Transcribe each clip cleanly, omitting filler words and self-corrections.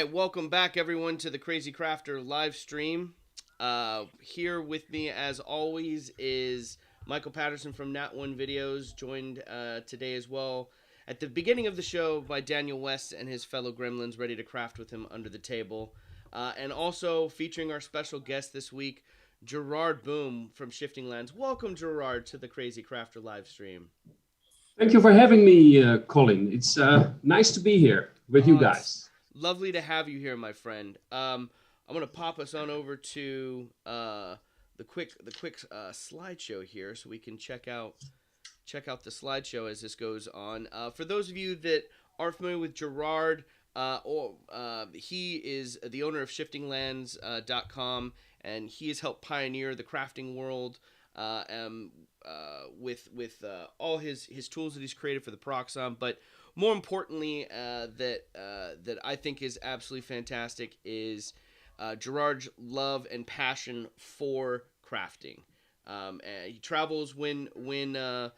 right, welcome back everyone to the Crazy Crafter live stream. Here with me, as always, is Michael Patterson from Nat One Videos, joined today as well at the beginning of the show by Daniel West and his fellow gremlins ready to craft with him under the table. And also featuring our special guest this week, Gerard Boom from Shiftinglands. Welcome, Gerard, to the Crazy Crafter live stream. Thank you for having me, Colin. It's nice to be here with you It's guys. lovely to have you here, my friend. I'm gonna pop us on over to the quick slideshow here, so we can check out the slideshow as this goes on. For those of you that aren't familiar with Gerard, he is the owner of Shiftinglands.com, and he has helped pioneer the crafting world with all his tools that he's created for the Proxxon. But more importantly, that I think is absolutely fantastic is Gerard's love and passion for crafting. He travels when the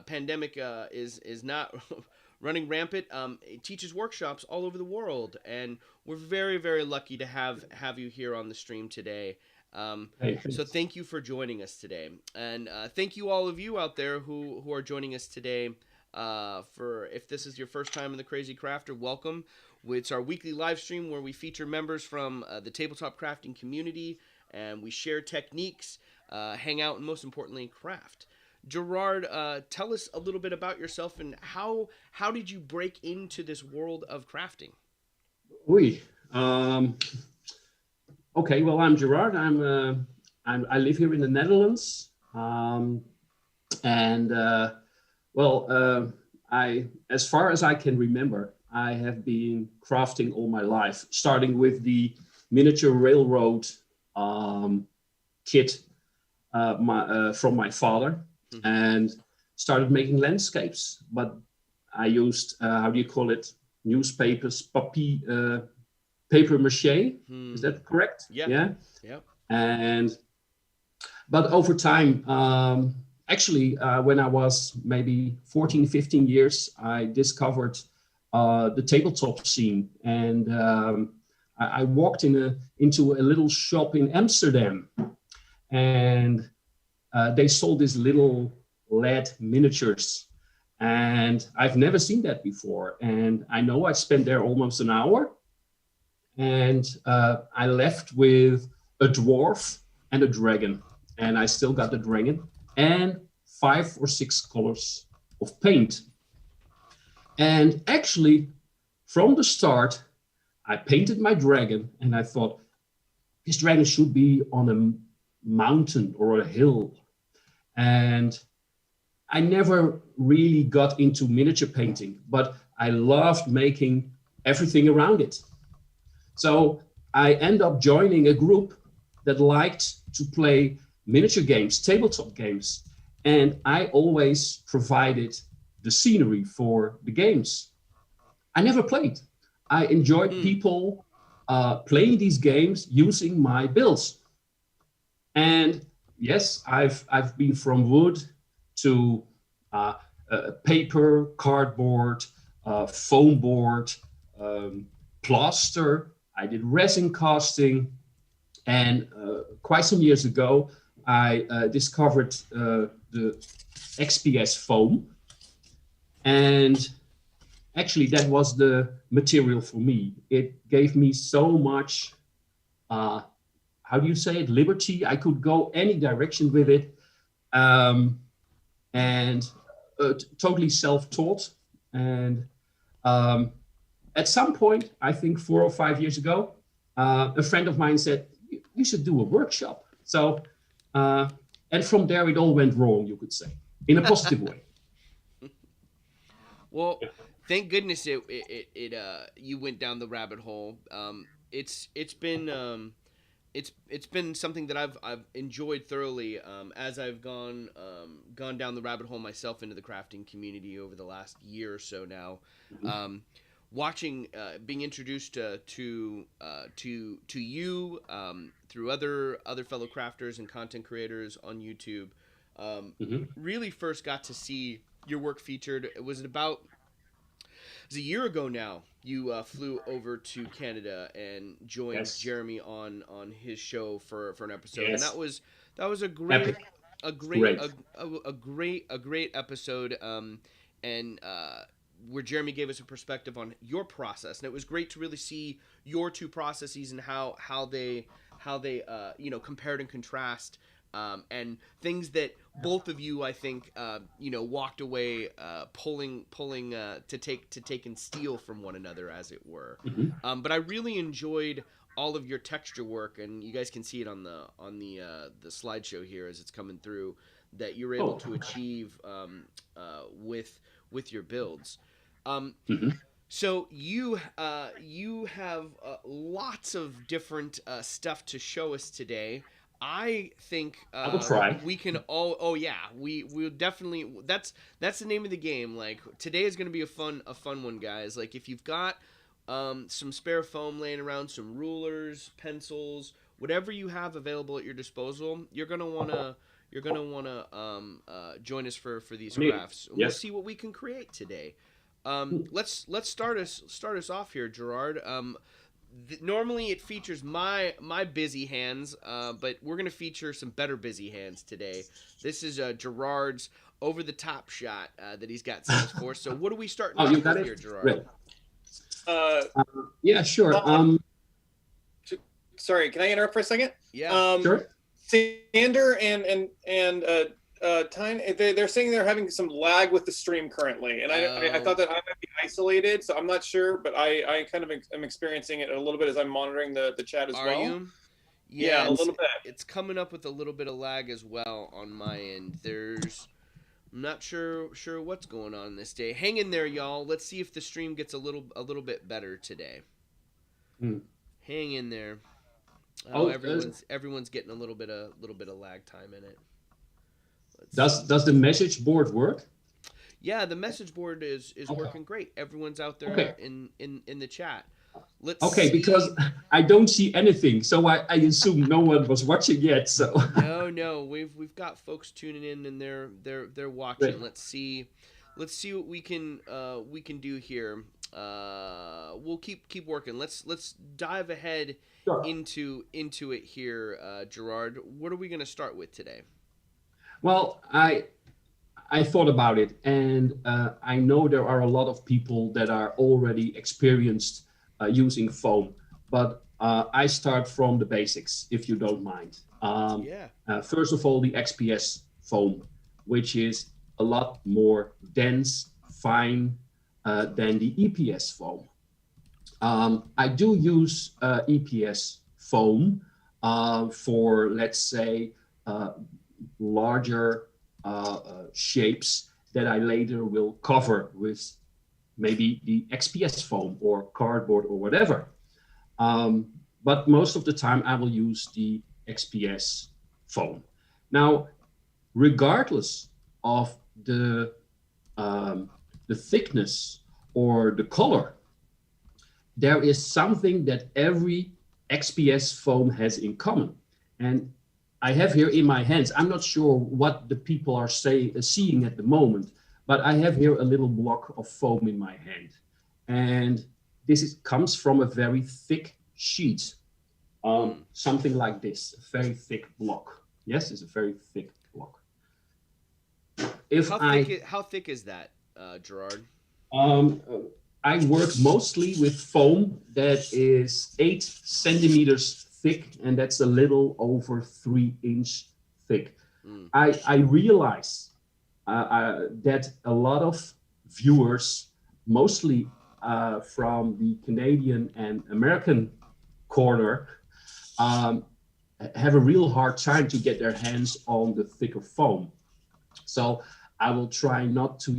pandemic is not running rampant. He teaches workshops all over the world, and we're very, very lucky to have you here on the stream today. Hey, So thank you for joining us today, and thank you all of you out there who are joining us today. For if this is your first time in the Crazy Crafter, welcome. It's our weekly live stream where we feature members from the tabletop crafting community, and we share techniques, hang out, and most importantly, craft. Gerard, tell us a little bit about yourself and how did you break into this world of crafting? Oei. Okay, well, I'm Gerard. I live here in the Netherlands, and as far as I can remember, I have been crafting all my life, starting with the miniature railroad kit from my father, and started making landscapes. But I used how do you call it? Newspapers, paper mache. Is that correct? Yeah. Yeah. Yeah. But over time, actually, when I was maybe 14, 15 years, I discovered the tabletop scene, and I walked into a little shop in Amsterdam, and they sold these little lead miniatures, and I've never seen that before. And I know I spent there almost an hour, and I left with a dwarf and a dragon, and I still got the dragon and 5 or 6 colors of paint. And actually, from the start, I painted my dragon, and I thought this dragon should be on a mountain or a hill. And I never really got into miniature painting, but I loved making everything around it. So I end up joining a group that liked to play miniature games, tabletop games, and I always provided the scenery for the games. I never played. I enjoyed people playing these games using my builds. And yes, I've been from wood to paper, cardboard, foam board, plaster. I did resin casting, and quite some years ago, I discovered the XPS foam, and actually that was the material for me. It gave me so much, how do you say it, liberty. I could go any direction with it, and totally self-taught. And at some point, I think 4 or 5 years ago, a friend of mine said, you should do a workshop. So, and from there, it all went wrong, you could say, in a positive way. Well, thank goodness you went down the rabbit hole. It's been something that I've enjoyed thoroughly as I've gone down the rabbit hole myself into the crafting community over the last year or so now. Watching, being introduced to you through other fellow crafters and content creators on YouTube, really first got to see your work featured. Was it about was a year ago now. You flew over to Canada and joined Yes. Jeremy on his show for an episode, and Yes. that was a Epic. Great. a great episode. And where Jeremy gave us a perspective on your process, and it was great to really see your two processes and how they compared and contrast, and things that both of you, I think, walked away pulling to take and steal from one another, as it were. Hmm. But I really enjoyed all of your texture work, and you guys can see it on the slideshow here as it's coming through, that you're able Oh. to achieve with your builds. Hmm. So you have lots of different stuff to show us today. I think I will try. we can all. Oh yeah, we'll definitely. That's the name of the game. Like, today is going to be a fun one, guys. Like, if you've got some spare foam laying around, some rulers, pencils, whatever you have available at your disposal, you're gonna wanna join us for these crafts, and we'll Yes. see what we can create today. Let's start us off here, Gerard. Normally it features my busy hands, but we're gonna feature some better busy hands today. This is Gerard's over the top shot that he's got set for. So what are we starting Oh, off you got with it? here, Gerard? Great. Uh, Yeah, sure. Sorry, can I interrupt for a second? Yeah. Sure. Sander and Tyne, they're saying they're having some lag with the stream currently, and I thought that I might be isolated, so I'm not sure, but I kind of am experiencing it a little bit as I'm monitoring the chat as Are well. you? Yeah, a little bit. It's coming up with a little bit of lag as well on my end. I'm not sure what's going on this day. Hang in there, y'all. Let's see if the stream gets a little bit better today. Hang in there. Everyone's getting a little bit of lag time in it. Does the message board work? Yeah, the message board is working great. Everyone's out there Okay. in the chat. Okay, because I don't see anything, so I assume no one was watching yet. So no, we've got folks tuning in, and they're watching. Great. Let's see what we can do here. We'll keep working. Let's dive ahead Sure. into it here, Gerard. What are we going to start with today? Well, I thought about it, and I know there are a lot of people that are already experienced using foam, but I start from the basics, if you don't mind. First of all, the XPS foam, which is a lot more dense, fine than the EPS foam. I do use EPS foam for, let's say, larger shapes that I later will cover with maybe the XPS foam or cardboard or whatever. But most of the time I will use the XPS foam. Now, regardless of the thickness or the color, there is something that every XPS foam has in common. And I have here in my hands, I'm not sure what the people are seeing at the moment, but I have here a little block of foam in my hand. And this comes from a very thick sheet, something like this, a very thick block. Yes, it's a very thick block. How thick is that, Gerard? I work mostly with foam that is 8 centimeters thick, and that's a little over 3 inch thick. I realize that a lot of viewers, mostly from the Canadian and American corner, have a real hard time to get their hands on the thicker foam. So I will try not to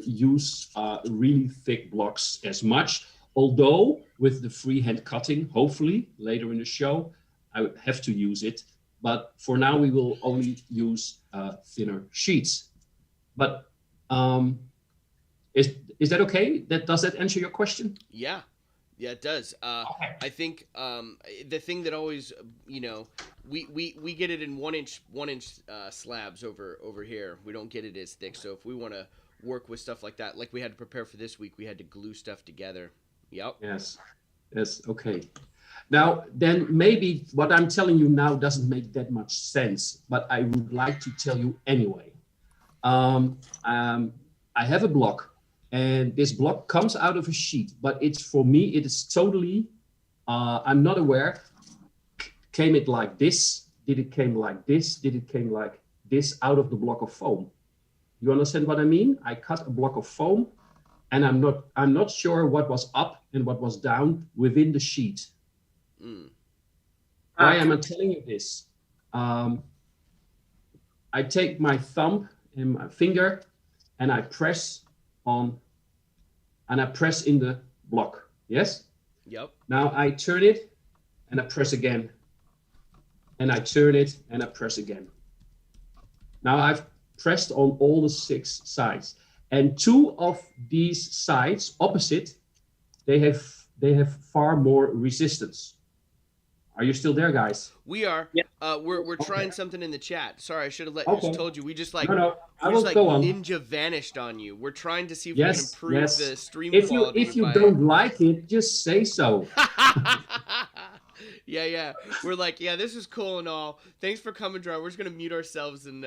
use really thick blocks as much, although with the freehand cutting, hopefully later in the show, I would have to use it. But for now, we will only use thinner sheets. But is that okay? Does that answer your question? Yeah, it does. Okay. I think the thing that always, we get it in one inch slabs over here. We don't get it as thick. So if we want to work with stuff like that. Like we had to prepare for this week, we had to glue stuff together. Yep. Yes. Yes. Okay. Now, then maybe what I'm telling you now doesn't make that much sense, but I would like to tell you anyway. I have a block, and this block comes out of a sheet, but it's for me, it is totally, I'm not aware. Came it like this? Did it came like this? Did it came like this out of the block of foam? You understand what I mean? I cut a block of foam, and I'm not sure what was up and what was down within the sheet. Why am I telling you this? I take my thumb and my finger, and I press in the block. Yes? Yep. Now I turn it and I press again. And I turn it and I press again. Now I've pressed on all the 6 sides. And 2 of these sides opposite, they have far more resistance. Are you still there, guys? We are. Yeah. We're trying something in the chat. Sorry, I should have told you. We just like No, I we will just like go on. ninja vanished on you. We're trying to see if we can improve the stream If quality. If you don't like it, just say so. Yeah. We're like, yeah, this is cool and all. Thanks for coming, Gerard. We're just gonna mute ourselves and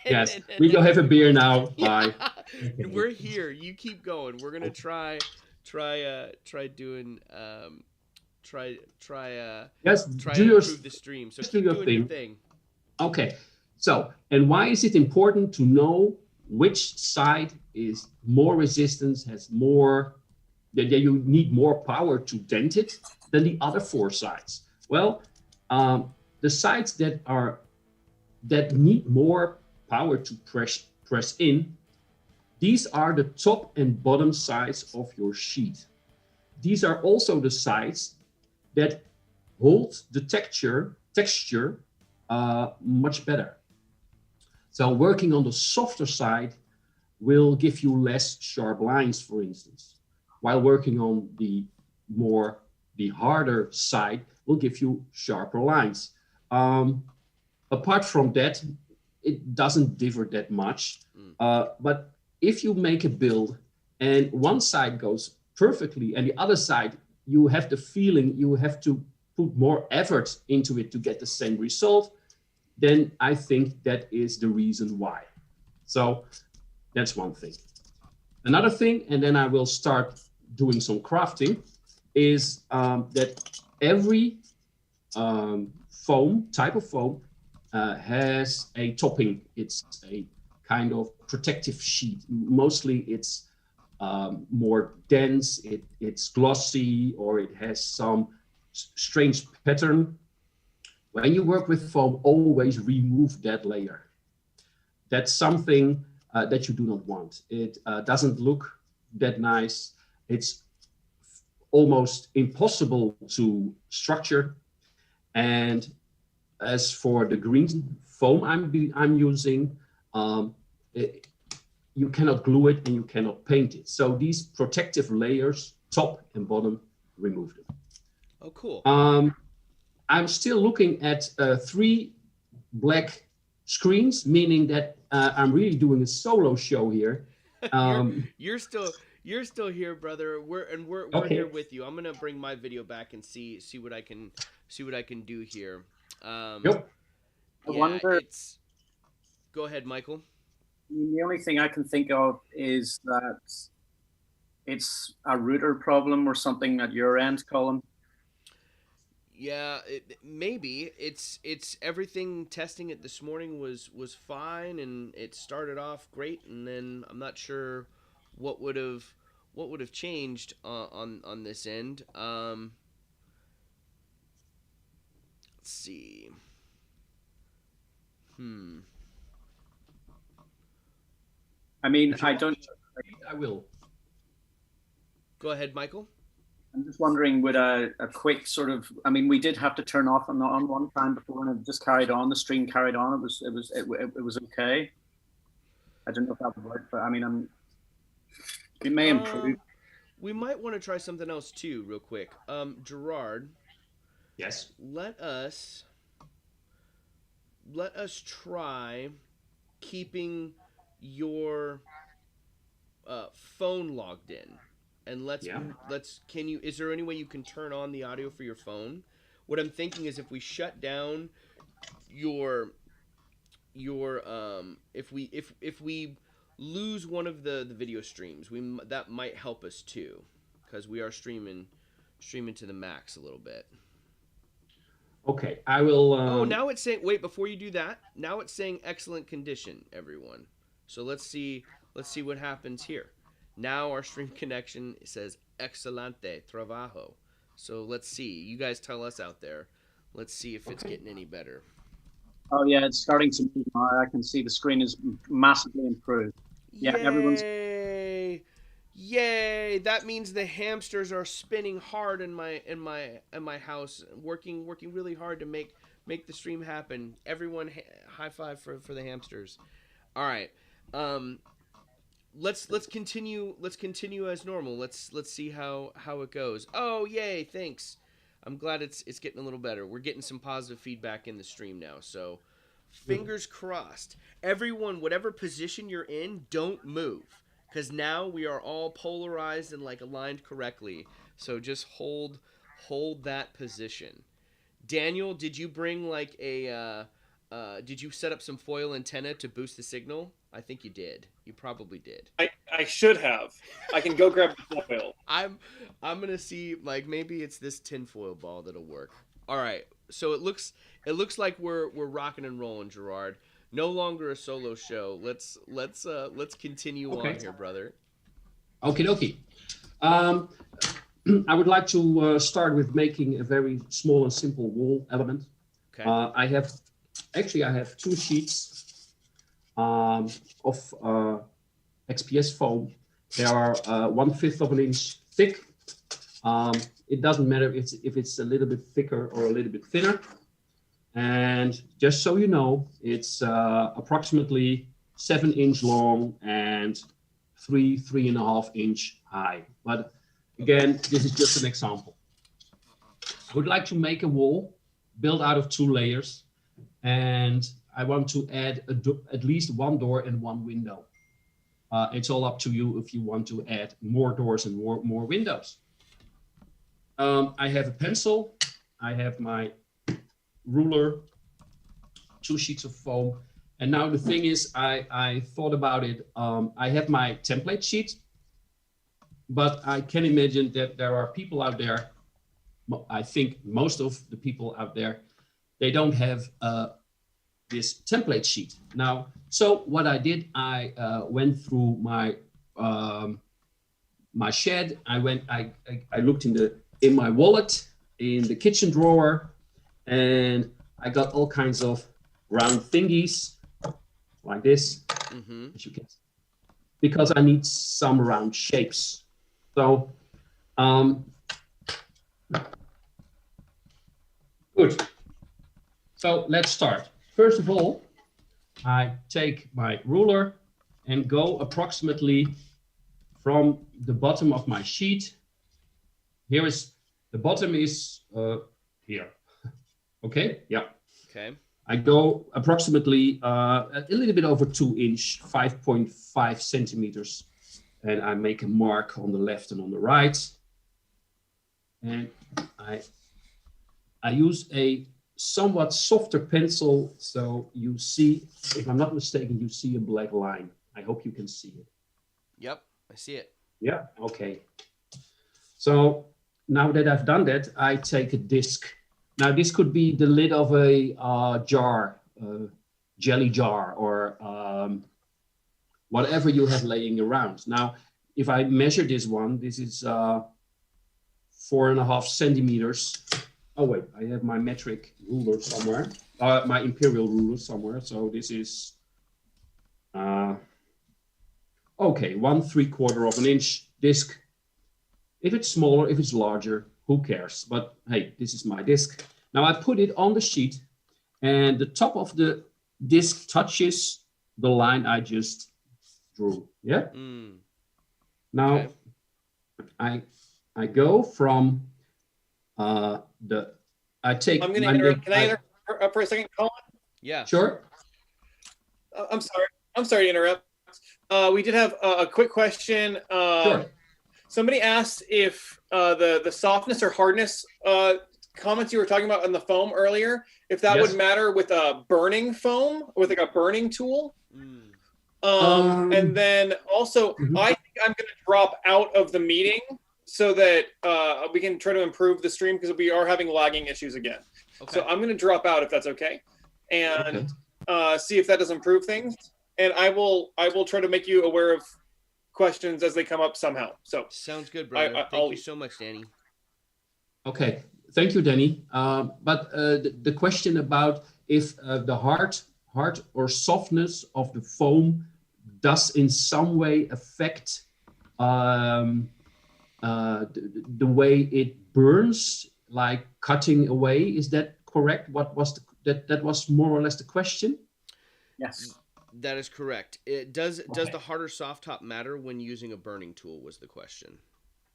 Yes, we go have a beer now. Yeah. Bye. We're here. You keep going. We're gonna try doing Yes, try do and your, improve the stream. So do keep your doing thing. your thing. Okay, so, and why is it important to know which side is more resistance, has more, that you need more power to dent it than the other 4 sides? Well, the sides that need more power to press in, these are the top and bottom sides of your sheet. These are also the sides that hold the texture much better. So working on the softer side will give you less sharp lines, for instance, while working on the harder side will give you sharper lines. Apart from that, it doesn't differ that much. But if you make a build and one side goes perfectly and the other side, you have the feeling you have to put more effort into it to get the same result, then I think that is the reason why. So that's one thing. Another thing, and then I will start doing some crafting, is that every type of foam has a topping. It's a kind of protective sheet. Mostly it's more dense, it's glossy, or it has some strange pattern. When you work with foam, always remove that layer. That's something that you do not want. It doesn't look that nice. It's almost impossible to structure. And as for the green foam I'm using, you cannot glue it and you cannot paint it. So these protective layers, top and bottom, remove them. Oh, cool. I'm still looking at 3 black screens, meaning that I'm really doing a solo show here. You're still here, brother. We're Okay. here with you. I'm gonna bring my video back and see what I can do here. Yep. I wonder. Go ahead, Michael. The only thing I can think of is that it's a router problem or something at your end, Colin. Yeah, maybe it's everything. Testing it this morning was fine, and it started off great, and then I'm not sure what would have changed on this end. Let's see. I mean, I will. Go ahead, Michael. I'm just wondering, would a quick sort of, I mean, we did have to turn off and on one time before, and it just carried on. The stream carried on. It was okay. I don't know if that would work, but I mean, it may improve. We might want to try something else too, real quick. Gerard. Yes. Let us try keeping your phone logged in, and Yeah. is there any way you can turn on the audio for your phone? What I'm thinking is if we shut down your if we lose one of the video streams, that might help us too, because we are streaming to the max a little bit. Okay, I will. Oh, now it's saying, wait, before you do that, now it's saying excellent condition, everyone. So let's see what happens here. Now our stream connection says excelente trabajo. So let's see. You guys tell us out there. Let's see if it's getting any better. Oh yeah, it's starting to move now. I can see the screen is massively improved. Yeah, Yay! Yay! That means the hamsters are spinning hard in my house, working really hard to make the stream happen. Everyone, high five for the hamsters. All right, let's continue as normal. Let's see how it goes. Oh, yay! Thanks. I'm glad it's getting a little better. We're getting some positive feedback in the stream now, so fingers crossed. Everyone, whatever position you're in, don't move, because now we are all polarized and like aligned correctly. So just hold that position. Daniel, did you bring like did you set up some foil antenna to boost the signal? I think you did. You probably did. I should have. I can go grab the foil. I'm gonna see, like, maybe it's this tinfoil ball that'll work. All right. So it looks like we're rocking and rolling, Gerard. No longer a solo show. Let's continue on here, brother. Okie dokie. I would like to start with making a very small and simple wall element. Okay. I have 2 sheets of XPS foam. They are 1/5 of an inch thick. It doesn't matter if it's a little bit thicker or a little bit thinner. And just so you know, it's approximately 7-inch long and 3.5 inch high. But again, this is just an example. I would like to make a wall built out of 2 layers, and I want to add at least 1 door and 1 window. It's all up to you if you want to add more doors and more windows. I have a pencil, I have my ruler, 2 sheets of foam. And now the thing is, I thought about it. I have my template sheet, but I can imagine that there are people out there, I think most of the people out there, they don't have this template sheet. Now, so what I did, I went through my my shed. I looked in my wallet, in the kitchen drawer, and I got all kinds of round thingies like this, as you can see, because I need some round shapes. So, good. So let's start. First of all, I take my ruler and go approximately from the bottom of my sheet. Here is, the bottom is here. Okay, yeah. Okay. I go approximately a little bit over 2 inch, 5.5 centimeters. And I make a mark on the left and on the right. And I use a somewhat softer pencil. So you see, if I'm not mistaken, you see a black line. I hope you can see it. Yep, I see it. Yeah, okay. So now that I've done that, I take a disc. Now this could be the lid of a jar, jelly jar, or whatever you have laying around. Now, if I measure this one, this is 4.5 centimeters. Oh wait, I have my metric ruler somewhere, my imperial ruler somewhere. So this is, okay, 1/3 of an inch disc. If it's smaller, if it's larger, who cares? But hey, this is my disc. Now I put it on the sheet, and the top of the disc touches the line I just drew. Yeah. Now, okay. I go from I take. I'm going to interrupt. Can I interrupt for a second, Colin? Yeah. Sure. I'm sorry to interrupt. We did have a quick question. Sure. Somebody asked if the softness or hardness comments you were talking about on the foam earlier, if that Yes. would matter with a burning foam, with like a burning tool. And then also, I think I'm going to drop out of the meeting so that we can try to improve the stream because we are having lagging issues again. Okay. So I'm going to drop out if that's okay, and see if that does improve things. And I will try to make you aware of questions as they come up somehow. So sounds good, brother. Thank you so much, Danny. Okay, thank you, Danny. But the question about if the hard or softness of the foam does in some way affect the way it burns, like cutting away, is that correct? What was that was more or less the question? Yes. That is correct. It does the hard or soft top matter when using a burning tool was the question.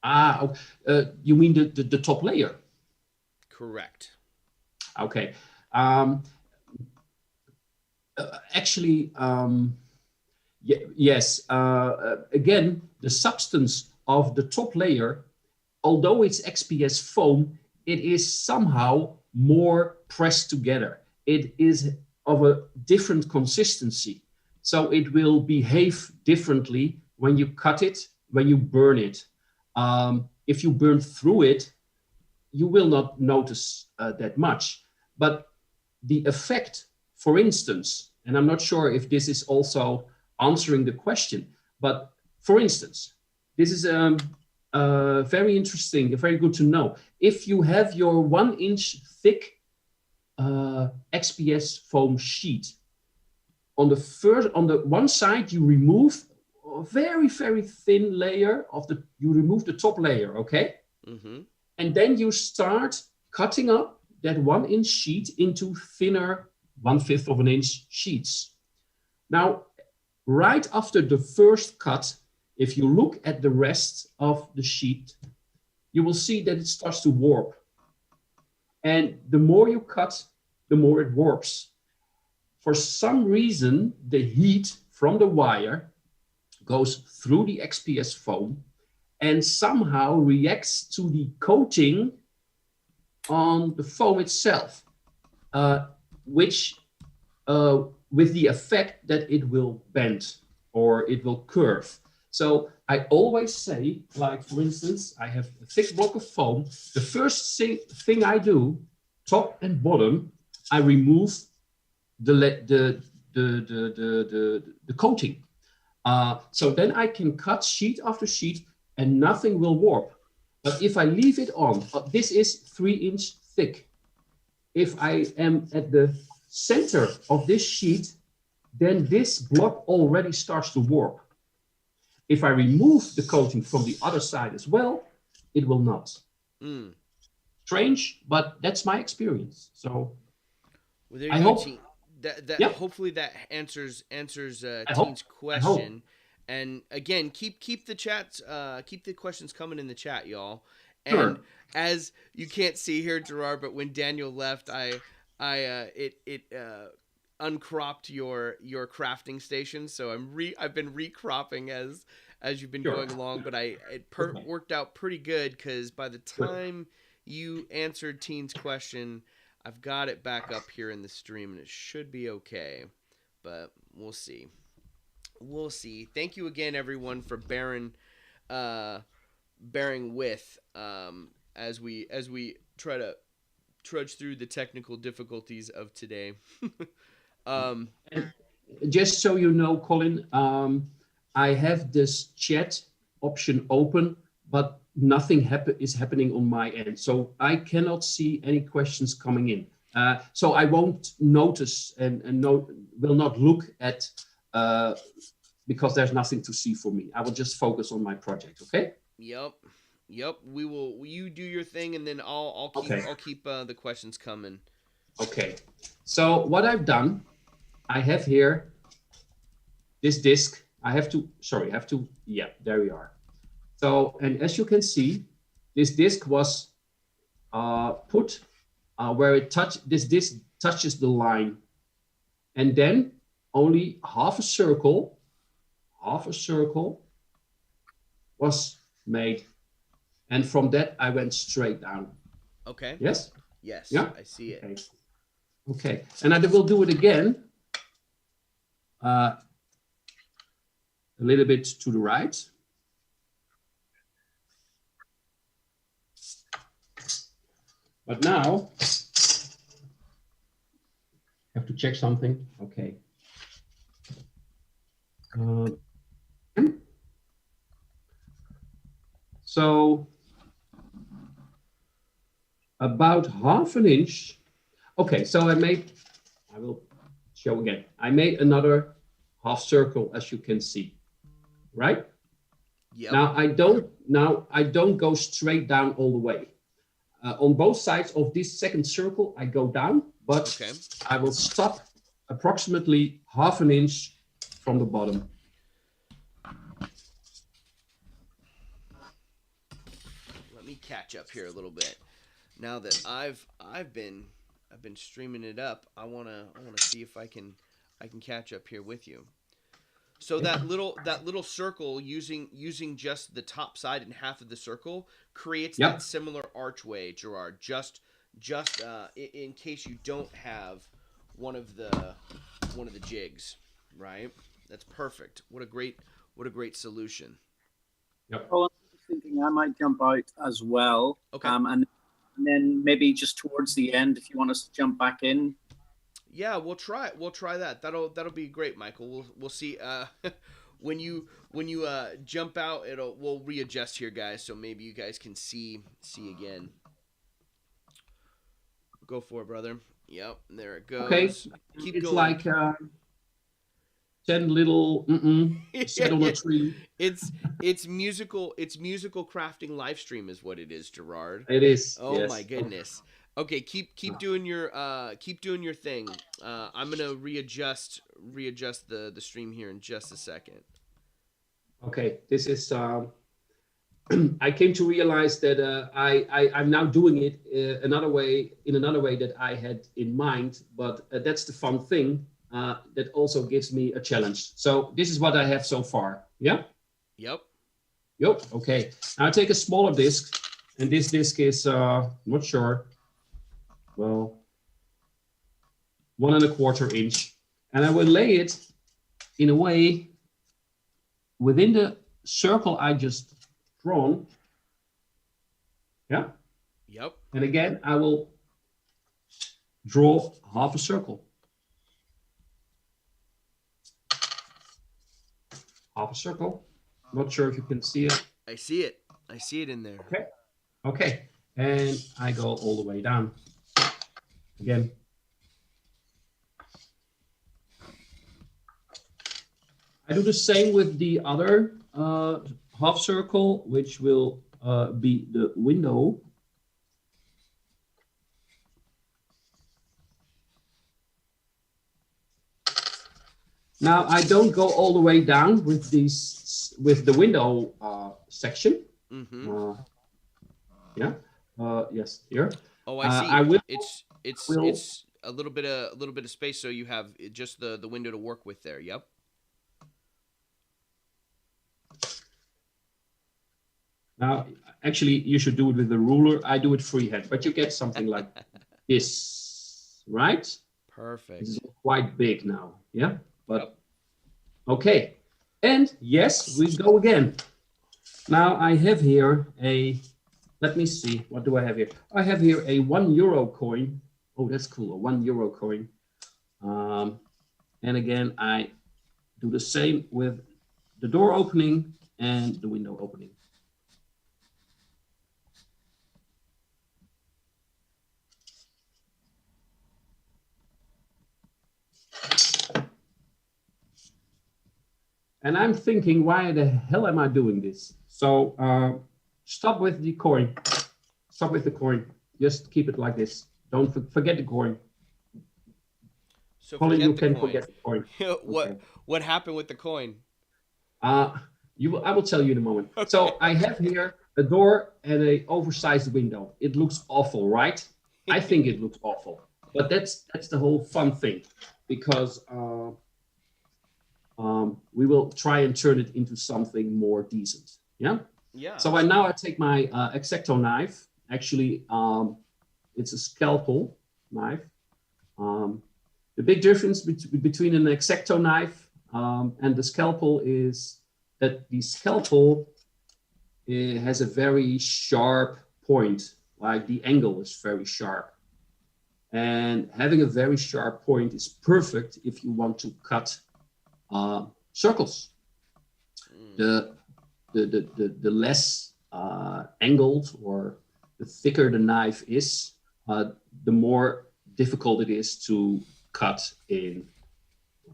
You mean the top layer? Correct. Okay. Actually, yes. Again, the substance of the top layer, although it's XPS foam, it is somehow more pressed together. It is of a different consistency. So it will behave differently when you cut it, when you burn it. If you burn through it, you will not notice that much. But the effect, for instance, and I'm not sure if this is also answering the question, but for instance, this is very interesting, very good to know. If you have your 1 inch thick XPS foam sheet, on the one side, you remove a very, very thin layer you remove the top layer, okay? Mm-hmm. And then you start cutting up that 1 inch sheet into thinner 1/5 of an inch sheets. Now, right after the first cut, if you look at the rest of the sheet, you will see that it starts to warp. And the more you cut, the more it warps. For some reason, the heat from the wire goes through the XPS foam and somehow reacts to the coating on the foam itself, which with the effect that it will bend or it will curve. So I always say, like for instance, I have a thick block of foam. The first thing I do, top and bottom, I remove the coating. So then I can cut sheet after sheet and nothing will warp. But if I leave it on, this is 3 inch thick. If I am at the center of this sheet, then this block already starts to warp. If I remove the coating from the other side as well, it will not. Strange, but that's my experience. So well, there you go, Teen. Hopefully that answers Teen's question. And again, keep the chats, keep the questions coming in the chat, y'all. And sure. As you can't see here, Gerard, but when Daniel left, I uncropped your crafting station, so I've been recropping as you've been going along, but it worked out pretty good because by the time you answered Teen's question, I've got it back up here in the stream and it should be okay, but we'll see. Thank you again, everyone, for bearing with as we try to trudge through the technical difficulties of today. Just so you know, Colin, I have this chat option open, but nothing is happening on my end. So I cannot see any questions coming in. So I won't notice and will not look at, because there's nothing to see for me. I will just focus on my project, okay? Yep. We will. You do your thing, and then I'll keep the questions coming. Okay. So what I've done, I have here this disc. Yeah, there we are. So, and as you can see, this disc was put where this disc touches the line, and then only half a circle half a circle was made. And from that, I went straight down. Okay. Yes? Yes, Yeah? I see it. Okay. Okay, and I will do it again. A little bit to the right. But now, I have to check something. Okay. So about half an inch. Okay, so I will show again. I made another half circle, as you can see, right? Yep. Now I don't go straight down all the way. On both sides of this second circle, I go down, but Okay. I will stop approximately half an inch from the bottom. Let me catch up here a little bit. Now that I've been streaming it up, I wanna see if I can catch up here with you. So that little circle using just the top side and half of the circle creates that similar archway, Gerard. Just in case you don't have one of the jigs, right? That's perfect. What a great solution. Yep. Well, I'm thinking I might jump out as well. Okay. And then maybe just towards the end, if you want us to jump back in. Yeah, we'll try that. That'll be great, Michael. We'll see. When you jump out, we'll readjust here, guys, so maybe you guys can see again. Go for it, brother. Yep, there it goes. Okay, Keep it's going. like 10 little set on a tree. It's musical crafting live stream is what it is, Gerard. It is. Oh yes. my goodness. Okay, keep doing your thing. I'm gonna readjust the stream here in just a second. Okay, this is. I came to realize that I'm now doing it in another way that I had in mind, but that's the fun thing. That also gives me a challenge. So this is what I have so far. Yeah. Yep. Yep. Okay. Now I take a smaller disc, and this disc is not sure. Well, 1 1/4 inch, and I will lay it in a way within the circle I just drawn. Yeah. Yep. And again, I will draw half a circle. Half a circle. Not sure if you can see it. I see it. I see it in there. Okay. Okay. And I go all the way down. Again. I do the same with the other half circle, which will be the window. Now I don't go all the way down with the window section. Mm-hmm. Yeah. Yes. Here. Oh, I see. I will. It's a little bit of space, so you have just the window to work with there. Yep. Now, actually, you should do it with the ruler. I do it freehand, but you get something like this, right? Perfect. This is quite big now, yeah? But okay, and yes, we go again. Now I have here let me see, what do I have here? I have here a €1 coin. Oh, that's cool, a €1 coin. And again, I do the same with the door opening and the window opening. And I'm thinking, why the hell am I doing this? So stop with the coin. Stop with the coin. Just keep it like this. Don't forget the coin. So Colin, you can forget the coin. What happened with the coin? I will tell you in a moment. Okay. So I have here a door and an oversized window. It looks awful, right? I think it looks awful. But that's the whole fun thing, because we will try and turn it into something more decent. Yeah. Yeah. So I take my X-Acto knife. Actually, it's a scalpel knife. The big difference between an X-Acto knife and the scalpel is that the scalpel has a very sharp point, like the angle is very sharp. And having a very sharp point is perfect if you want to cut circles. The less angled or the thicker the knife is, the more difficult it is to cut in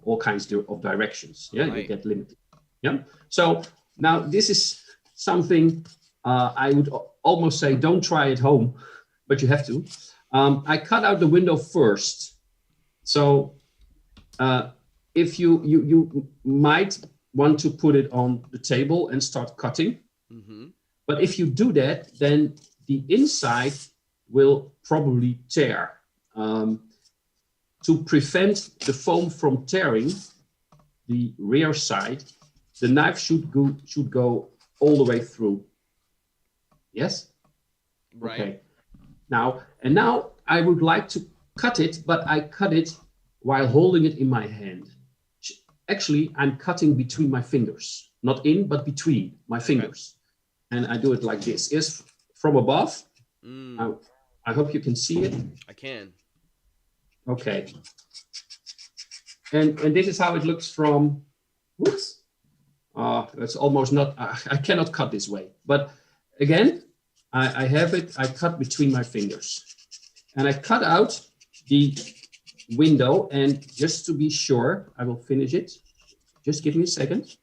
all kinds of directions. Yeah, right. You get limited. Yeah. So now this is something I would almost say don't try at home, but you have to. I cut out the window first. So if you might want to put it on the table and start cutting. Mm-hmm. But if you do that, then the inside will probably tear. To prevent the foam from tearing the rear side, the knife should go all the way through. Yes? Right. Okay. Now I would like to cut it, but I cut it while holding it in my hand. Actually, I'm cutting between my fingers, not in, but between my fingers. Okay. And I do it like this. Is from above. I hope you can see it. I can. Okay. And this is how it looks from, whoops. It's almost not, I cannot cut this way. But again, I have it, I cut between my fingers. And I cut out the window, and just to be sure, I will finish it. Just give me a second.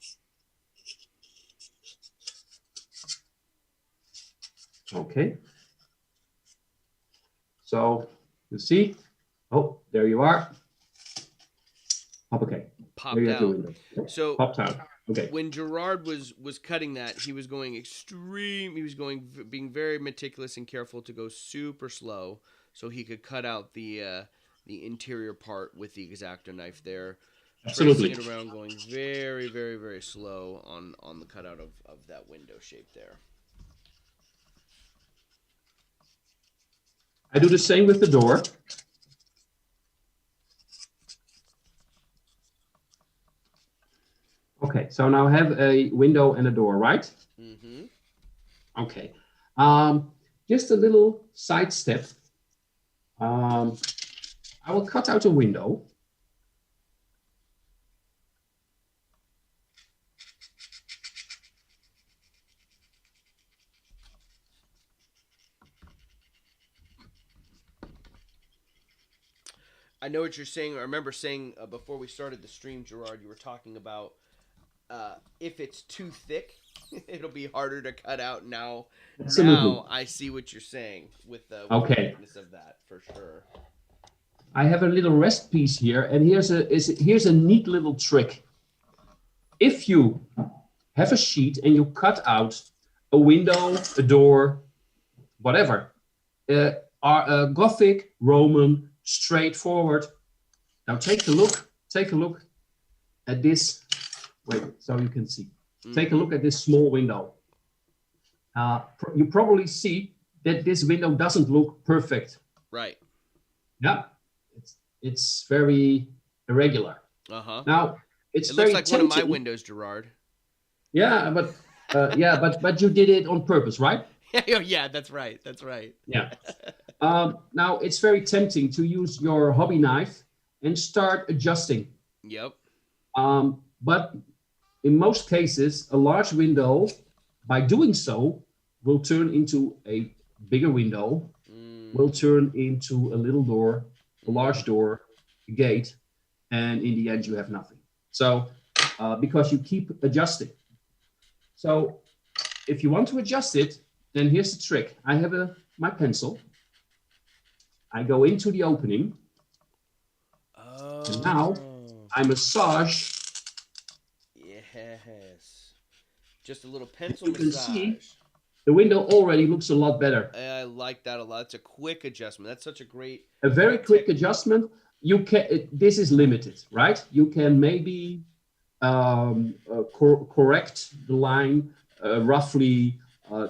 Okay. So you see, oh, there you are. Okay. Popped out. So popped out. Okay. When Gerard was cutting that, he was going being very meticulous and careful to go super slow, so he could cut out the interior part with the X-Acto knife there. Absolutely. Tracing it around, going very, very, very slow on the cutout of that window shape there. I do the same with the door. Okay, so now I have a window and a door, right? Mm-hmm. Okay. Just a little side step. I will cut out a window. I know what you're saying. I remember saying before we started the stream, Gerard, you were talking about if it's too thick, it'll be harder to cut out. Now I see what you're saying with the thickness of that, for sure. I have a little rest piece here, and here's a neat little trick. If you have a sheet and you cut out a window, a door, whatever, Gothic, Roman, straightforward. Now take a look at this. Wait, so you can see. Mm-hmm. Take a look at this small window. You probably see that this window doesn't look perfect. Right. Yeah. It's very irregular. Uh-huh. Now it looks like tempting. One of my windows, Gerard. Yeah, but you did it on purpose, right? Yeah, that's right. Yeah. Now it's very tempting to use your hobby knife and start adjusting. Yep. But in most cases, a large window, by doing so, will turn into a bigger window, will turn into a little door, a large door, a gate, and in the end you have nothing. So, because you keep adjusting. So, if you want to adjust it, then here's the trick. I have my pencil. I go into the opening. Oh. And now I massage. Yes. Just a little pencil you massage. Can see the window already looks a lot better. I like that a lot. It's a quick adjustment. That's such a great. A very quick adjustment. You can. This is limited, right? You can maybe correct the line roughly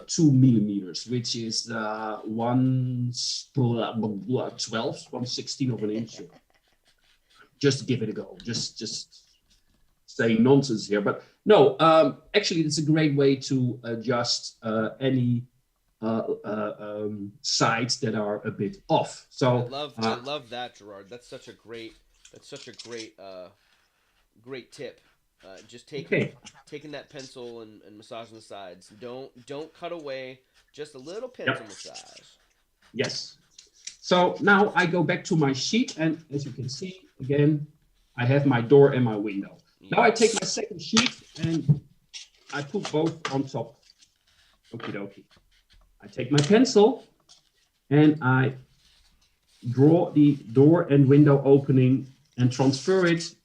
2 millimeters, which is 1/16 of an inch. Just give it a go. Just saying nonsense here, but no. Actually, it's a great way to adjust any sides that are a bit off. So I love that, Gerard. That's such a great great tip. Just taking that pencil and massaging the sides. Don't cut away. Just a little pencil massage. Yes. So now I go back to my sheet, and as you can see, again, I have my door and my window. Yes. Now I take my second sheet and I put both on top. Okie dokie. I take my pencil and I draw the door and window opening and transfer it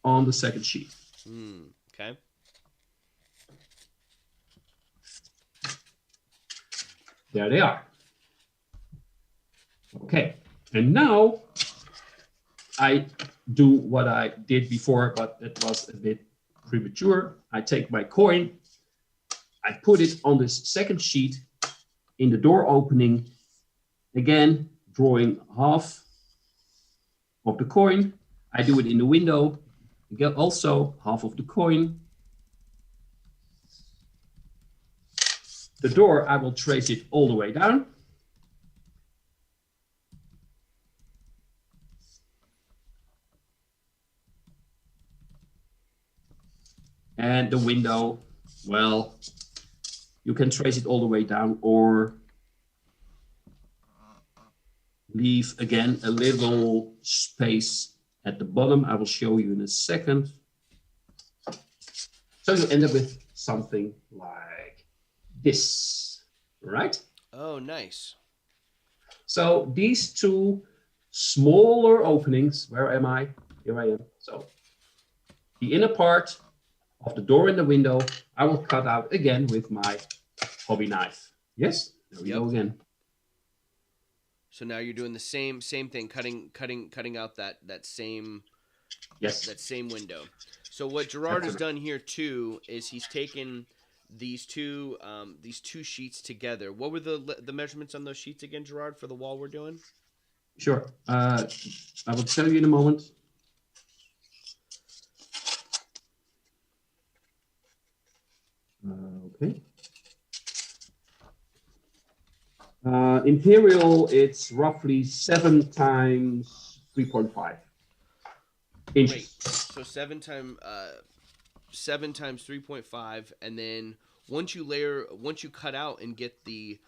on the second sheet. Okay. There they are. Okay, and now I do what I did before, but it was a bit premature. I take my coin, I put it on this second sheet in the door opening, again, drawing half of the coin. I do it in the window, again, also half of the coin. The door, I will trace it all the way down. And the window, well, you can trace it all the way down or leave again a little space at the bottom. I will show you in a second. So you end up with something like this, right? Oh, nice. So these two smaller openings, where am I? Here I am. So the inner part of the door and the window, I will cut out again with my hobby knife. Yes, there we go again. So now you're doing the same thing, cutting out that same window. So what Gerard has done here too is he's taken these two sheets together. What were the measurements on those sheets again, Gerard, for the wall we're doing? Sure. I will tell you in a moment. Okay. Imperial, it's roughly 7 times 3.5 inches. Great. So 7 times 3.5, and then once you cut out and get the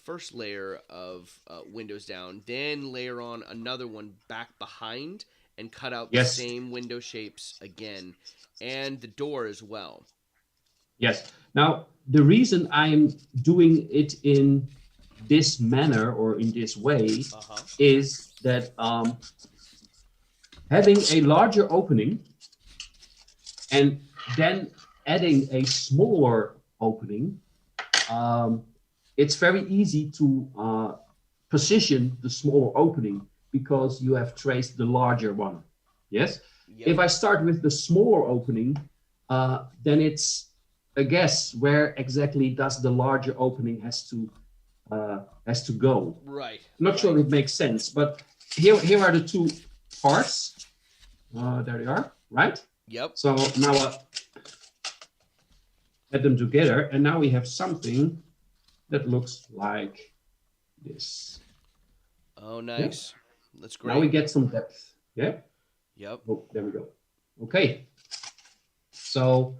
first layer of windows down, then layer on another one back behind and cut out the same window shapes again, and the door as well. Yes. Now, the reason I'm doing it in this manner or in this way is that having a larger opening and then adding a smaller opening, it's very easy to position the smaller opening because you have traced the larger one. Yes. Yep. If I start with the smaller opening, then it's a guess where exactly does the larger opening has to go. Right. Not sure it makes sense, but here are the two parts. There they are, right? Yep. So now I add them together, and now we have something that looks like this. Oh, nice. Yeah. That's great. Now we get some depth. Yeah. Yep. Oh, there we go. Okay. So.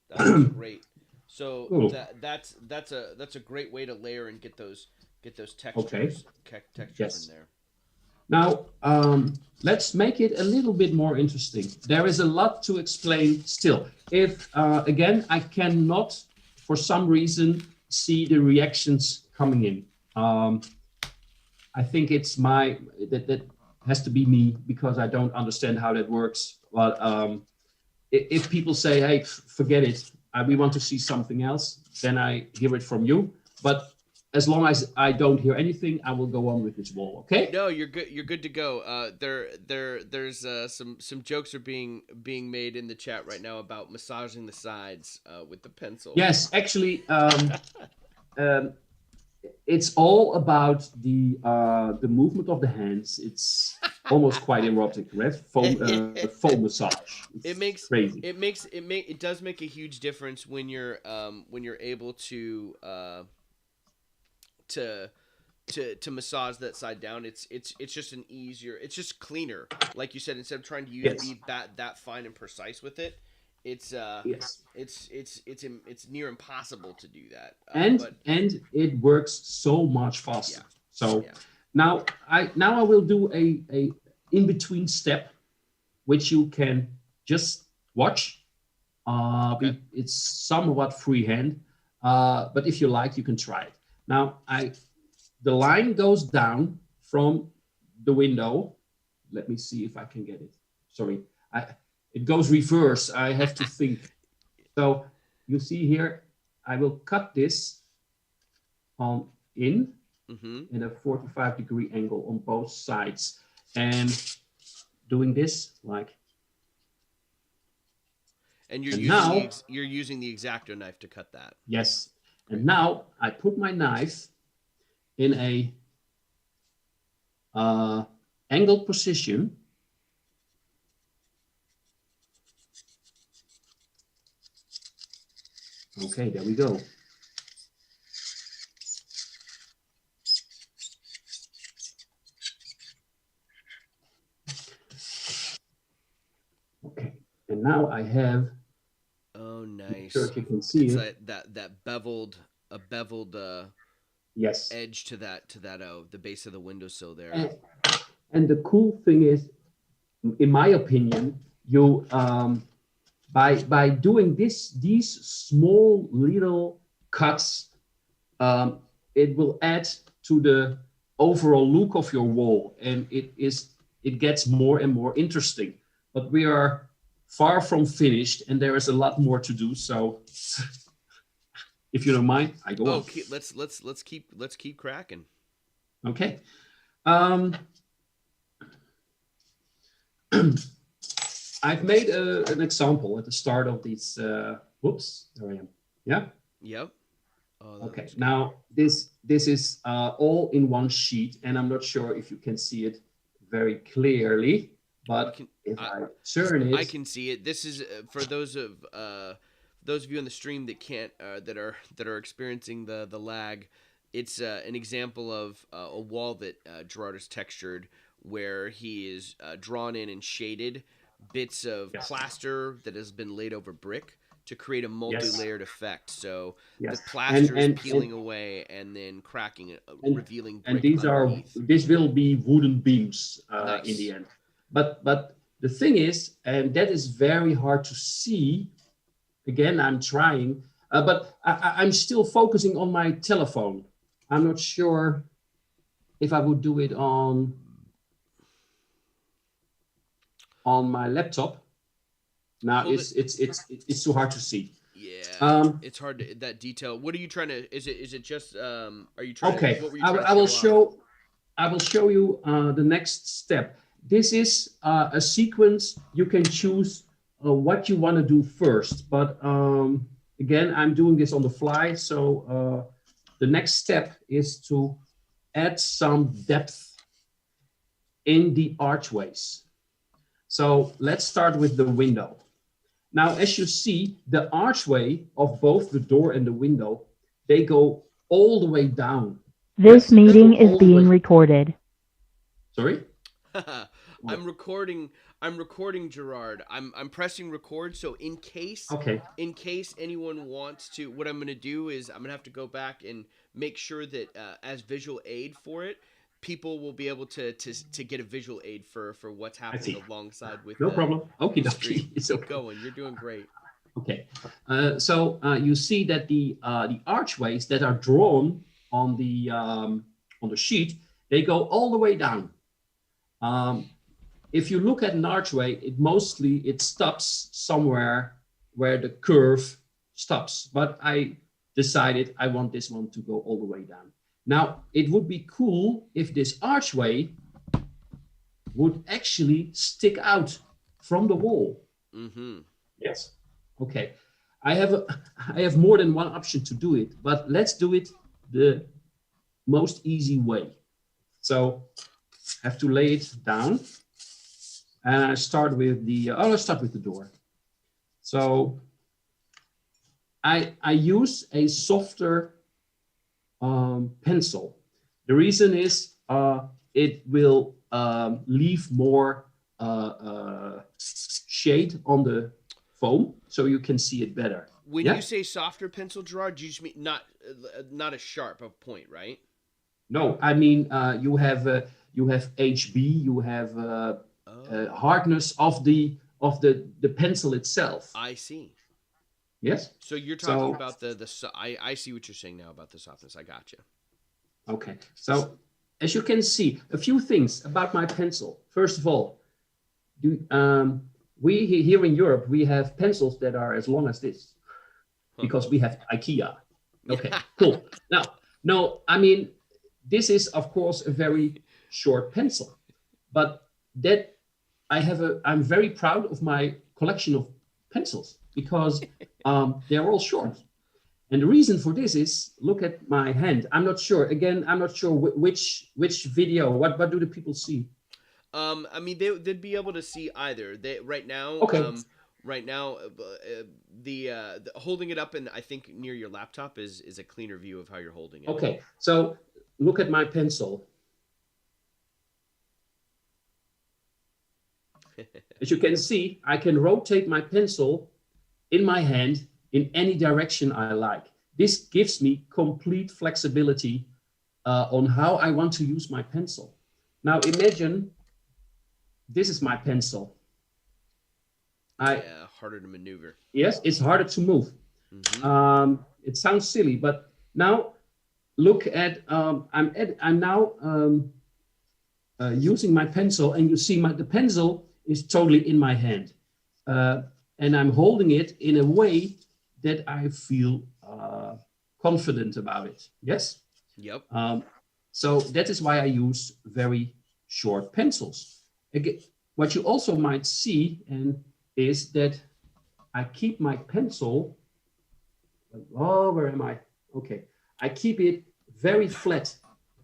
That was great. So that's a great way to layer and get those textures in there. Now let's make it a little bit more interesting. There is a lot to explain still. If again I cannot for some reason see the reactions coming in. I think it's that has to be me because I don't understand how that works. But if people say, hey, forget it, we want to see something else, then I hear it from you. But as long as I don't hear anything, I will go on with this wall. Okay? No, you're good. You're good to go. There's some jokes are being made in the chat right now about massaging the sides with the pencil. Yes, actually, it's all about the movement of the hands. It's almost quite erotic, right? Foam massage. It's crazy. It does make a huge difference when you're able to massage that side down. It's just an easier, it's just cleaner, like you said, instead of trying to be that fine and precise with it. It's it's near impossible to do that. And it works so much faster. Yeah. So now I will do a in between step, which you can just watch. Okay. It's somewhat freehand, but if you like, you can try it. Now the line goes down from the window. Let me see if I can get it. Sorry, it goes reverse. I have to think. So you see here, I will cut this on in a 45-degree angle on both sides, and doing this like. And you're using the X-Acto knife to cut that. Yes, and now I put my knife in a angled position. Okay, there we go. Okay, and now I have. Oh, nice. Sure if you can see it. Like that beveled yes, edge to that the base of the windowsill there. And the cool thing is, in my opinion, you by doing these small little cuts, it will add to the overall look of your wall, and it gets more and more interesting. But we are far from finished, and there is a lot more to do. So, if you don't mind, I go on. Okay, let's keep cracking. Okay. I've made an example at the start of these. Whoops, there I am. Yeah. Yep. Oh, okay. Now this is all in one sheet, and I'm not sure if you can see it very clearly, but if I turn it, I can see it. This is for those of you on the stream that can't that are experiencing the lag. It's an example of a wall that Gerard has textured, where he is drawn in and shaded bits of plaster that has been laid over brick to create a multi-layered effect. So the plaster is peeling away and then cracking it, revealing brick. And this will be wooden beams in the end. But the thing is, and that is very hard to see. Again, I'm trying, but I'm still focusing on my telephone. I'm not sure if I would do it on my laptop. Now it's too hard to see. Yeah, it's hard to that detail. What are you trying to? Is it just? Are you trying? Okay, to, what were you I will show you the next step. This is a sequence. You can choose what you want to do first, but again, I'm doing this on the fly. So the next step is to add some depth in the archways. So let's start with the window. Now, as you see, the archway of both the door and the window, they go all the way down. This meeting is being recorded. Sorry? I'm recording, Gerard. I'm pressing record, so in case anyone wants to, what I'm going to do is I'm going to have to go back and make sure that as visual aid for it, people will be able to get a visual aid for what's happening alongside with. No problem. Okay, it's okay. Keep going. You're doing great. Okay, so you see that the archways that are drawn on the sheet, they go all the way down. If you look at an archway, it stops somewhere where the curve stops. But I decided I want this one to go all the way down. Now, it would be cool if this archway would actually stick out from the wall. Mm-hmm. Yes. Okay. I have more than one option to do it, but let's do it the most easy way. So I have to lay it down, and I start with the. Let's start with the door. So I use a softer pencil. The reason is it will leave more shade on the foam, so you can see it better. When you say softer pencil, Gerard, you just mean not as sharp of point, right? No, I mean you have HB, you have hardness of the pencil itself. I see. Yes. So you're talking about I see what you're saying now about the softness. I gotcha. Okay. So as you can see, a few things about my pencil. First of all, we here in Europe, we have pencils that are as long as this because we have IKEA. Okay, cool. Now, no, I mean, this is of course a very short pencil, but that I'm very proud of my collection of pencils because they're all short. And the reason for this is, look at my hand. I'm not sure which video, what do the people see? I mean, they'd be able to see either. Right now, okay. The holding it up and I think near your laptop is a cleaner view of how you're holding it. Okay, so look at my pencil. As you can see, I can rotate my pencil in my hand in any direction I like. This gives me complete flexibility on how I want to use my pencil. Now imagine this is my pencil. Harder to maneuver. Yes, it's harder to move. Mm-hmm. It sounds silly, but now look at I'm now using my pencil, and you see the pencil is totally in my hand, and I'm holding it in a way that I feel confident about it. Yes. Yep. So that is why I use very short pencils. Again, what you also might see is that I keep my pencil. Oh, where am I? Okay, I keep it very flat,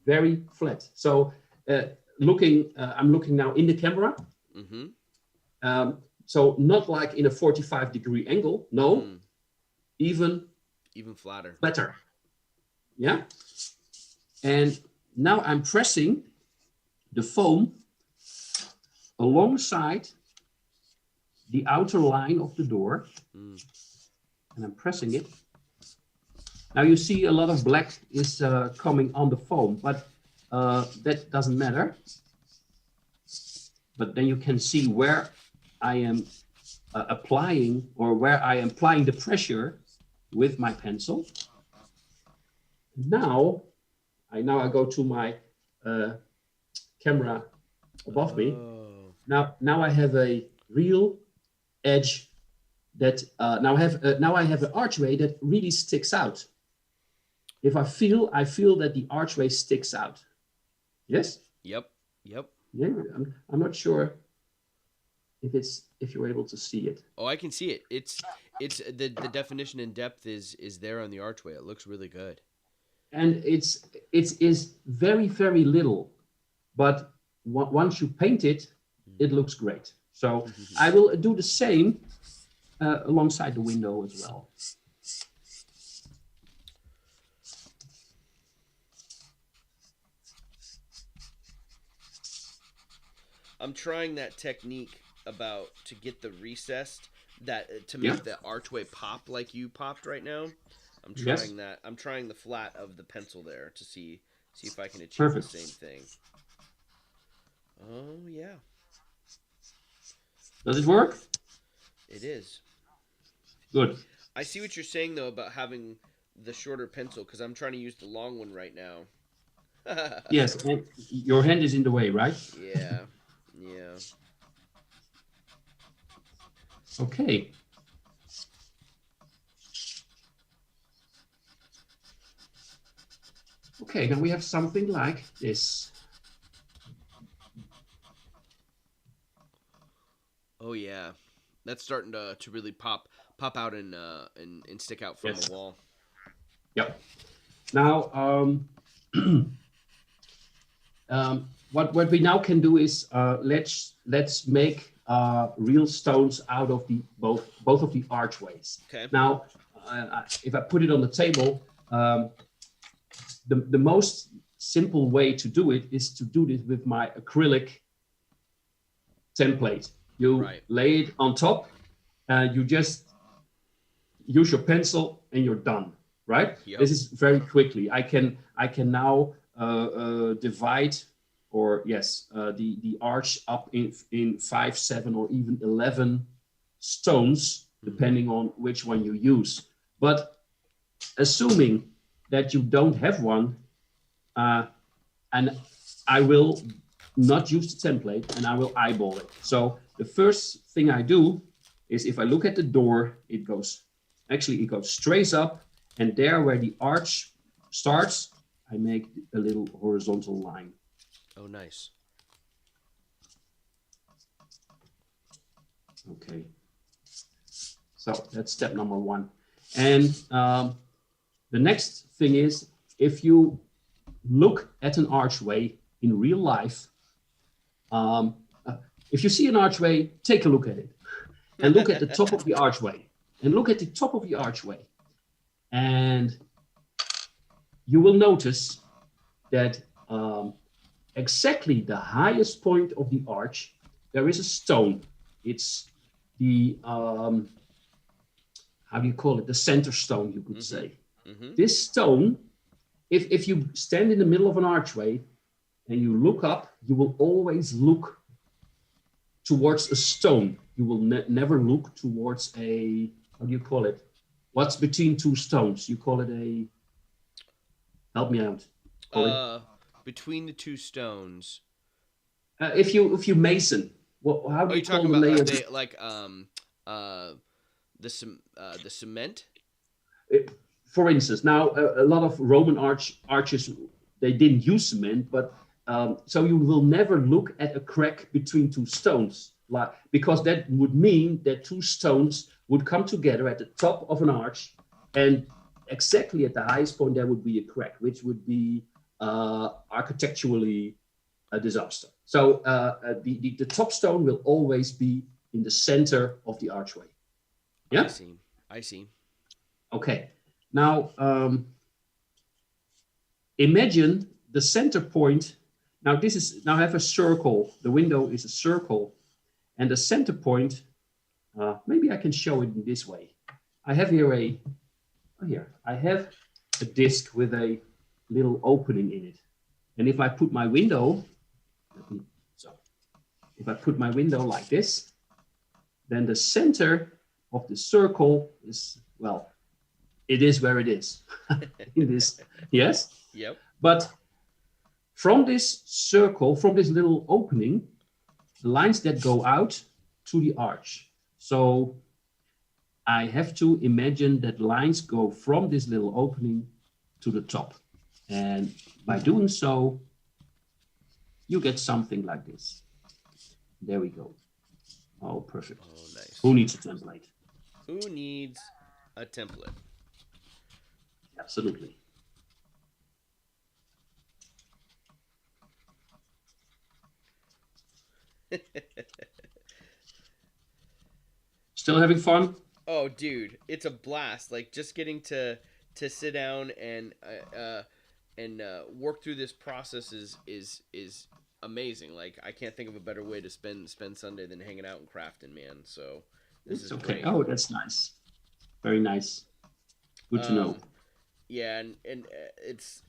very flat. So I'm looking now in the camera. Mm-hmm. So not like in a 45-degree angle. No, even flatter. Flatter. Yeah. And now I'm pressing the foam alongside the outer line of the door, and I'm pressing it. Now you see a lot of black is coming on the foam, but that doesn't matter. But then you can see where I am applying the pressure with my pencil. Now I go to my camera above me. Now I have a real edge that now I have an archway that really sticks out. If I feel that the archway sticks out. Yes? Yep. Yeah, I'm not sure if you're able to see it. Oh, I can see it. It's the definition and depth is there on the archway. It looks really good. And it is very, very little, but once you paint it, it looks great. So I will do the same alongside the window as well. I'm trying that technique to get the recessed to make the archway pop like you popped right now. I'm trying that. I'm trying the flat of the pencil there to see if I can achieve the same thing. Oh yeah. Does it work? It is. Good. I see what you're saying though about having the shorter pencil because I'm trying to use the long one right now. Yes, and your hand is in the way, right? Yeah. Yeah. Okay. Okay, now we have something like this. Oh yeah, that's starting to really pop out and stick out from Yes. the wall. Yep. Now, what we now can do is let's make real stones out of the both of the archways. Okay. Now, if I put it on the table, the most simple way to do it is to do this with my acrylic template. You lay it on top, you just use your pencil and you're done, right? Yep. This is very quickly. I can now divide, or yes, the arch up in 5, 7, or even 11 stones, depending on which one you use. But assuming that you don't have one, and I will not use the template and I will eyeball it. So the first thing I do is, if I look at the door, it goes straight up, and there where the arch starts, I make a little horizontal line. Oh, nice. Okay. So that's step number 1. And the next thing is, if you look at an archway in real life, if you see an archway, take a look at it. And look at the top of the archway. And look at the top of the archway. And you will notice that exactly the highest point of the arch, there is a stone. It's the, how do you call it? The center stone, you could say. Mm-hmm. This stone, if you stand in the middle of an archway and you look up, you will always look towards a stone. You will never look towards a, how do you call it? What's between two stones? You call it a, help me out. Between the two stones. If you mason, how do you call the layer? The cement? For instance, now a lot of Roman arches, they didn't use cement, but so you will never look at a crack between two stones, because that would mean that two stones would come together at the top of an arch, and exactly at the highest point there would be a crack, which would be architecturally a disaster. So the top stone will always be in the center of the archway. Yeah? I see. Okay. Now, imagine the center point. Now I have a circle. The window is a circle, and the center point, maybe I can show it in this way. I have here I have a disc with a little opening in it. And if I put my window, if I put my window like this, then the center of the circle is, well, it is where it is. In this, yes? Yep. But from this circle, from this little opening, the lines that go out to the arch. So I have to imagine that lines go from this little opening to the top. And by doing so, you get something like this. There we go. Oh, perfect. Oh, nice. Who needs a template? Who needs a template? Absolutely. Still having fun? Oh, dude, it's a blast. Like, just getting to sit down and work through this process is amazing. Like, I can't think of a better way to spend Sunday than hanging out and crafting, man. So this is okay. great. Oh, that's nice. Very nice. Good to know. Yeah, and it's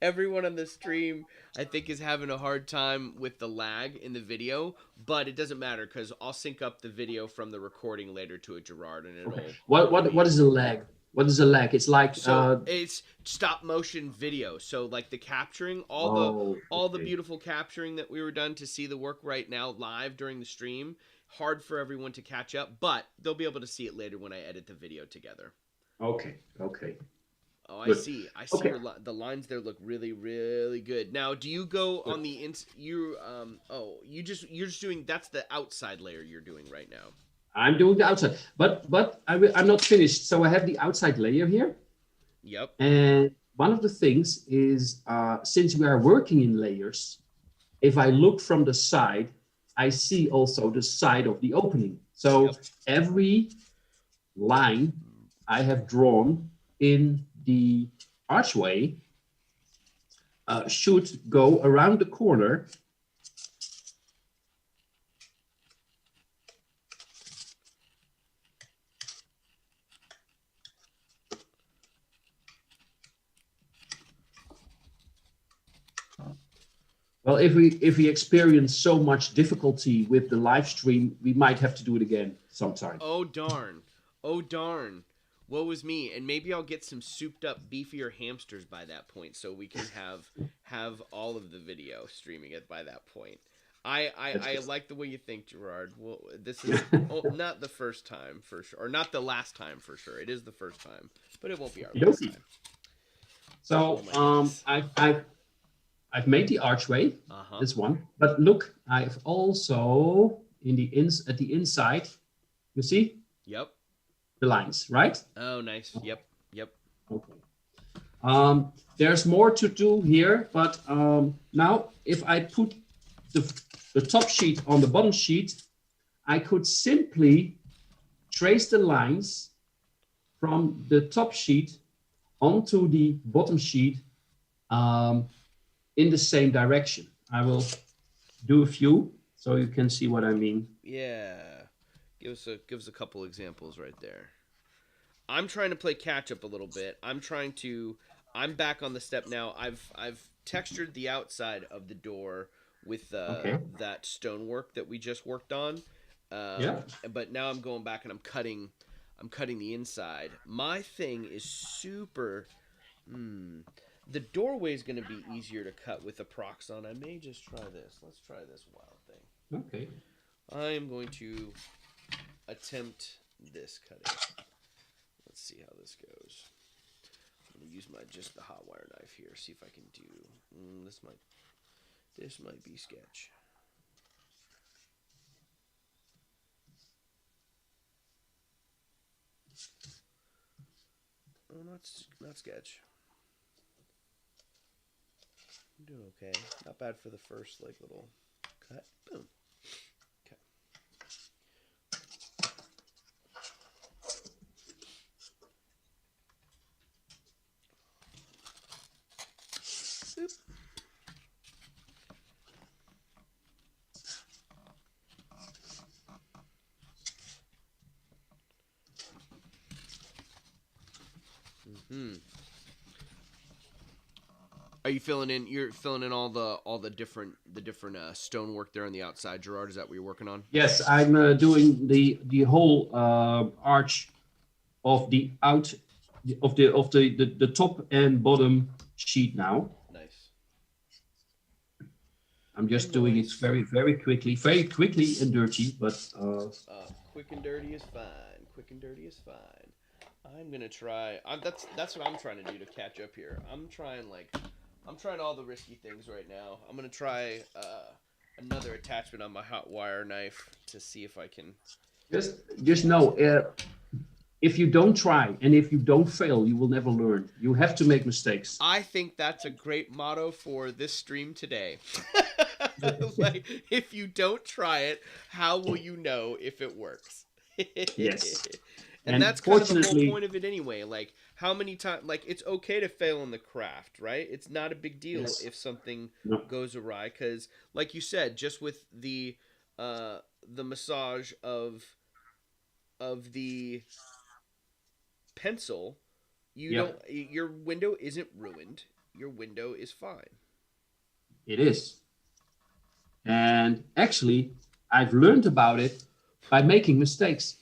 everyone on the stream, I think, is having a hard time with the lag in the video, but it doesn't matter because I'll sync up the video from the recording later to a Gerard, and it'll. Okay. What is a lag? What is a lag? It's like it's stop motion video. So like the capturing, all the beautiful capturing that we were done to see the work right now live during the stream. Hard for everyone to catch up, but they'll be able to see it later when I edit the video together. Okay. Oh, I Good. see. I see Okay. the lines there look really, really good. Now, do you go on the you're just doing, that's the outside layer you're doing right now. I'm doing the outside, but I'm not finished. So I have the outside layer here, Yep. and one of the things is since we are working in layers, if I look from the side, I see also the side of the opening. So Yep. every line I have drawn in the archway should go around the corner. Well, if we experience so much difficulty with the live stream, we might have to do it again sometime. Oh darn. Oh darn. Woe was me. And maybe I'll get some souped up beefier hamsters by that point, so we can have all of the video streaming it by that point. I like the way you think, Gerard. Well, this is not the first time for sure, or not the last time for sure. It is the first time, but it won't be our last time. So I've made the archway, this one, but look, I've also at the inside, you see? Yep. The lines, right? Oh, nice. Yep. Okay. There's more to do here, but now if I put the top sheet on the bottom sheet, I could simply trace the lines from the top sheet onto the bottom sheet in the same direction. I will do a few so you can see what I mean. Yeah. Give us a couple examples right there. I'm trying to play catch up a little bit. I'm back on the step now. I've textured the outside of the door with that stonework that we just worked on. But now I'm going back and I'm cutting the inside. My thing is super. The doorway is going to be easier to cut with the Proxon. I may just try this. Let's try this wild thing. Okay. I am going to attempt this cutting. Let's see how this goes. I'm going to use just the hot wire knife here. See if I can do. This might be sketch. Oh, not sketch. I'm doing okay. Not bad for the first little cut. Boom. Okay. Boop. Are you filling in? You're filling in all the different stonework there on the outside, Gerard. Is that what you're working on? Yes, I'm doing the whole arch of the top and bottom sheet now. Nice. I'm just doing it very quickly and dirty, but quick and dirty is fine. Quick and dirty is fine. I'm gonna try. That's what I'm trying to do to catch up here. I'm trying all the risky things right now. I'm gonna try another attachment on my hot wire knife to see if I can. Just know, if you don't try and if you don't fail, you will never learn. You have to make mistakes. I think that's a great motto for this stream today. Like, if you don't try it, how will you know if it works? Yes. And that's kind of the whole point of it anyway. Like, how many times, like, it's okay to fail in the craft, right? It's not a big deal if something goes awry. Because, like you said, just with the massage of the pencil, your window isn't ruined. Your window is fine. It is. And actually, I've learned about it by making mistakes.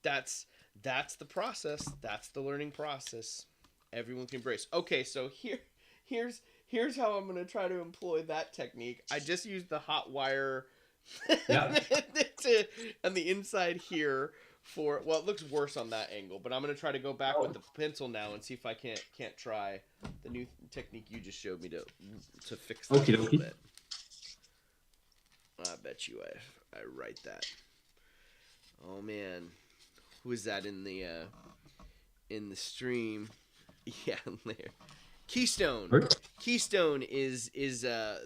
That's the process. That's the learning process. Everyone can embrace. Okay, so here's how I'm gonna try to employ that technique. I just used the hot wire on the inside here well, it looks worse on that angle, but I'm gonna try to go back with the pencil now and see if I can't try the new technique you just showed me to fix that a little bit. I bet you I write that. Oh man, who is that in the stream? Yeah, there. Keystone. Keystone is the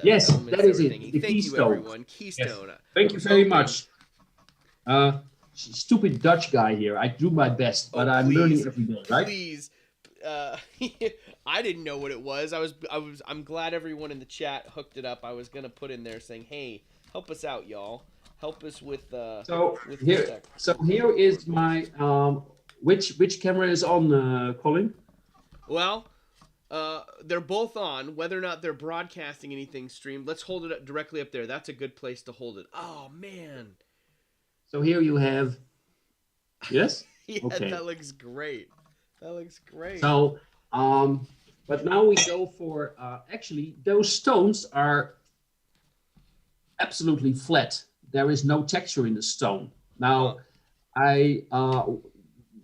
yes, that is it. Thingy. The Thank Keystone. you, everyone. Keystone. Yes. Thank you very much. Stupid Dutch guy here. I do my best, but I'm learning every day, right? Please. I didn't know what it was. I'm glad everyone in the chat hooked it up. I was gonna put in there saying, "Hey, help us out, y'all. Help us with." So here is my which camera is on, Colin? Well, they're both on. Whether or not they're broadcasting anything streamed, let's hold it up directly up there. That's a good place to hold it. Oh man. So here you have. Yes. Yeah, okay. That looks great. That looks great. So, but now we go for, actually, those stones are absolutely flat. There is no texture in the stone. Now, I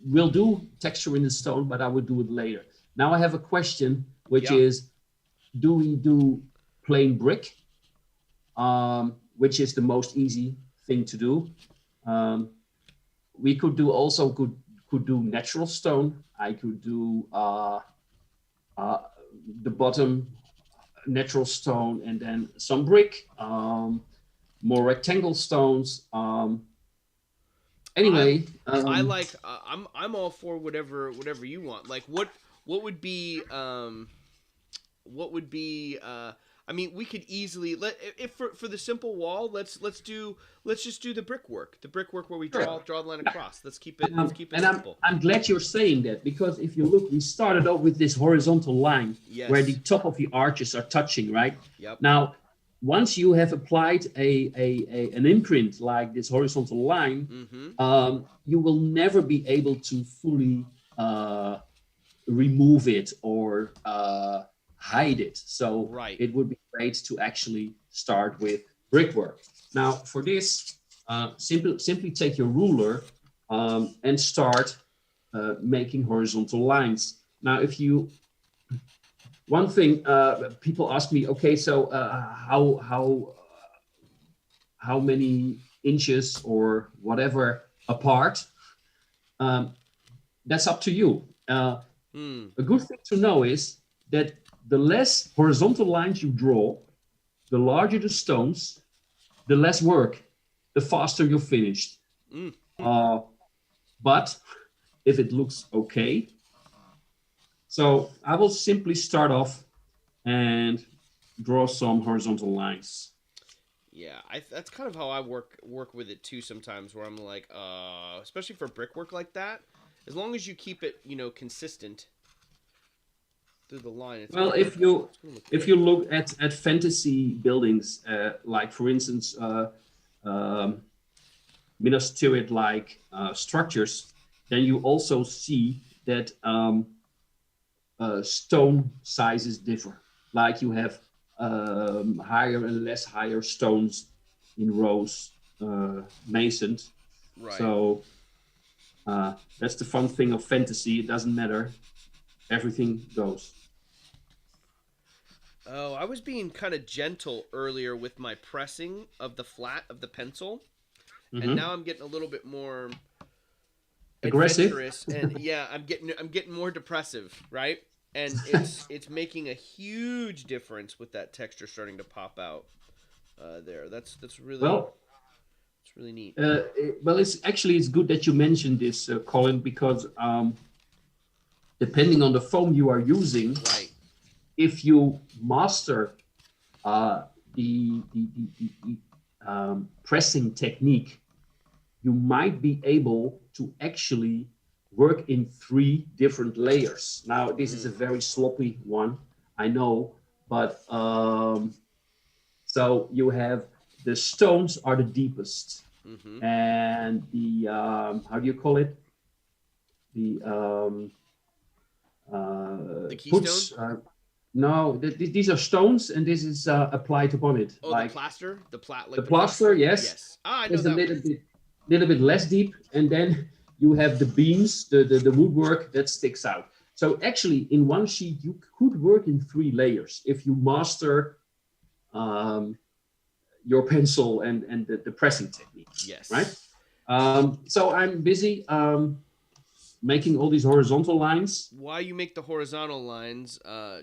will do texture in the stone, but I will do it later. Now I have a question, which is, do we do plain brick, which is the most easy thing to do? We could do could do natural stone. I could do the bottom natural stone and then some brick, more rectangle stones. Anyway, I like. I'm all for whatever you want. Like what would be I mean, we could easily for the simple wall. Let's just do the brickwork. The brickwork where we draw the line across. Let's keep it simple. I'm glad you're saying that, because if you look, we started off with this horizontal line where the top of the arches are touching, right? Yep. Now, once you have applied an imprint like this horizontal line, you will never be able to fully remove it or hide it. So it would be great to actually start with brickwork. Now for this, simply take your ruler and start making horizontal lines. Now one thing people ask me, okay, so how many inches or whatever apart? That's up to you. A good thing to know is that the less horizontal lines you draw, the larger the stones, the less work, the faster you're finished. But if it looks okay, so I will simply start off and draw some horizontal lines. Yeah, that's kind of how I work with it too sometimes, where I'm like, especially for brickwork like that, as long as you keep it, consistent through the line. Well, if you look at fantasy buildings, like for instance, Minas Tirith like structures, then you also see that stone sizes differ. Like you have higher and less higher stones in rows masoned. Right. So that's the fun thing of fantasy. It doesn't matter. Everything goes. Oh, I was being kind of gentle earlier with my pressing of the flat of the pencil, and now I'm getting a little bit more aggressive. And yeah, I'm getting more depressive, right? And it's making a huge difference with that texture starting to pop out there. That's really it's really neat. Well, it's good that you mentioned this, Colin, because depending on the foam you are using, if you master the pressing technique, you might be able to actually work in 3 different layers. Now, this is a very sloppy one, I know, but so you have the stones are the deepest, and the how do you call it? The keystone? No, these are stones, and this is applied upon it. Oh, like the plaster, the plaster, yes. Yes. Ah, I know that. little bit less deep, and then you have the beams, the woodwork that sticks out. So actually, in one sheet, you could work in 3 layers if you master your pencil and the pressing technique. Yes. Right? So I'm busy making all these horizontal lines. While you make the horizontal lines,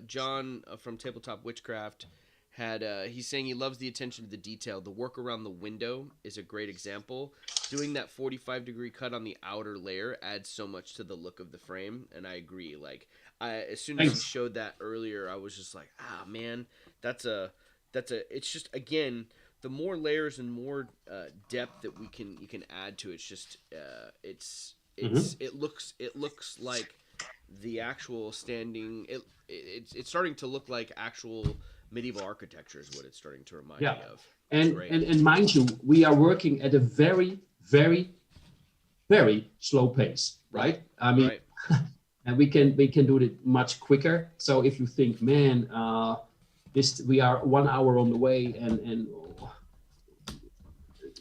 John from Tabletop Witchcraft had he's saying he loves the attention to the detail. The work around the window is a great example. Doing that 45-degree cut on the outer layer adds so much to the look of the frame, and I agree. Like, as soon as you showed that earlier, I was just like, man, it's just, again, the more layers and more depth that you can add to it, it's just it looks like the actual standing. It's starting to look like actual medieval architecture is what it's starting to remind me of. And mind you, we are working at a very, very, very slow pace, right? I mean, and we can do it much quicker. So if you think, man, we are 1 hour on the way, and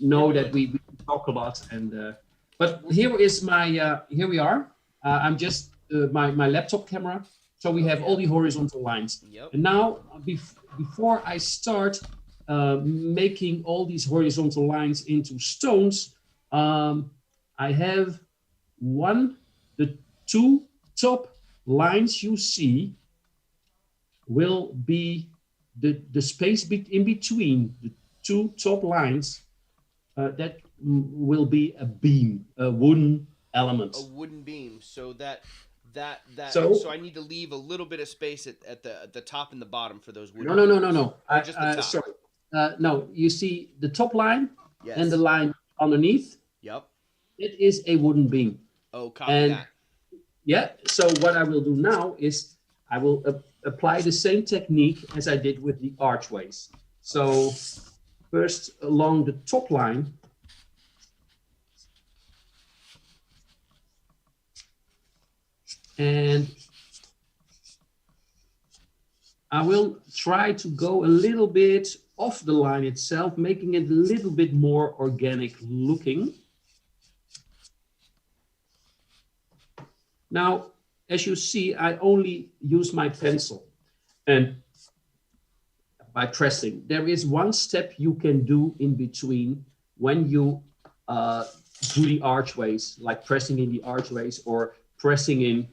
know that we talk a lot, and but here is my here we are. I'm just my laptop camera. So we have all the horizontal lines. Yep. And now, before I start making all these horizontal lines into stones, I have the 2 top lines you see will be the space in between the 2 top lines. That will be a beam, a wooden element. A wooden beam. So So I need to leave a little bit of space at the top and the bottom for those wooden. No. Just the top. Sorry. No, you see the top line and the Yes. line underneath. Yep. It is a wooden beam. Oh, copy that. Yeah. So what I will do now is I will apply the same technique as I did with the archways. So first along the top line. And I will try to go a little bit off the line itself, making it a little bit more organic looking. Now, as you see, I only use my pencil, and by pressing. There is one step you can do in between when you do the archways, like pressing in the archways or pressing in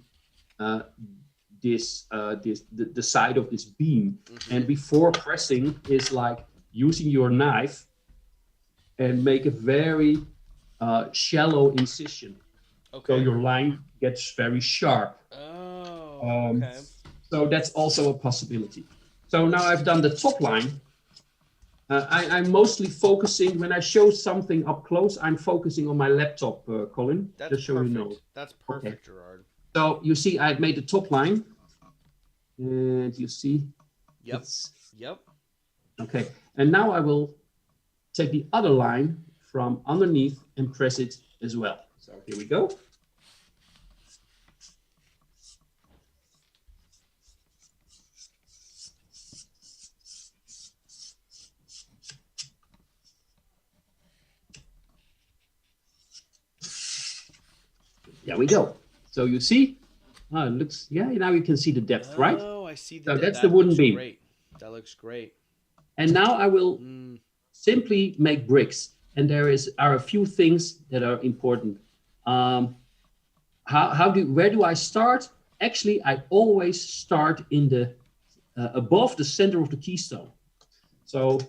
the side of this beam. Mm-hmm. And before pressing is like using your knife and make a very shallow incision. Okay. So your line gets very sharp. Oh, okay. So that's also a possibility. So now I've done the top line. I'm mostly focusing, when I show something up close, I'm focusing on my laptop, Colin, That's just so perfect. you know. That's perfect, Okay. Gerard. So you see I've made the top line. And you see? Yep. Yep. Okay. And now I will take the other line from underneath and press it as well. So here we go. There we go. So you see, it looks, now you can see the depth, right? Oh, I see the So depth. that's the wooden beam. Great. That looks great. And now I will simply make bricks. And there are a few things that are important. Where do I start? Actually, I always start in the above the center of the keystone. So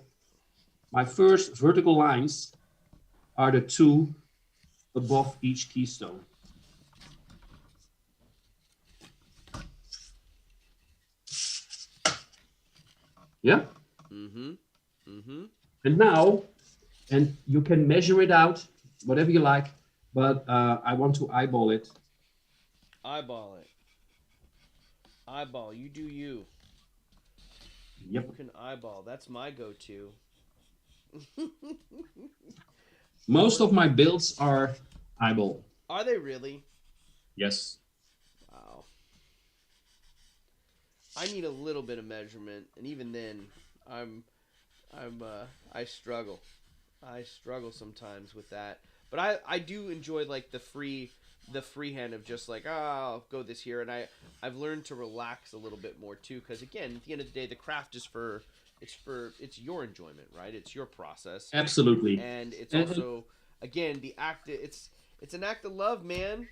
my first vertical lines are the 2 above each keystone. Yeah. Mm-hmm. Mm-hmm. And now, and you can measure it out, whatever you like, but I want to eyeball it. Eyeball it. Eyeball. You do you. Yep. You can eyeball. That's my go-to. Most of my builds are eyeball. Are they really? Yes. Wow. I need a little bit of measurement, and even then, I struggle. I struggle sometimes with that. But I do enjoy like the freehand of just like, I'll go this here, and I've learned to relax a little bit more too, because again, at the end of the day, the craft is it's your enjoyment, right? It's your process. Absolutely. And it's also, again, it's an act of love, man.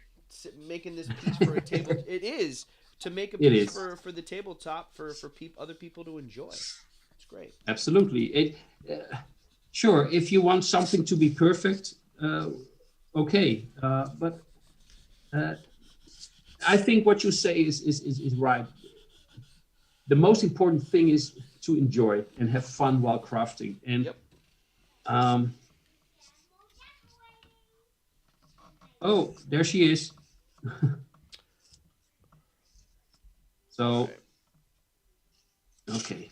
Making this piece for a table, it is to make a piece for the tabletop for other people to enjoy. It's great. Absolutely. Sure, if you want something to be perfect, okay, but I think what you say is right. The most important thing is to enjoy and have fun while crafting. And yep. Oh, there she is. So, okay.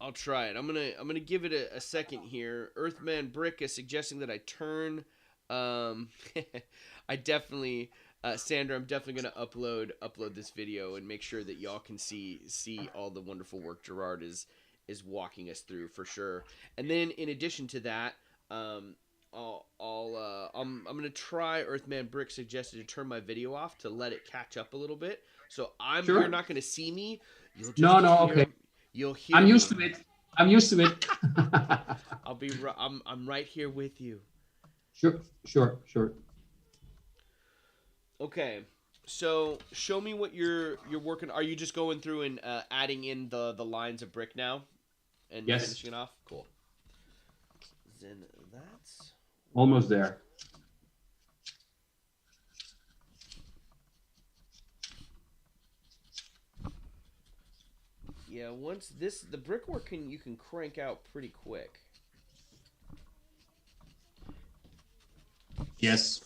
I'll try it. I'm gonna give it a second here. Earthman Brick is suggesting that I turn. I definitely, Sandra, I'm definitely gonna upload this video and make sure that y'all can see all the wonderful work Gerard is walking us through for sure. And then in addition to that, I'm gonna try. Earthman Brick suggested to turn my video off to let it catch up a little bit. So you're not gonna see me. You'll just okay. You'll hear. I'm used to it. I'm used to it. I'm right here with you. Sure. Okay, so show me what you're working. Are you just going through and adding in the lines of brick now, and finishing it off? Cool. Then that's almost there. Yeah, once the brickwork you can crank out pretty quick. Yes.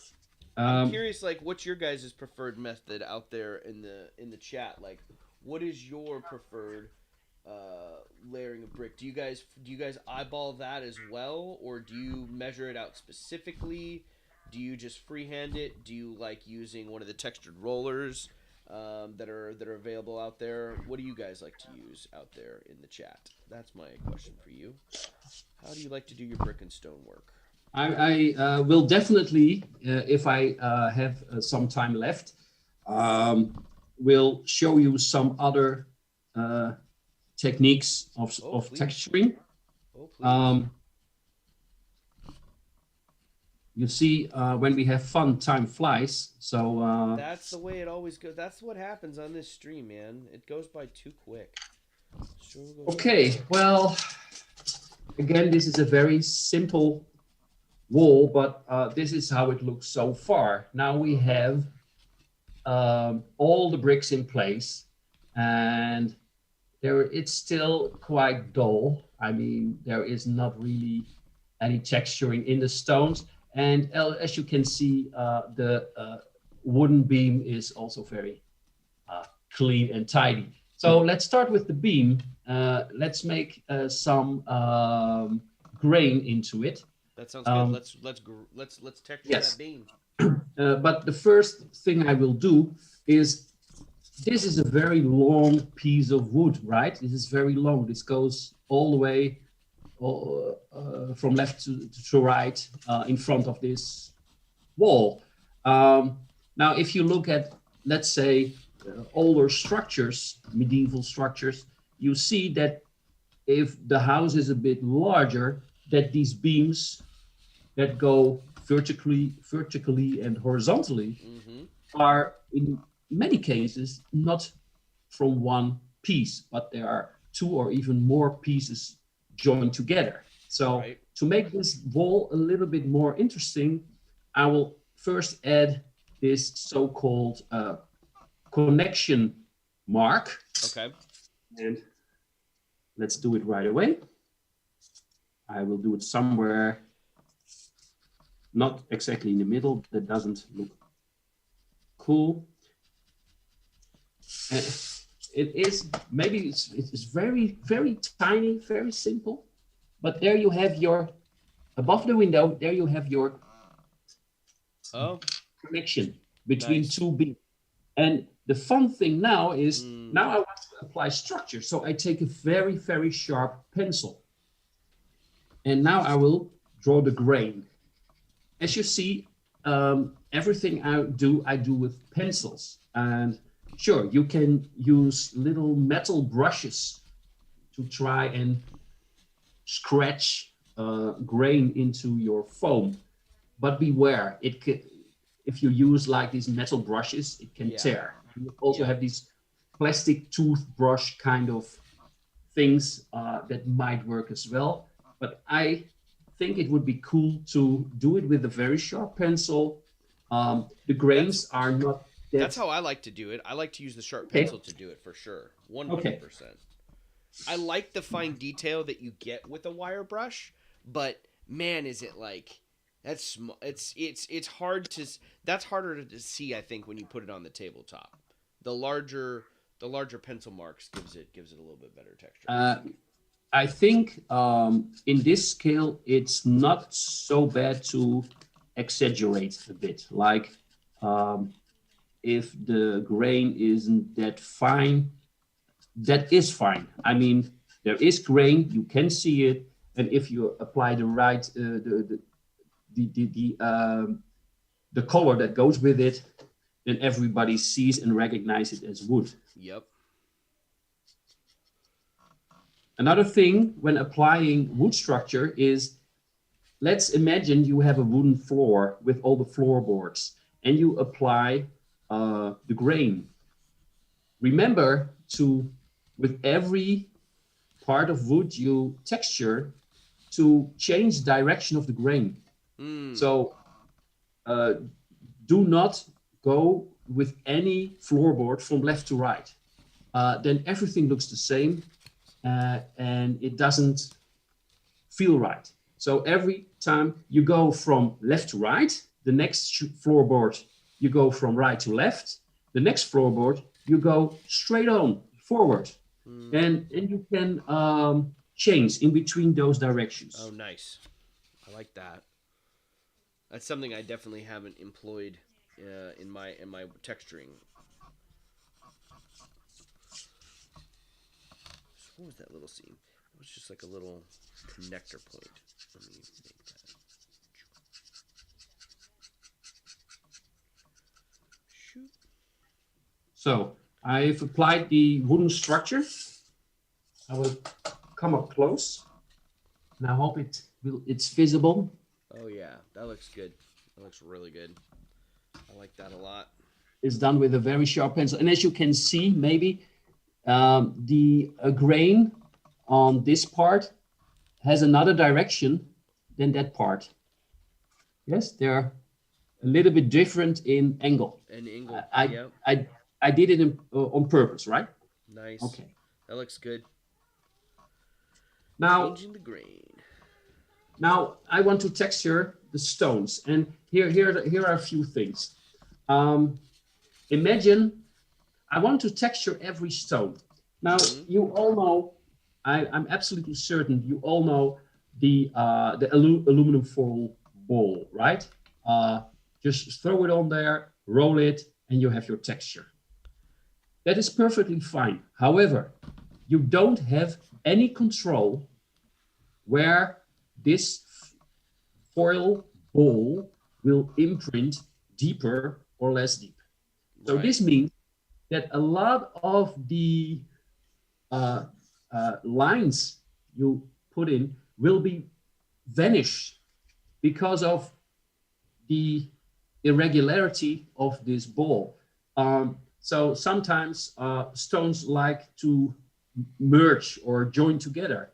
I'm curious, like, what's your guys' preferred method out there in the chat? Like, what is your preferred layering of brick? Do you guys eyeball that as well, or do you measure it out specifically? Do you just freehand it? Do you like using one of the textured rollers that are available out there? What do you guys like to use out there in the chat? That's my question for you. How do you like to do your brick and stone work? I will definitely, if I have some time left, will show you some other techniques of texturing. You see, when we have fun, time flies. So that's the way it always goes. That's what happens on this stream, man. It goes by too quick. Okay, well, again, this is a very simple wall, but this is how it looks so far. Now we have all the bricks in place, and it's still quite dull. I mean, there is not really any texturing in the stones, and as you can see, the wooden beam is also very clean and tidy. So let's start with the beam. Let's make some grain into it. That sounds good. Let's texture that beam. But the first thing I will do is, this is a very long piece of wood, right? This is very long. This goes all the way from left to right in front of this wall. Now, if you look at, let's say, older structures, medieval structures, you see that if the house is a bit larger, that these beams that go vertically and horizontally are in many cases not from one piece, but there are two or even more pieces joined together. So to make this wall a little bit more interesting, I will first add this so-called connection mark. Okay. And let's do it right away. I will do it somewhere not exactly in the middle. That doesn't look cool. It is, maybe it's very, very tiny, very simple. But there you have your, above the window, there you have your connection between two beams. And the fun thing now is, now I want to apply structure. So I take a very, very sharp pencil. And now I will draw the grain. as you see, everything I do with pencils. And sure, you can use little metal brushes to try and scratch grain into your foam. But beware, if you use like these metal brushes, it can tear. You also have these plastic toothbrush kind of things that might work as well. But I think it would be cool to do it with a very sharp pencil. The grains are not. That's how I like to do it. I like to use the sharp pencil to do it for sure. 100%. I like the fine detail that you get with a wire brush, but man, is it like it's hard to that's harder to see, I think, when you put it on the tabletop. The larger pencil marks gives it a little bit better texture. I think in this scale, it's not so bad to exaggerate a bit. Like if the grain isn't that fine, that is fine. I mean, there is grain, you can see it, and if you apply the right the color that goes with it, then everybody sees and recognizes it as wood. Yep. Another thing when applying wood structure is, let's imagine you have a wooden floor with all the floorboards and you apply the grain. Remember to, with every part of wood you texture, to change direction of the grain. So do not go with any floorboard from left to right. Then everything looks the same. And it doesn't feel right. So every time you go from left to right, the next floorboard, you go from right to left. The next floorboard, you go straight on forward. And you can change in between those directions. Oh, nice. I like that. That's something I definitely haven't employed in my texturing. What was that little seam? It was just like a little connector point. Let me make that. Shoot. So I've applied the wooden structure. I will come up close, and I hope it's visible. Oh yeah, that looks good. That looks really good. I like that a lot. It's done with a very sharp pencil, and as you can see, maybe the grain on this part has another direction than that part. Yes, they're a little bit different in angle. I did it on purpose, right? Nice. Okay. That looks good. Now, changing the grain. Now I want to texture the stones, and here are a few things. Imagine I want to texture every stone. Now, you all know, I'm absolutely certain you all know the aluminum foil ball, right? Just throw it on there, roll it, and you have your texture. That is perfectly fine. However, you don't have any control where this foil ball will imprint deeper or less deep. So this means that a lot of the lines you put in will be vanished because of the irregularity of this ball. So sometimes stones like to merge or join together.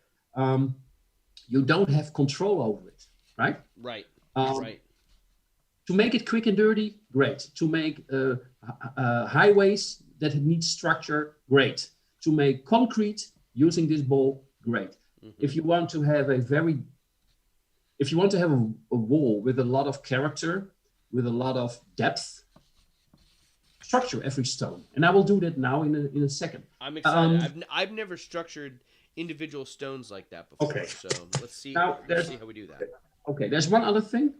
You don't have control over it, right? Right. Right. To make it quick and dirty, great. To make highways that need structure, great. To make concrete using this ball, great. If you want to have a wall with a lot of character, with a lot of depth, structure every stone. And I will do that now in a second. I'm excited. I've never structured individual stones like that before. Okay. So let's see how we do that. Okay, there's one other thing.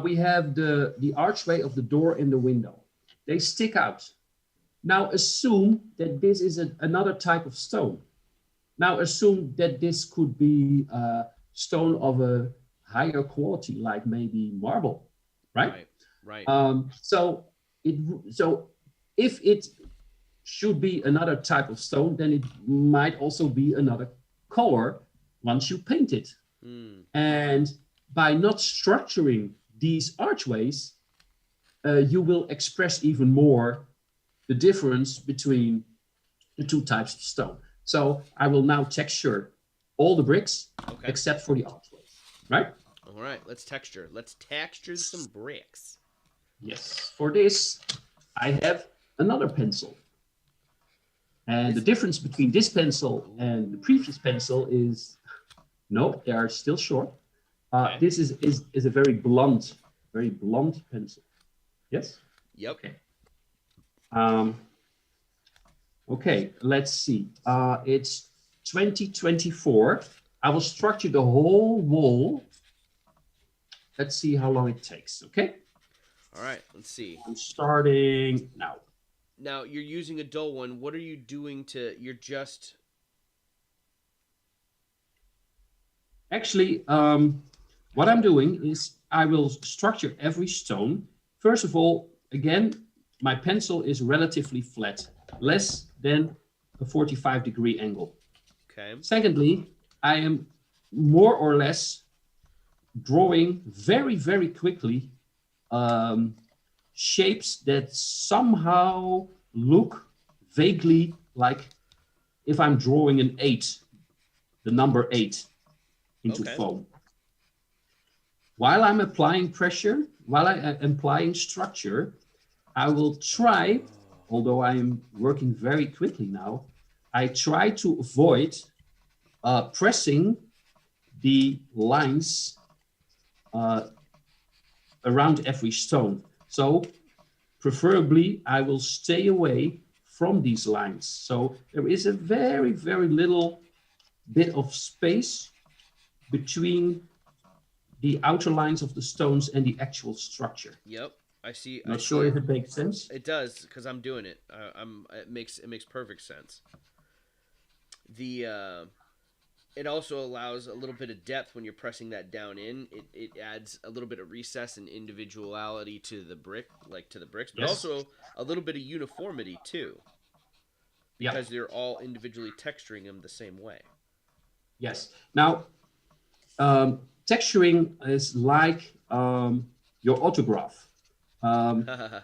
We have the archway of the door and the window. They stick out. Now assume that this is another type of stone. Now assume that this could be stone of a higher quality, like maybe marble right? Right. So if it should be another type of stone, then it might also be another color once you paint it. And by not structuring these archways, you will express even more the difference between the two types of stone. So I will now texture all the bricks except for the archways, right? All right, let's texture. Let's texture some bricks. Yes, for this, I have another pencil. And the difference between this pencil and the previous pencil is, no, they are still short. This is a very blunt pencil. Yes? Yep. Okay. Okay, let's see. It's 2024. I will structure the whole wall. Let's see how long it takes, okay? All right, let's see. I'm starting now. Now, you're using a dull one. What are you doing to... You're just... Actually, what I'm doing is I will structure every stone. First of all, again, my pencil is relatively flat, less than a 45-degree angle. Okay. Secondly, I am more or less drawing very, very quickly shapes that somehow look vaguely like if I'm drawing an 8, the number 8 into foam. While I'm applying pressure, while I am applying structure, I will try, although I am working very quickly now, I try to avoid pressing the lines around every stone. So preferably I will stay away from these lines. So there is a very, very little bit of space between the outer lines of the stones and the actual structure. Yep, I see. Not sure if it makes sense. It does, because I'm doing it. It makes perfect sense. It also allows a little bit of depth when you're pressing that down in. It adds a little bit of recess and individuality to the brick, like to the bricks, but also a little bit of uniformity too. Because they're all individually texturing them the same way. Yes. Now, texturing is like your autograph.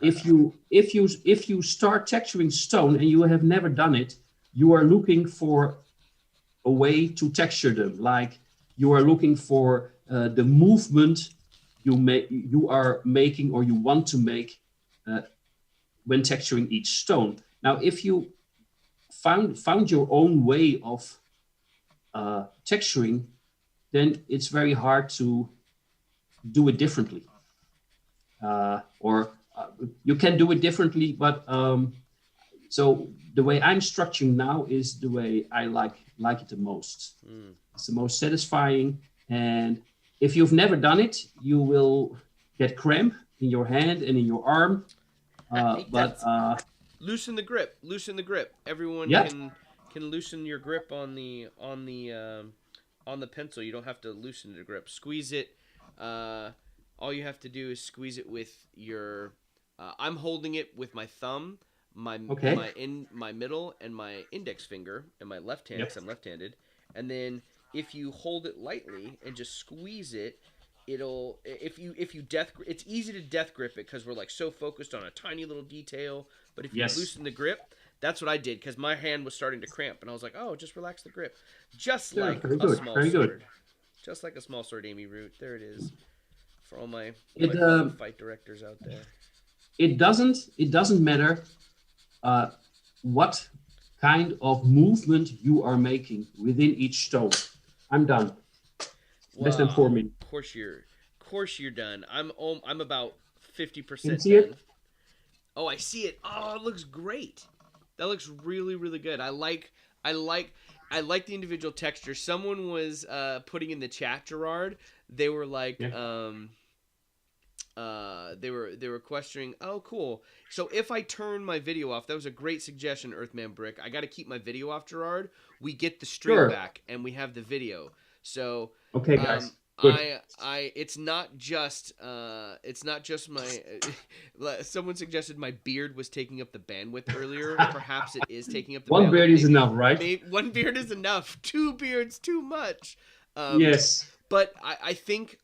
If you start texturing stone and you have never done it, you are looking for a way to texture them. Like you are looking for the movement you are making or you want to make when texturing each stone. Now, if you found your own way of texturing, then it's very hard to do it differently. You can do it differently, but so the way I'm structuring now is the way I like it the most. It's the most satisfying. And if you've never done it, you will get cramp in your hand and in your arm. Loosen the grip. Loosen the grip. Everyone can loosen your grip on the pencil. You don't have to loosen the grip. Squeeze it. All you have to do is squeeze it with your. I'm holding it with my thumb, my middle, and my index finger, and my left hand because I'm left-handed. And then if you hold it lightly and just squeeze it, it'll. If you it's easy to death grip it because we're like so focused on a tiny little detail. But if you loosen the grip, that's what I did because my hand was starting to cramp, and I was like, oh, just relax the grip, just like a small sword. Just like a small sword, Amy Root. There it is. For all my fight directors out there. It doesn't matter what kind of movement you are making within each stone. I'm done. Less than 4 minutes. Of course you're done. I'm about 50% done. See it? Oh, I see it. Oh, it looks great. That looks really, really good. I like the individual texture. Someone was putting in the chat, Gerard. They were like, they were questioning. Oh, cool. So if I turn my video off, that was a great suggestion, Earthman Brick. I got to keep my video off, Gerard. We get the stream back and we have the video. So okay, guys. Good. it's not just my someone suggested my beard was taking up the bandwidth earlier. Perhaps it is taking up the One bandwidth. beard is enough, right? Maybe one beard is enough. Two beards too much. Yes. But I think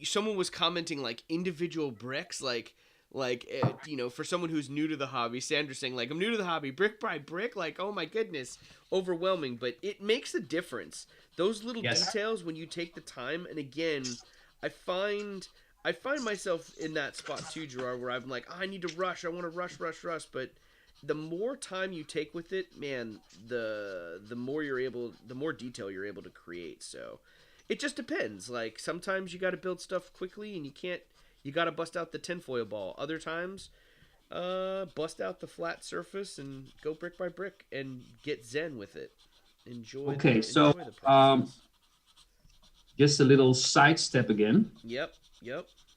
someone was commenting like individual bricks, for someone who's new to the hobby. Sandra's saying like, I'm new to the hobby, brick by brick, like, oh my goodness, overwhelming. But it makes a difference. Those little details when you take the time. And again, I find myself in that spot too, Gerard, where I'm like, I need to rush. I want to rush. But the more time you take with it, man, the more detail you're able to create. So it just depends. Like sometimes you got to build stuff quickly and you got to bust out the tinfoil ball. Other times, bust out the flat surface and go brick by brick and get zen with it. Enjoy the process. Just a little sidestep again. Yep.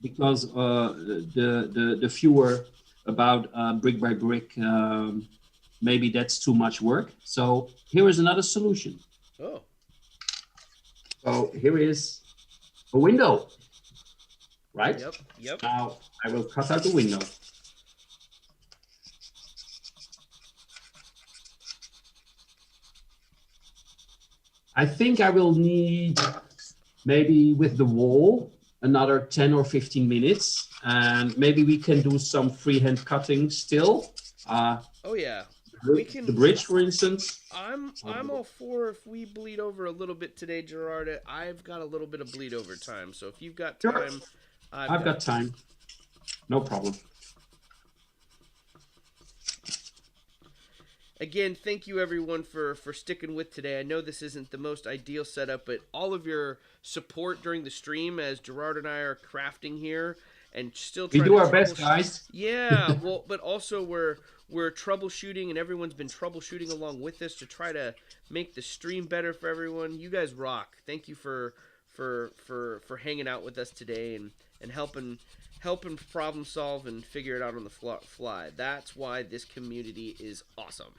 Because the viewer about brick by brick, maybe that's too much work. So here is another solution. Oh. So here is a window, right? Yep. Now I will cut out the window. I think I will need maybe with the wall another 10 or 15 minutes, and maybe we can do some freehand cutting still. Oh yeah, we can. The bridge, for instance. I'm all for if we bleed over a little bit today, Gerard. I've got a little bit of bleed over time, so if you've got time, sure. I've got time. No problem. Again, thank you everyone for sticking with today. I know this isn't the most ideal setup, but all of your support during the stream as Gerard and I are crafting here and still trying to do our best, guys. Yeah, well, but also we're troubleshooting and everyone's been troubleshooting along with us to try to make the stream better for everyone. You guys rock. Thank you for hanging out with us today and helping problem solve and figure it out on the fly. That's why this community is awesome.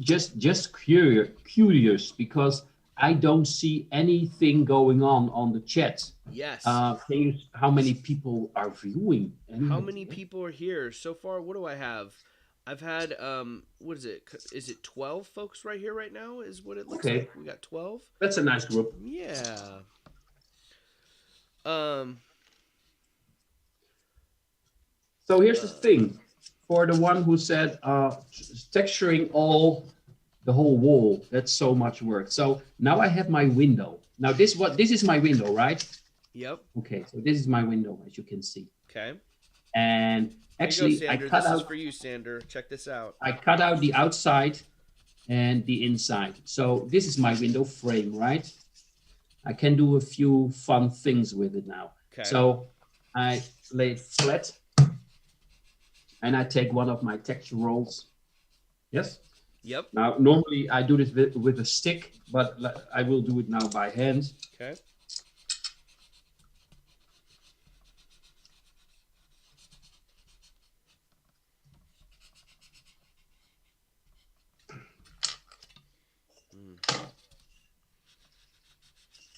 Just curious because I don't see anything going on the chat. Yes. How many people are viewing? How many people are here so far? What do I have? I've had what is it? Is it 12 folks right here right now? Is what it looks like. We got 12. That's a nice group. Yeah. So here's the thing. For the one who said texturing the whole wall, that's so much work. So now I have my window. Now this is my window, right? Yep. Okay, so this is my window, as you can see. Okay. And actually, go, Sander. This is for you, Sander. Check this out. I cut out the outside and the inside. So this is my window frame, right? I can do a few fun things with it now. Okay. So I lay it flat. And I take one of my texture rolls. Yes? Yep. Now, normally I do this with a stick, but I will do it now by hand. Okay.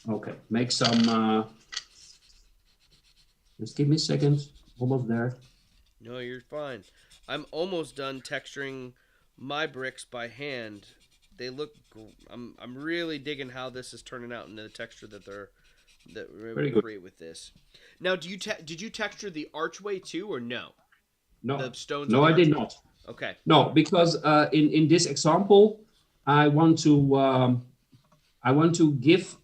Okay, make some, just give me a second, almost there. No, you're fine. I'm almost done texturing my bricks by hand. They look. I'm really digging how this is turning out into the texture that we're able to create with this. Now, did you texture the archway too, or no? No. The stones. No, I did not. Okay. No, because in this example, I want to give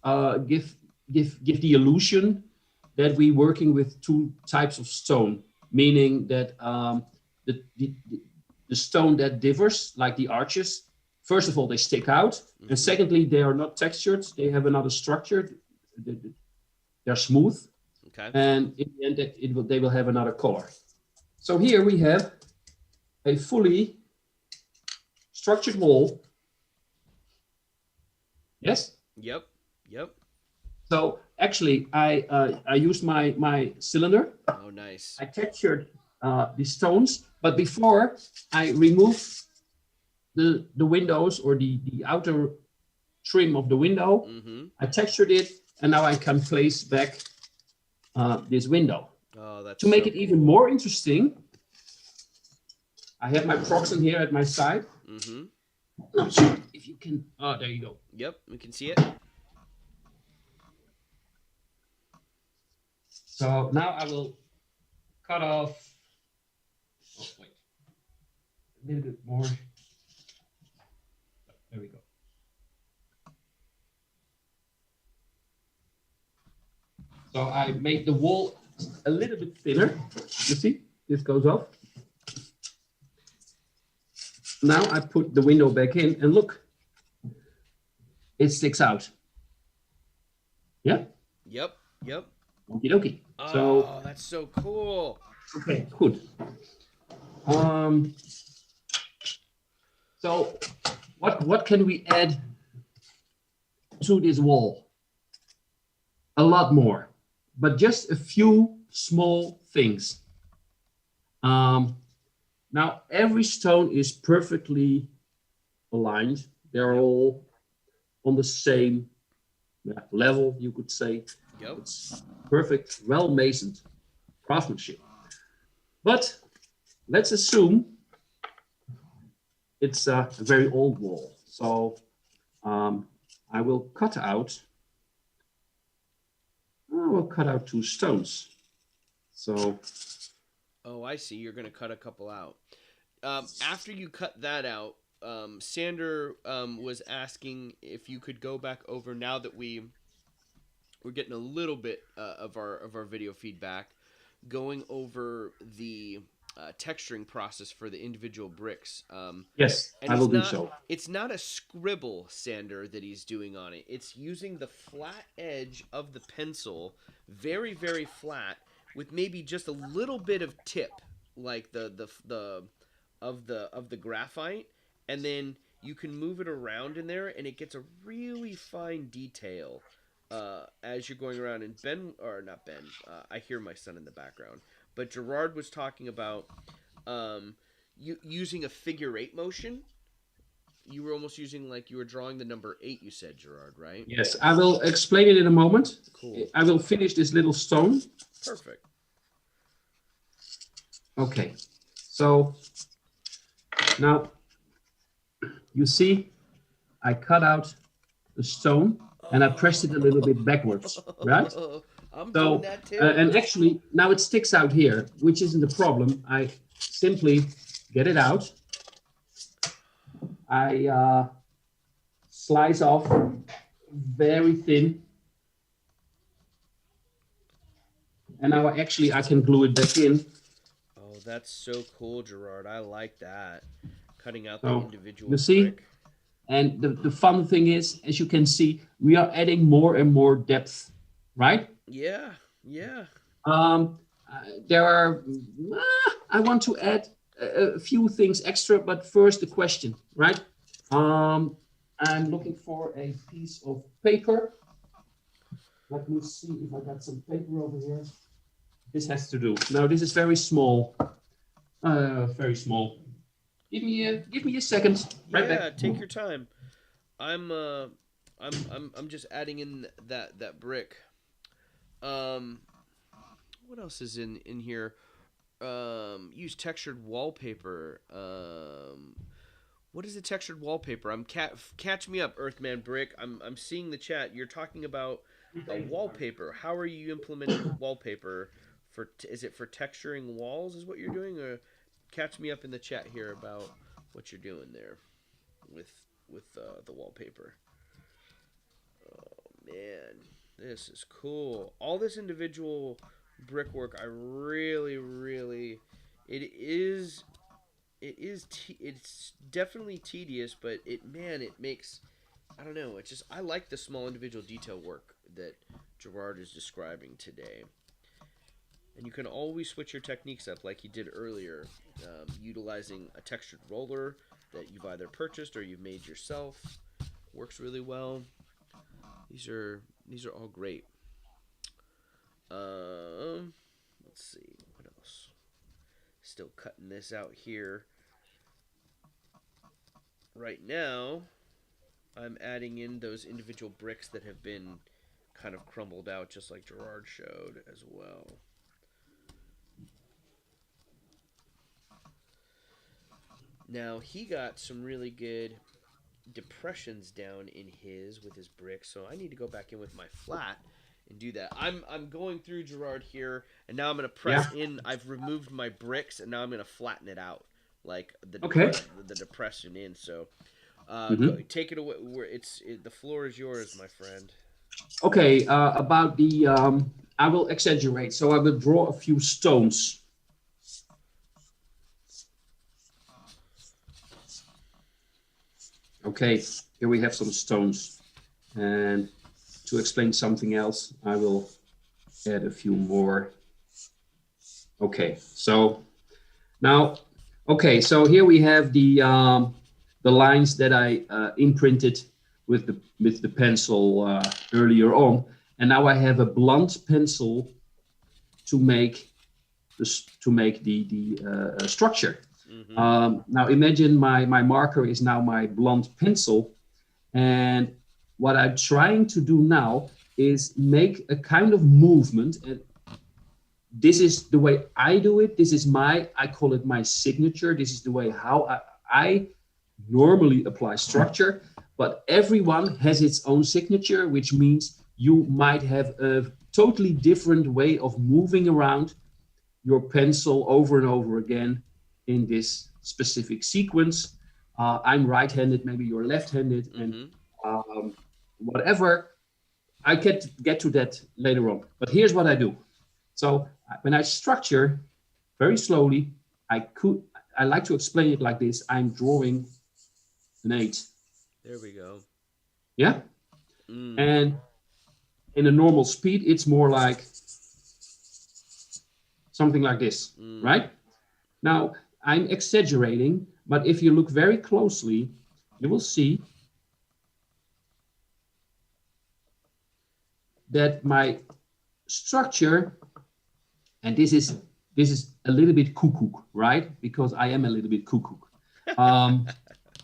the illusion that we're working with two types of stone. Meaning that the stone that differs, like the arches, first of all, they stick out. And secondly, they are not textured. They have another structure. They're smooth. Okay. And in the end, they will have another color. So here we have a fully structured wall. Yes? Yep. So actually, I used my cylinder. Oh, nice. I textured the stones, but before I removed the windows or the outer trim of the window. Mm-hmm. I textured it, and now I can place back this window. Oh, that's to make so it even more interesting, I have my proxen here at my side. Mm-hmm. Not sure if you can. Oh, there you go. Yep, we can see it. So now I will cut off. Oh, wait. A little bit more. There we go. So I made the wall a little bit thinner. You see, this goes off. Now I put the window back in, and look, it sticks out. Yeah. Yep. Okie dokie. Oh, So that's so cool. okay, good. So what can we add to this wall? A lot more, but just a few small things. Now every stone is perfectly aligned. They're all on the same level, you could say. Yep. It's perfect, well-masoned craftsmanship. But let's assume it's a very old wall. So I will cut out. I will cut out 2 stones. So. Oh, I see. You're going to cut a couple out. After you cut that out, Sander was asking if you could go back over, now that we're getting a little bit of our video feedback, going over the texturing process for the individual bricks. Yes, I will do so. It's not a scribble, Sander, that he's doing on it. It's using the flat edge of the pencil, very, very flat, with maybe just a little bit of tip, like of the graphite, and then you can move it around in there, and it gets a really fine detail as you're going around. And I hear my son in the background, but Gerard was talking about using a figure 8 motion. You were almost using, like you were drawing the number 8, you said, Gerard, right? Yes, I will explain it in a moment. Cool. I will finish this little stone. Perfect. Okay, so now you see I cut out the stone and I pressed it a little bit backwards, right? I'm doing that too. And actually now it sticks out here, which isn't a problem. I simply get it out. I slice off very thin. And now I can glue it back in. Oh, that's so cool, Gerard. I like that. Cutting out the individual you see, brick. And the fun thing is, as you can see, we are adding more and more depth, right? Yeah. There are, I want to add a few things extra, but first the question, right? I'm looking for a piece of paper. Let me see if I got some paper over here. This has to do. Now this is very small. Very small. Give me a second. Right back. Yeah, take your time. I'm just adding in that brick. What else is in here? Use textured wallpaper. What is the textured wallpaper? Catch me up, Earthman Brick. I'm seeing the chat. You're talking about a wallpaper. How are you implementing wallpaper? Is it for texturing walls? Is what you're doing, or catch me up in the chat here about what you're doing there with the wallpaper. Oh man, this is cool. All this individual brickwork, I really, it's definitely tedious, but it makes, I don't know, I like the small individual detail work that Gerard is describing today. And you can always switch your techniques up like he did earlier, utilizing a textured roller that you've either purchased or you've made yourself. Works really well. These are all great. Let's see, what else? Still cutting this out here. Right now, I'm adding in those individual bricks that have been kind of crumbled out, just like Gerard showed as well. Now, he got some really good depressions down in his with his bricks, so I need to go back in with my flat and do that. I'm going through Gerard here, and now I'm going to press in. I've removed my bricks, and now I'm going to flatten it out, like the depression in. So take it away. The floor is yours, my friend. Okay, about the, I will exaggerate. So I will draw a few stones. Okay, here we have some stones. And to explain something else, I will add a few more. Okay, so now, okay, so here we have the lines that I imprinted with the pencil earlier on, and now I have a blunt pencil to make the structure. Mm-hmm. Now imagine my marker is now my blunt pencil, and what I'm trying to do now is make a kind of movement, and this is the way I do it. This is I call it my signature. This is the way how I normally apply structure, but everyone has its own signature, which means you might have a totally different way of moving around your pencil over and over again in this specific sequence. I'm right-handed, maybe you're left-handed, and whatever. I get to that later on. But here's what I do. So when I structure very slowly, I like to explain it like this. I'm drawing an 8. There we go. Yeah? And in a normal speed, it's more like something like this, right? Now, I'm exaggerating, but if you look very closely, you will see that my structure, and this is a little bit cuckoo, right? Because I am a little bit cuckoo.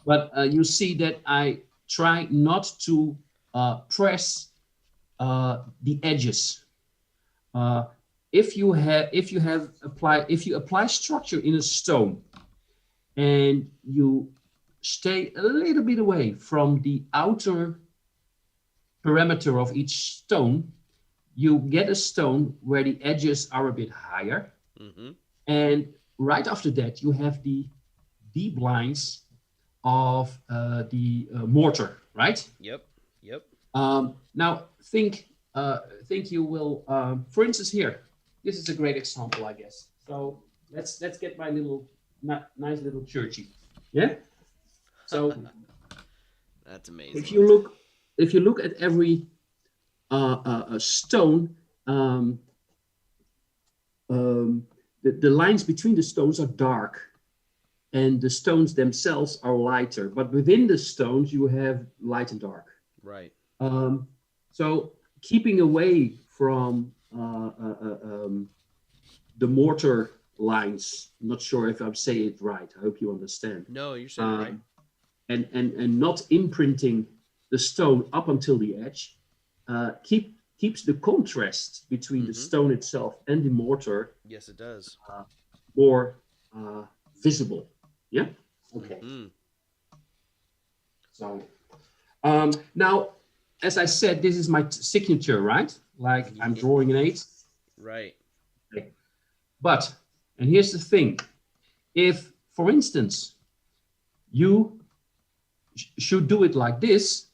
But you see that I try not to press the edges. If you apply structure in a stone, and you stay a little bit away from the outer perimeter of each stone, you get a stone where the edges are a bit higher. And right after that, you have the deep lines of the mortar, right? Yep. Now think you will, for instance, here. This is a great example, I guess. So let's get my nice little churchy. Yeah. So that's amazing. If you look at every stone, the lines between the stones are dark, and the stones themselves are lighter. But within the stones, you have light and dark. Right. So keeping away from the mortar lines. I'm not sure if I'm saying it right. I hope you understand. No, you're saying it right. And not imprinting the stone up until the edge keeps the contrast between the stone itself and the mortar. Yes, it does. More visible. Yeah. Okay. So now, as I said, this is my signature, right? Like I'm drawing an 8. Right. Okay. But, and here's the thing. If, for instance, you should do it like this,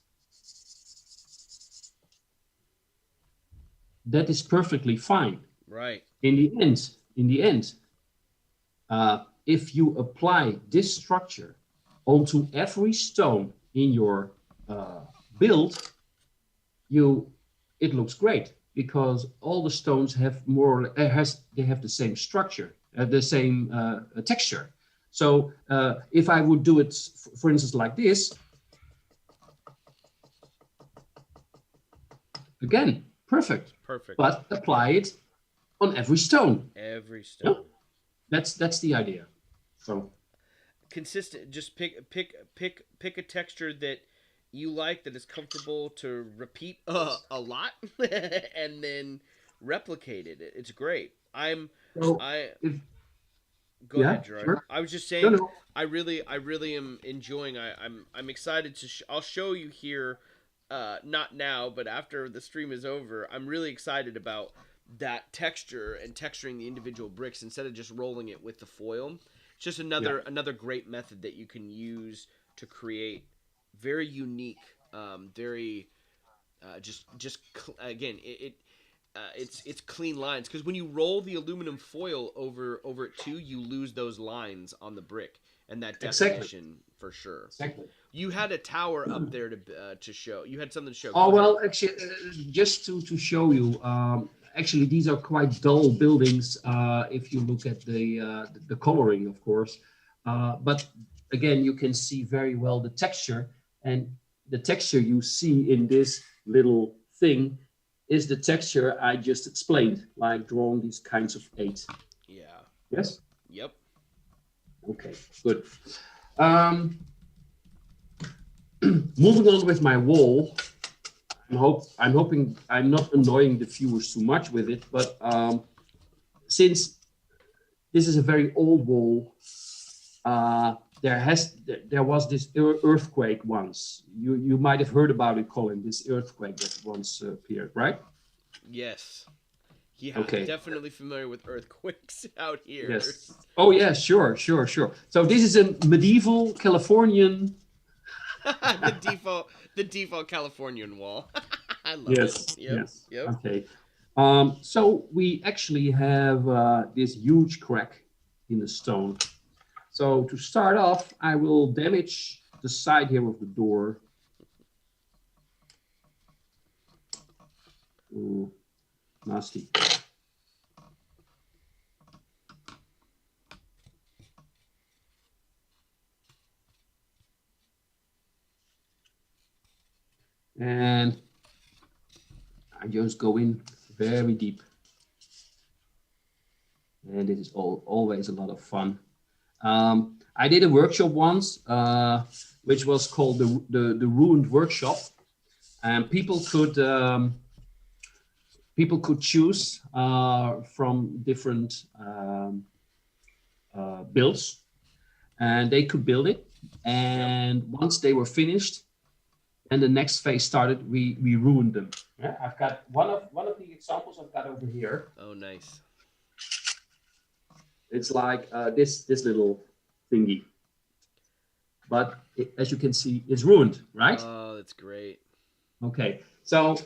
that is perfectly fine. Right. In the end, if you apply this structure onto every stone in your build, it looks great because all the stones have they have the same structure, the same texture. So if I would do it, for instance, like this, again, perfect. Perfect. But apply it on every stone. Every stone. Yeah? That's the idea. So consistent. Just pick a texture that you like that it's comfortable to repeat a lot and then replicate it. It's great. So I if Go yeah, ahead, Gerard. sure. I was just No, saying, no. I really am enjoying. I'm excited to. I'll show you here, not now, but after the stream is over. I'm really excited about that texture and texturing the individual bricks instead of just rolling it with the foil. It's just another great method that you can use to create very unique, very again it's clean lines, because when you roll the aluminum foil over it too, you lose those lines on the brick and that definition for sure. Exactly. You had a tower up there to show. You had something to show. Oh well, actually, just to show you, actually these are quite dull buildings if you look at the coloring, of course. But again, you can see very well the texture, and the texture you see in this little thing is the texture I just explained, like drawing these kinds of 8. Yeah. Yes? Yep. Okay, good. Moving on with my wall, I'm hoping I'm not annoying the viewers too much with it, but since this is a very old wall, there was this earthquake once. You might have heard about it, Colin. This earthquake that once appeared, right? Yes. Yeah. Okay. Definitely familiar with earthquakes out here. Yes. Oh yeah, sure. So this is a medieval Californian. the default Californian wall. I love Yes. it. Yep. Yes. Yep. Okay. So we actually have this huge crack in the stone. So to start off, I will damage the side here of the door. Ooh, nasty. And I just go in very deep. And it is always a lot of fun. I did a workshop once, which was called the Ruined Workshop, and people could choose from different builds, and they could build it. And once they were finished, and the next phase started, we ruined them. Yeah, I've got one of the examples I've got over here. Oh, nice. It's like this little thingy, but as you can see, it's ruined, right? Oh, that's great. Okay, so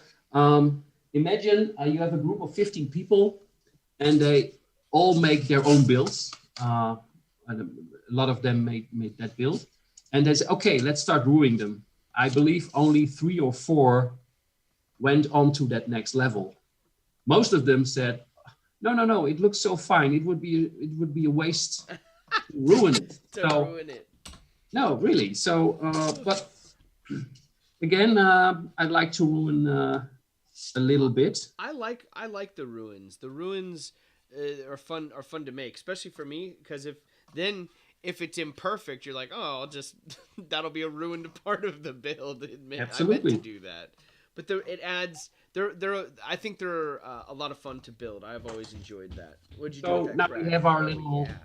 imagine you have a group of 15 people, and they all make their own builds. And a lot of them made that build, and they say, okay, let's start ruining them. I believe only 3 or 4 went on to that next level. Most of them said, no, it looks so fine. It would be a waste to ruin it. Ruin it. No, really. So, but again, I'd like to ruin a little bit. I like the ruins. The ruins are fun to make, especially for me, because if it's imperfect, you're like, oh, I'll just that'll be a ruined part of the build. Absolutely. I meant to do that, but it adds. I think they're a lot of fun to build. I've always enjoyed that. What'd you do with that now crack? we have our little. Yeah.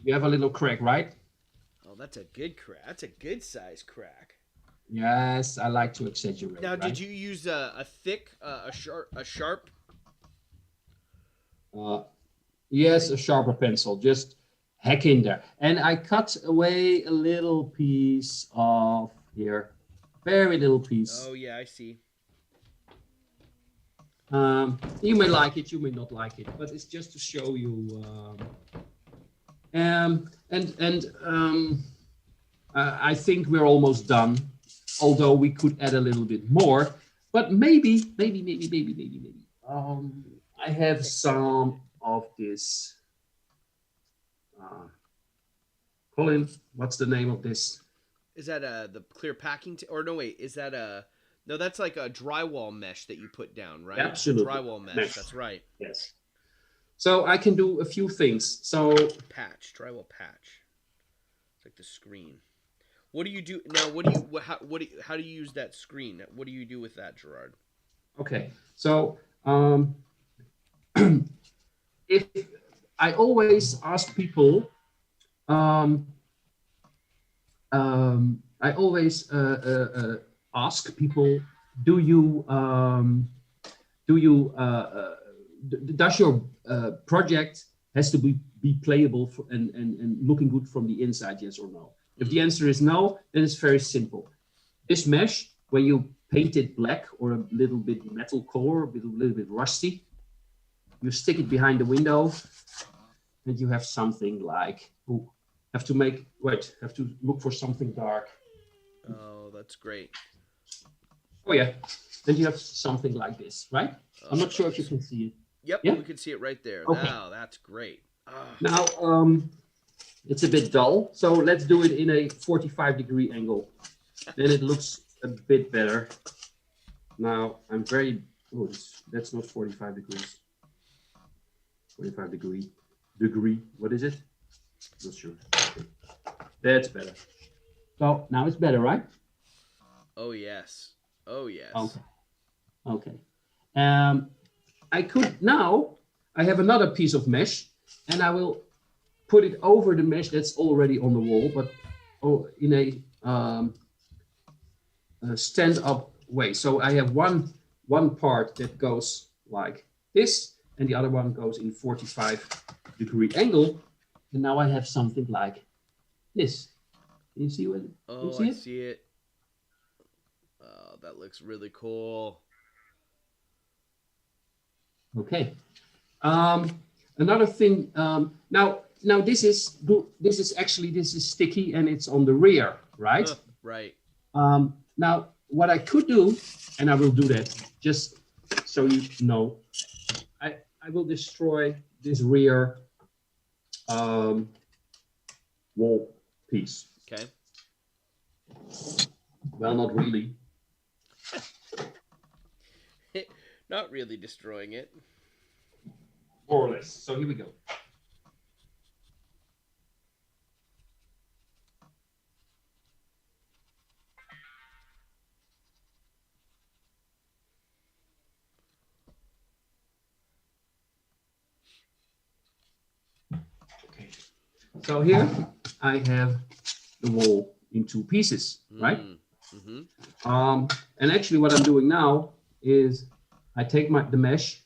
You have a little crack, right? Oh, that's a good crack. That's a good size crack. Yes, I like to exaggerate. Now, right? did you use a thick, a sharp? Yes, a sharper pencil. Just hack in there, and I cut away a little piece of here, very little piece. Oh yeah, I see. You may like it, you may not like it, but it's just to show you. I think we're almost done, although we could add a little bit more. But maybe. I have some of this. Colin, what's the name of this? Is that the clear packing? Or no, wait, is that no? That's like a drywall mesh that you put down, right? Absolutely. Drywall mesh. That's right. Yes. So I can do a few things. So drywall patch. It's like the screen. What do you do now? How do you use that screen? What do you do with that, Gerard? Okay, so if I always ask people, I always ask people, do you does your project has to be playable for, and looking good from the inside, yes or no? If the answer is no, then it's very simple. This mesh, when you paint it black or a little bit metal color, a little bit rusty, you stick it behind the window, and you have something like, have to look for something dark. Oh, that's great. Oh yeah, then you have something like this, right? I'm not sure if you can see it. Yep, yeah? we can see it right there. Okay. Wow, that's great. Now, it's a bit dull, so let's do it in a 45-degree angle. Then it looks a bit better. Now, that's not 45 degrees. 45 degree, what is it? Not sure. Okay. That's better. So now it's better, right? Oh yes. Oh yes. Okay. I have another piece of mesh, and I will put it over the mesh that's already on the wall, but in a stand-up way. So I have one part that goes like this, and the other one goes in 45-degree angle, and now I have something like this. Can you see what? Oh, I see it. Oh, that looks really cool. Okay. Another thing. Now this is sticky and it's on the rear, right? Right. Now what I could do, and I will do that just so you know, I will destroy this rear wall piece. Okay. Well, not really. Not really destroying it. More or less. So here we go. Okay. So here I have the wall in two pieces, right? Mm-hmm. And actually what I'm doing now is I take the mesh,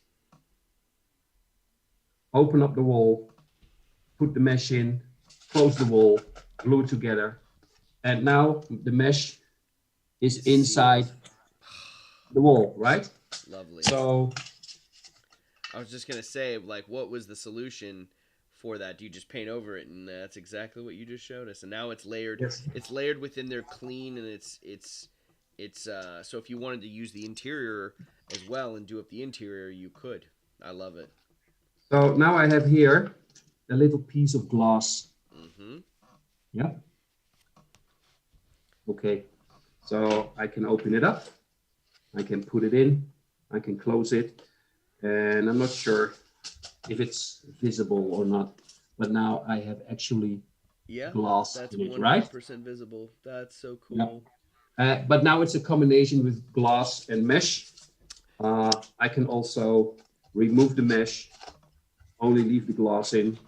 open up the wall, put the mesh in, close the wall, glue it together. And now the mesh is inside the wall, right? Lovely. So I was just going to say, like, what was the solution for that? Do you just paint over it? And that's exactly what you just showed us. And now it's layered. yes. It's layered within there clean, and it's so if you wanted to use the interior as well and do up the interior, you could. I love it. So now I have here a little piece of glass. Mm-hmm. Yeah. Okay. So I can open it up. I can put it in. I can close it. And I'm not sure if it's visible or not, but now I have actually glass that's in it, 100% right? visible. That's so cool. Yeah. But now it's a combination with glass and mesh. I can also remove the mesh, only leave the glass in.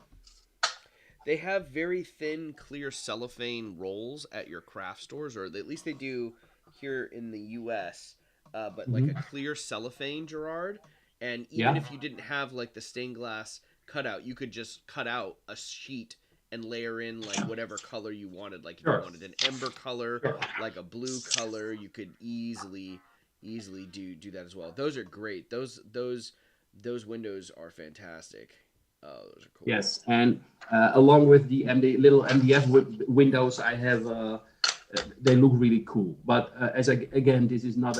They have very thin, clear cellophane rolls at your craft stores, or at least they do here in the U.S. But like a clear cellophane, Gerard. And even if you didn't have like the stained glass cutout, you could just cut out a sheet and layer in like whatever color you wanted. Like if you wanted an ember color, like a blue color, you could easily do that as well. Those are great. Those windows are fantastic. Oh, those are cool. Yes, and along with the little MDF windows, I have they look really cool. But again, this is not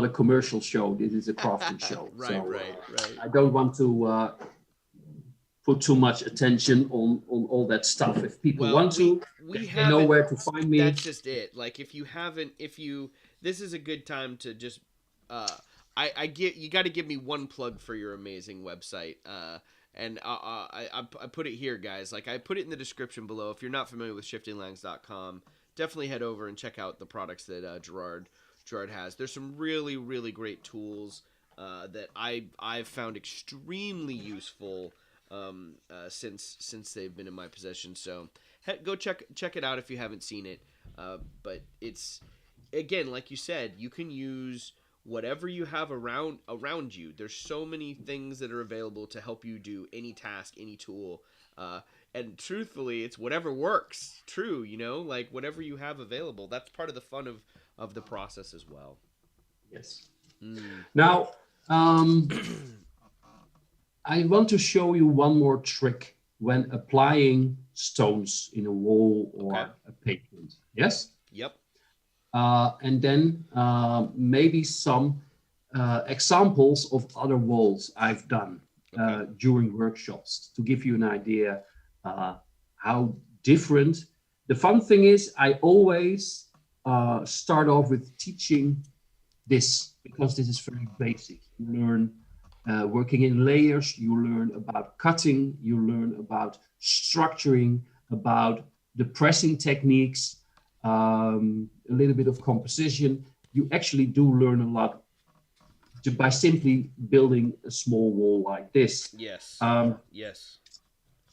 a commercial show. This is a crafting show. Right. I don't want to put too much attention on all that stuff. If people want to, they know where to find me. That's just it. Like if you this is a good time to just you got to give me one plug for your amazing website. And I put it here, guys. Like, I put it in the description below. If you're not familiar with shiftinglands.com, definitely head over and check out the products that Gerard has. There's some really, really great tools that I've found extremely useful since they've been in my possession. So go check it out if you haven't seen it. But it's, again, like you said, you can use whatever you have around you. There's so many things that are available to help you do any task, any tool. And truthfully, it's whatever works. True, like whatever you have available. That's part of the fun of the process as well. Yes. Now, I want to show you one more trick when applying stones in a wall or a pavement. Yes? Yep. And then maybe some examples of other walls I've done during workshops to give you an idea how different. The fun thing is I always start off with teaching this because this is very basic. You learn working in layers, you learn about cutting, you learn about structuring, about the pressing techniques, a little bit of composition. You actually do learn a lot by simply building a small wall like this. Yes. Yes.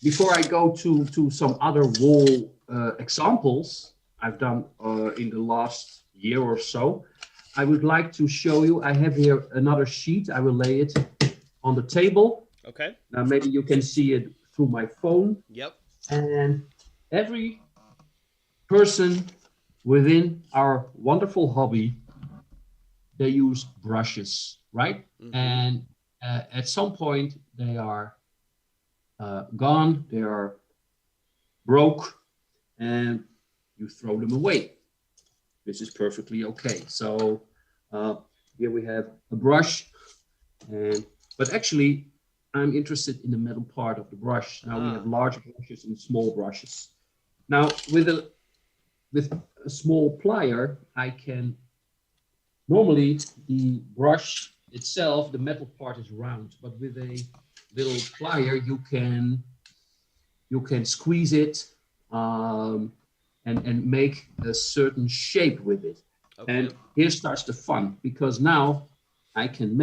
Before I go to some other wall examples I've done in the last year or so, I would like to show you, I have here another sheet. I will lay it on the table. Okay. Now maybe you can see it through my phone. Yep. And every person within our wonderful hobby, they use brushes, right? Mm-hmm. And at some point they are gone, they are broke, and you throw them away. This is perfectly okay. So here we have a brush, but actually I'm interested in the metal part of the brush. Now we have large brushes and small brushes. Now with a small plier, I can, normally the brush itself, the metal part is round, but with a little plier, you can squeeze it and make a certain shape with it. Okay. And here starts the fun, because now I can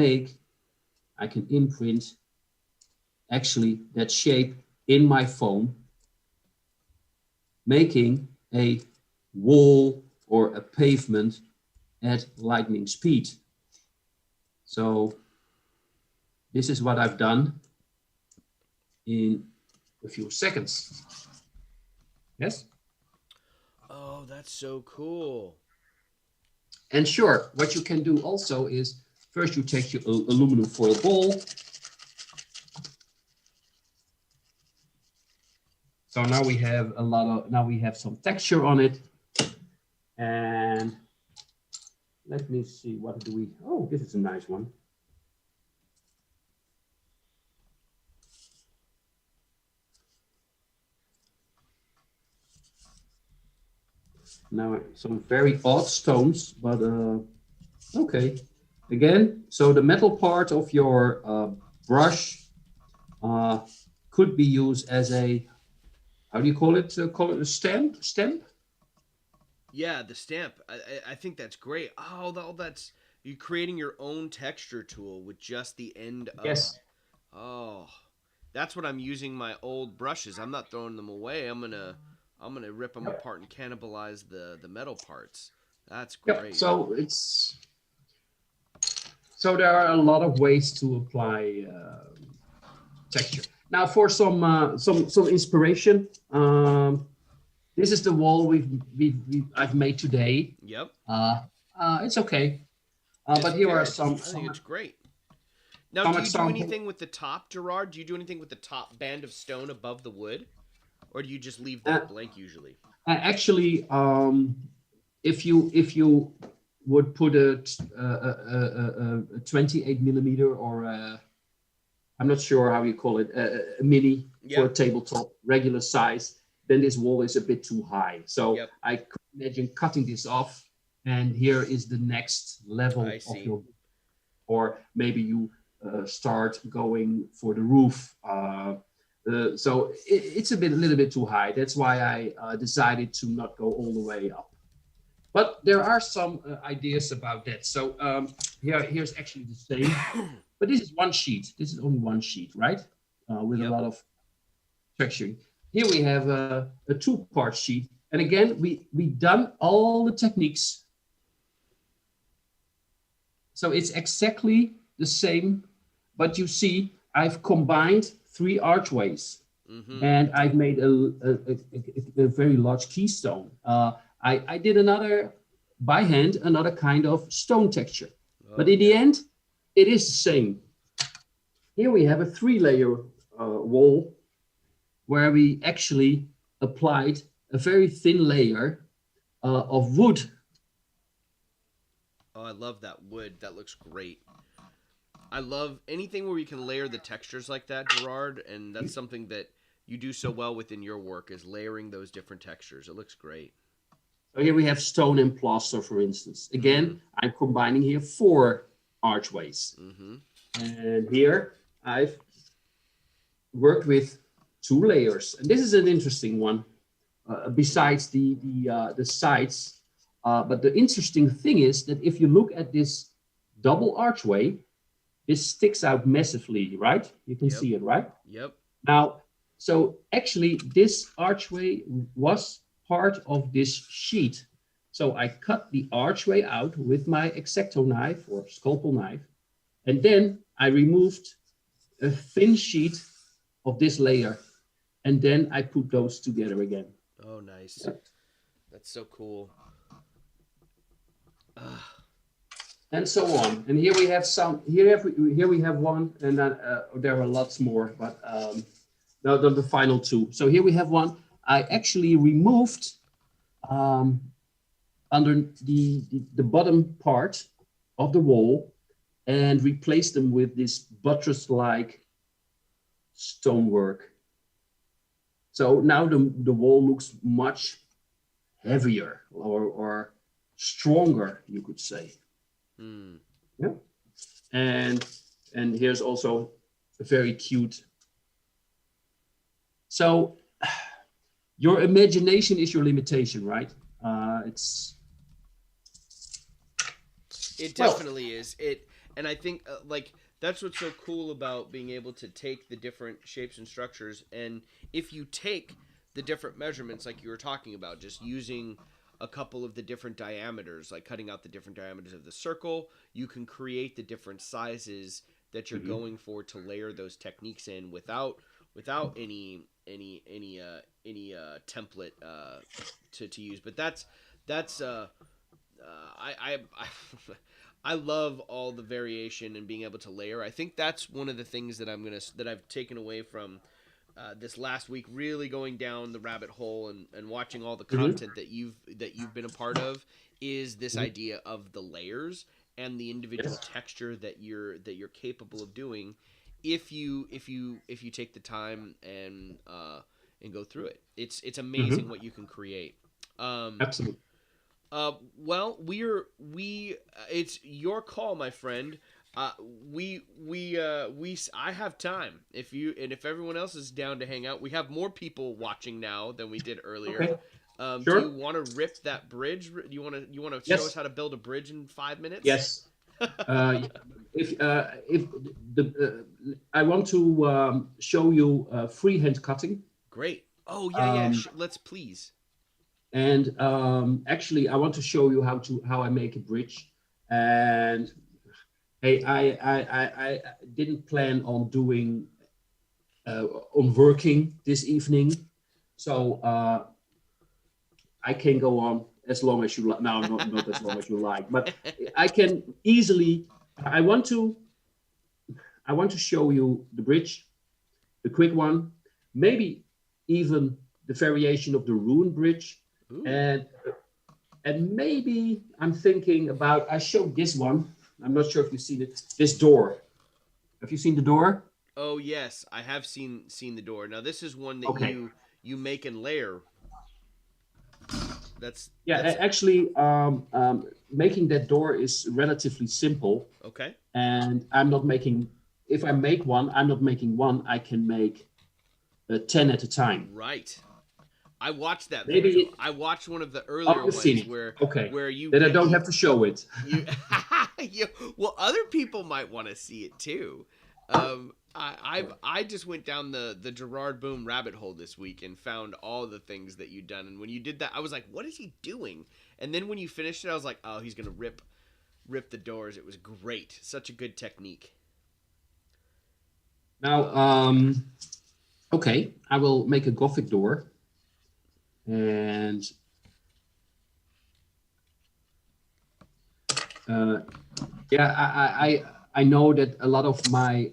imprint actually that shape in my phone, making a wall or a pavement at lightning speed. So this is what I've done in a few seconds. Yes? Oh, that's so cool. And sure, what you can do also is, first you take your aluminum foil ball. So now we have some texture on it. And let me see, what do we, oh, this is a nice one. Now some very odd stones, but okay. Again, so the metal part of your brush could be used as a, how do you call it? Call it a stamp? Stamp? Yeah, the stamp. I think that's great. Oh, that's, you're creating your own texture tool with just the end of. Yes. Oh, that's what I'm using my old brushes. I'm not throwing them away. I'm gonna rip them apart and cannibalize the metal parts. That's great. Yep. So there are a lot of ways to apply texture. Now for some inspiration, this is the wall I've made today. Yep. It's okay. But here are some. I think it's great. Now, do you do anything with the top, Gerard? Do you do anything with the top band of stone above the wood? Or do you just leave that blank usually? Actually, if you would put a 28 millimeter or I'm not sure how you call it, a mini for a tabletop, regular size, then this wall is a bit too high. So I could imagine cutting this off, and here is the next level of your, or maybe you start going for the roof. So it's a little bit too high. That's why I decided to not go all the way up. But there are some ideas about that. So here's actually the same, but this is one sheet. This is only one sheet, right? With a lot of texturing. Here we have a two-part sheet. And again, we done all the techniques. So it's exactly the same, but you see, I've combined 3 archways, and I've made a very large keystone. I did by hand, another kind of stone texture. But in the end, it is the same. Here we have a 3-layer wall where we actually applied a very thin layer of wood. Oh, I love that wood. That looks great. I love anything where we can layer the textures like that, Gerard, and that's something that you do so well within your work, is layering those different textures. It looks great. So here we have stone and plaster, for instance. Again, I'm combining here 4 archways. And here I've worked with 2 layers. And this is an interesting one, besides the sides. But the interesting thing is that if you look at this double archway, this sticks out massively, right? You can see it, right? Yep. Now, so actually this archway was part of this sheet. So I cut the archway out with my X-Acto knife or scalpel knife. And then I removed a thin sheet of this layer. And then I put those together again. Oh, nice. That's so cool. And so on. And here we have some. Here we have one, and then there are lots more. But the final 2. So here we have one. I actually removed under the bottom part of the wall and replaced them with this buttress-like stonework. So now the wall looks much heavier or stronger, you could say. Yeah. And here's also a very cute. So your imagination is your limitation, right? It definitely is. And I think like that's what's so cool about being able to take the different shapes and structures, and if you take the different measurements like you were talking about, just using a couple of the different diameters, like cutting out the different diameters of the circle, you can create the different sizes that you're going for to layer those techniques in without any template to use. But that's I love all the variation and being able to layer. I think that's one of the things that I've taken away from this last week, really going down the rabbit hole and watching all the content that you've been a part of, is this idea of the layers and the individual texture that you're capable of doing if you take the time and go through it. It's amazing what you can create. Absolutely. Well, it's your call, my friend. I have time. If everyone else is down to hang out, we have more people watching now than we did earlier. Okay. Do Sure. you want to rip that bridge? Do you want to show us how to build a bridge in 5 minutes? Yes. If I want to show you freehand cutting. Great. Oh yeah. Let's please. And actually, I want to show you how I make a bridge. And hey, I didn't plan on doing working this evening, so I can go on as long as you like. No, not as long as you like, but I can easily. I want to show you the bridge, the quick one, maybe even the variation of the ruined bridge. Ooh. And maybe I'm thinking about, I showed this one. I'm not sure if you've seen it. This door. Have you seen the door? Oh yes, I have seen the door. Now this is one that you make and layer. That's actually making that door is relatively simple. Okay. And I'm not making if I make one, I'm not making one. I can make 10 at a time. Right. I watched that Maybe video. I watched one of the earlier ones where you then I don't have to show it. Well, other people might want to see it too. I just went down the Gerard Boom rabbit hole this week and found all the things that you'd done. And when you did that, I was like, what is he doing? And then when you finished it, I was like, oh, he's gonna rip the doors. It was great. Such a good technique. Now, okay, I will make a Gothic door. And yeah, I know that a lot of my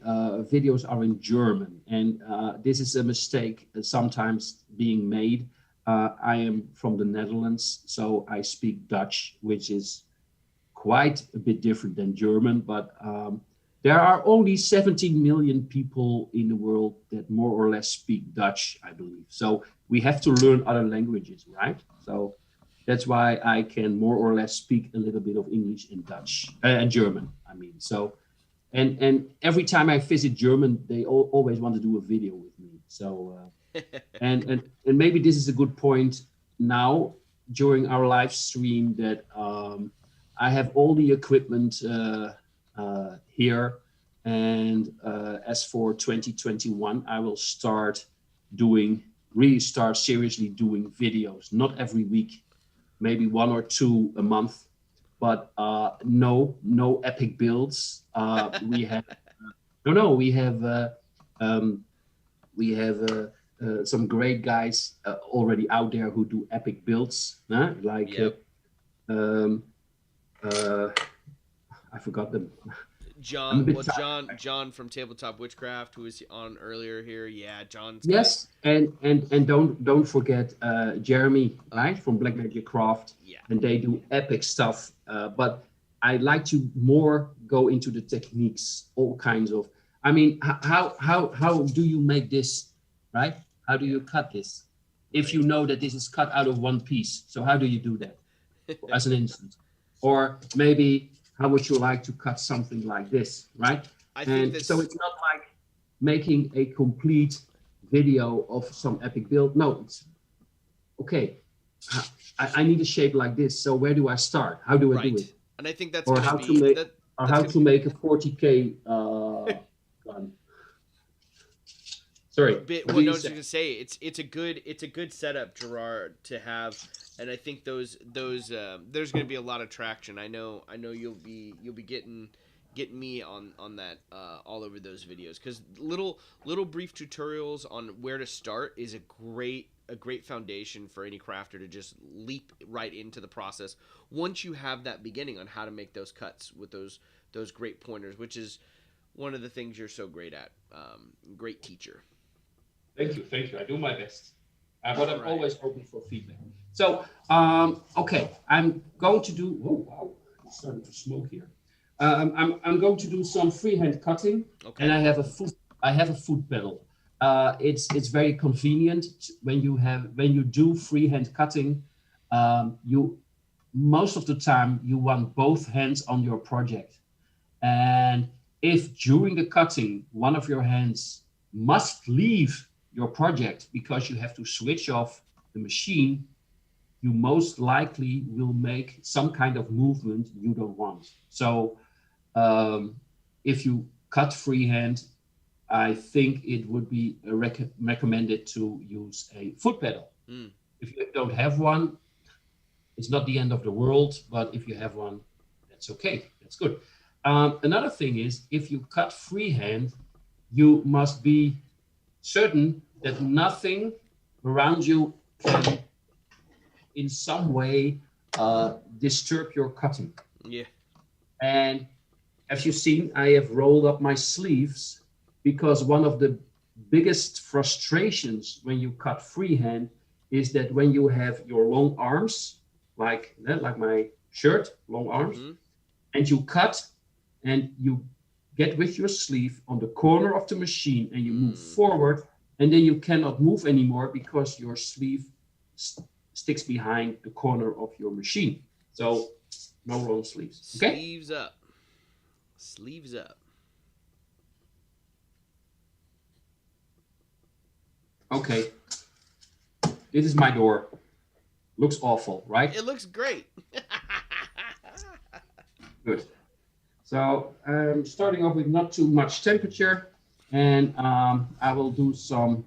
videos are in German, and this is a mistake sometimes being made. I am from the Netherlands, so I speak Dutch, which is quite a bit different than German, but there are only 17 million people in the world that more or less speak Dutch, I believe. So we have to learn other languages, right? So that's why I can more or less speak a little bit of English and Dutch and German. I mean, so and every time I visit German, they always want to do a video with me. So and maybe this is a good point now during our live stream that I have all the equipment here, and as for 2021, I will really start seriously doing videos, not every week, maybe 1 or 2 a month, but no epic builds. We have some great guys already out there who do epic builds, like yep. I forgot them. John from Tabletop Witchcraft, who was on earlier here. Yeah, John's. Yes, and don't forget Jeremy, right, from Black Magic Craft. Yeah. And they do epic stuff. But I like to more go into the techniques, all kinds of. I mean, how do you make this, right? How do you cut this? If you know that this is cut out of one piece, so how do you do that? As an instance, or maybe. How would you like to cut something like this, right? So it's not like making a complete video of some epic build. No, it's okay. I need a shape like this. So where do I start? How do I do it? And I think that's or how to make a 40K gun. Sorry. Well, no, I was going to say it's a good setup, Gerard, to have. And I think those there's going to be a lot of traction. I know you'll be getting me on that all over those videos, because little brief tutorials on where to start is a great foundation for any crafter to just leap right into the process once you have that beginning on how to make those cuts with those great pointers, which is one of the things you're so great at. Great teacher. Thank you. I do my best. But I'm always open for feedback. So, okay, I'm going to do. Oh wow, it's starting to smoke here. I'm going to do some freehand cutting, and I have a foot pedal. It's very convenient when you do freehand cutting. You most of the time you want both hands on your project, and if during the cutting one of your hands must leave your project because you have to switch off the machine, you most likely will make some kind of movement you don't want. So if you cut freehand, I think it would be recommended to use a foot pedal. If you don't have one, it's not the end of the world, but if you have one, that's okay, that's good. Another thing is, if you cut freehand, you must be certain that nothing around you can in some way disturb your cutting. Yeah. And as you've seen, I have rolled up my sleeves, because one of the biggest frustrations when you cut freehand is that when you have your long arms, like my shirt, long arms, and you cut and you get with your sleeve on the corner of the machine and you move forward, and then you cannot move anymore because your sleeve sticks behind the corner of your machine. So no long sleeves. Okay? Sleeves up. Okay. This is my door. Looks awful, right? It looks great. Good. So starting off with not too much temperature, and I will do some.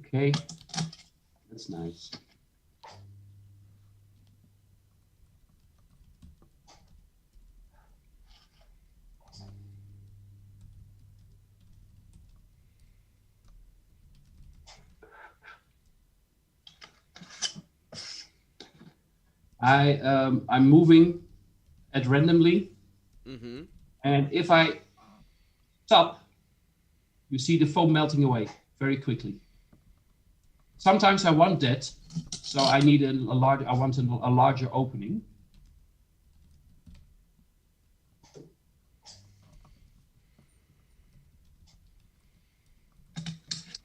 Okay, that's nice. I'm moving at randomly, and if I stop, you see the foam melting away very quickly. Sometimes I want that, so I need a larger opening.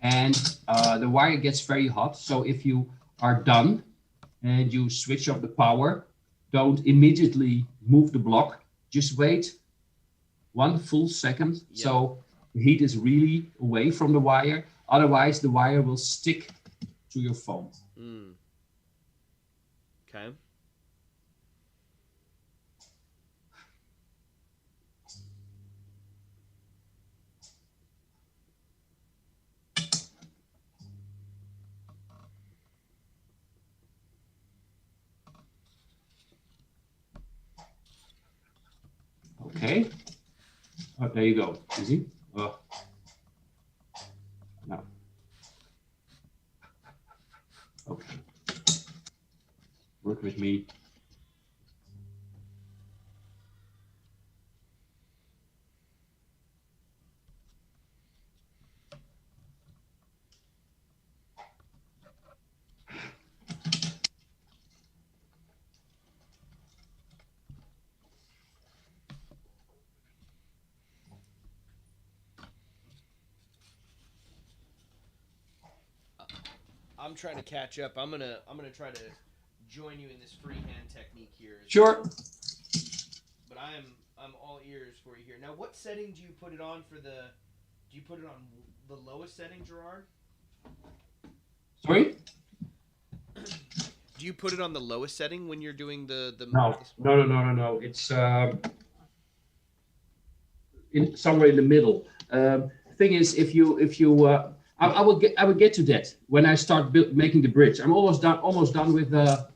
And the wire gets very hot, so if you are done and you switch off the power, don't immediately move the block. Just wait 1 full second, so the heat is really away from the wire. Otherwise, the wire will stick to your foam. Okay. Okay. Oh, there you go. You see? No. Okay. Work with me. I'm trying to catch up. I'm gonna try to join you in this freehand technique here. Sure. But I'm all ears for you here. Now, what setting do you put it on for the? Do you put it on the lowest setting, Gerard? Sorry? Do you put it on the lowest setting when you're doing the? No. It's somewhere in the middle. Thing is, if you I will get to that when I start making the bridge. I'm almost done with the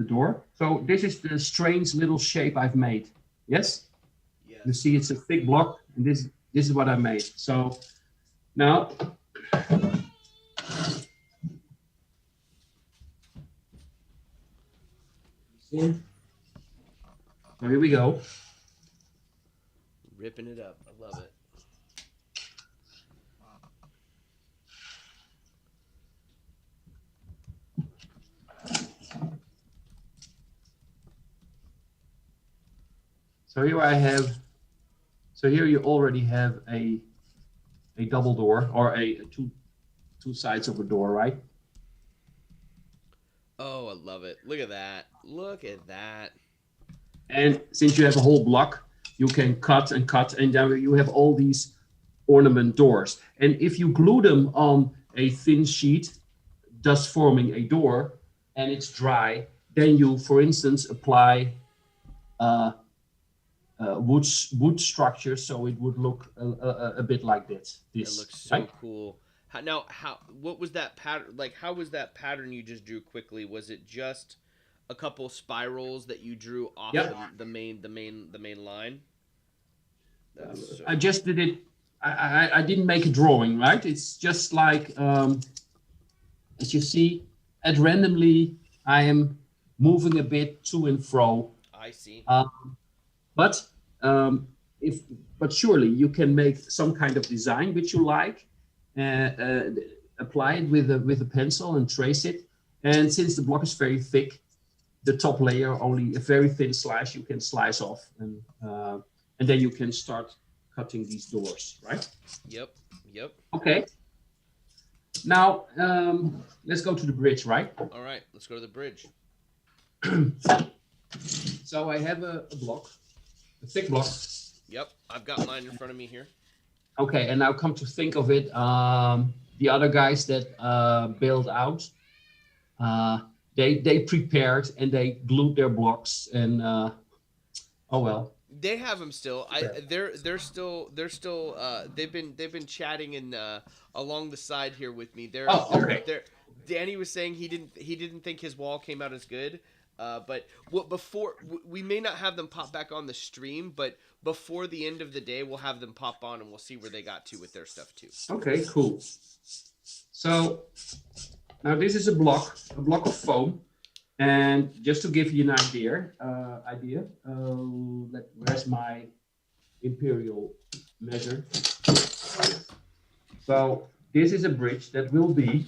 door. So this is the strange little shape I've made. Yes? Yes. You see it's a thick block, and this is what I made. So now so here we go. Ripping it up. I love it. So here you already have a double door, or a two sides of a door, right? Oh, I love it. Look at that. Look at that. And since you have a whole block, you can cut, and then you have all these ornament doors. And if you glue them on a thin sheet, thus forming a door, and it's dry, then you, for instance, apply wood structure, so it would look a bit like this. It looks so cool. What was that pattern? Like, how was that pattern you just drew quickly? Was it just a couple spirals that you drew off the main line? I just did it. I didn't make a drawing, right? It's just like, as you see, at randomly, I am moving a bit to and fro. I see. But surely you can make some kind of design which you like, apply it with a pencil and trace it. And since the block is very thick, the top layer, only a very thin slice you can slice off, and then you can start cutting these doors, right? Yep. Okay. Now let's go to the bridge, right? All right, let's go to the bridge. So I have a block, a thick block. Yep, I've got mine in front of me here. Okay, and now come to think of it, the other guys that bailed out, they prepared and they glued their blocks, and oh well. They have them still. They're still they've been chatting and along the side here with me. They're Danny was saying he didn't think his wall came out as good. But before we may not have them pop back on the stream, but before the end of the day, we'll have them pop on and we'll see where they got to with their stuff too. Okay, cool. So now this is a block of foam, and just to give you an idea, where's my imperial measure? So this is a bridge that will be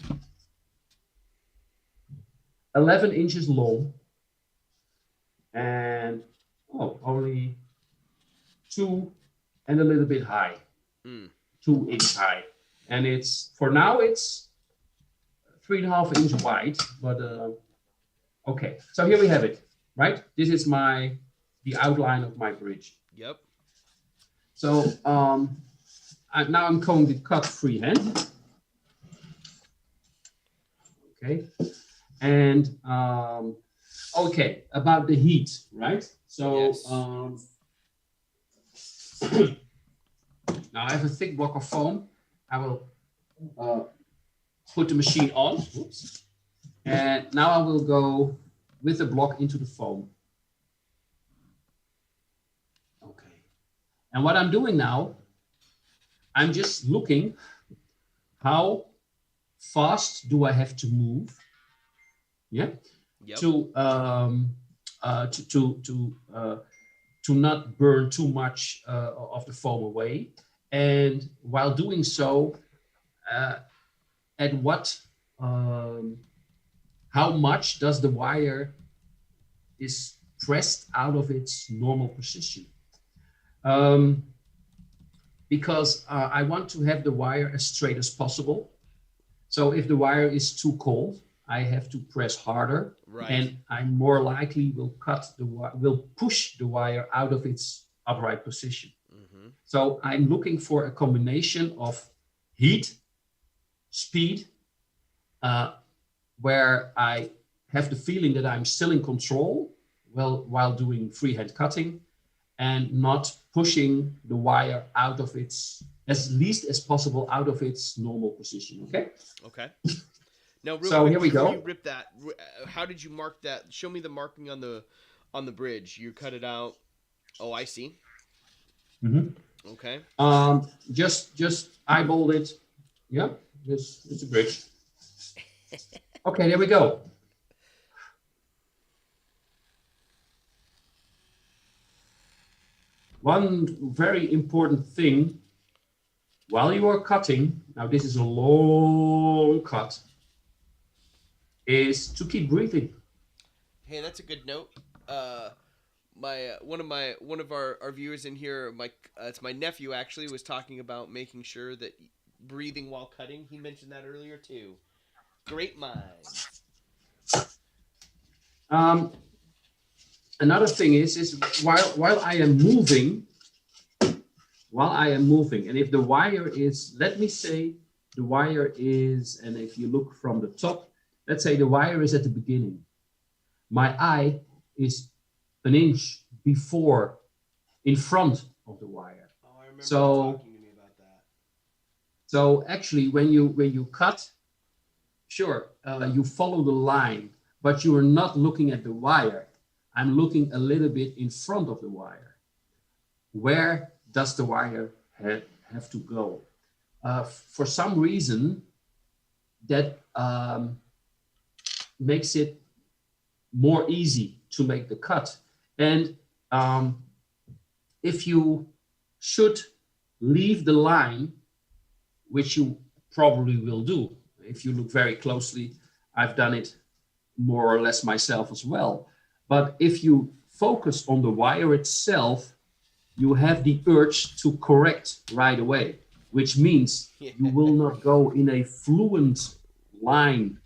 11 inches long and only 2 and a little bit high, 2 inches high, and it's 3.5 inches wide. But okay, so here we have it, right? This is the outline of my bridge. Yep. So now I'm going to cut freehand. Okay. And okay, about the heat, right? So yes. Now I have a thick block of foam. I will put the machine on. Oops. And now I will go with the block into the foam. Okay. And what I'm doing now, I'm just looking how fast do I have to move. Yeah, yep. To not burn too much of the foam away, and while doing so, at what how much does the wire is pressed out of its normal position? Because I want to have the wire as straight as possible. So if the wire is too cold, I have to press harder, right, and I more likely will push the wire out of its upright position. Mm-hmm. So I'm looking for a combination of heat, speed, where I have the feeling that I'm still in control while doing freehand cutting, and not pushing the wire out of its, as least as possible, out of its normal position. Okay. Okay. Now, real so quick, here we go. You rip that. How did you mark that? Show me the marking on the bridge. You cut it out. Oh, I see. Mm-hmm. Okay. Just eyeballed it. Yeah, it's a bridge. Okay, there we go. One very important thing while you are cutting. Now, this is a long cut. Is to keep breathing. Hey, that's a good note. One of our viewers in here, it's my nephew actually, was talking about making sure that breathing while cutting. He mentioned that earlier too. Great minds. Another thing is while I am moving, and if the wire is, let me say the wire is, and if you look from the top. Let's say the wire is at the beginning. My eye is an inch in front of the wire. Oh, I remember you talking to me about that. So actually, when you cut, sure, you follow the line, but you are not looking at the wire. I'm looking a little bit in front of the wire. Where does the wire have to go? For some reason, that makes it more easy to make the cut. And if you should leave the line, which you probably will do, if you look very closely, I've done it more or less myself as well. But if you focus on the wire itself, you have the urge to correct right away, which means you will not go in a fluent line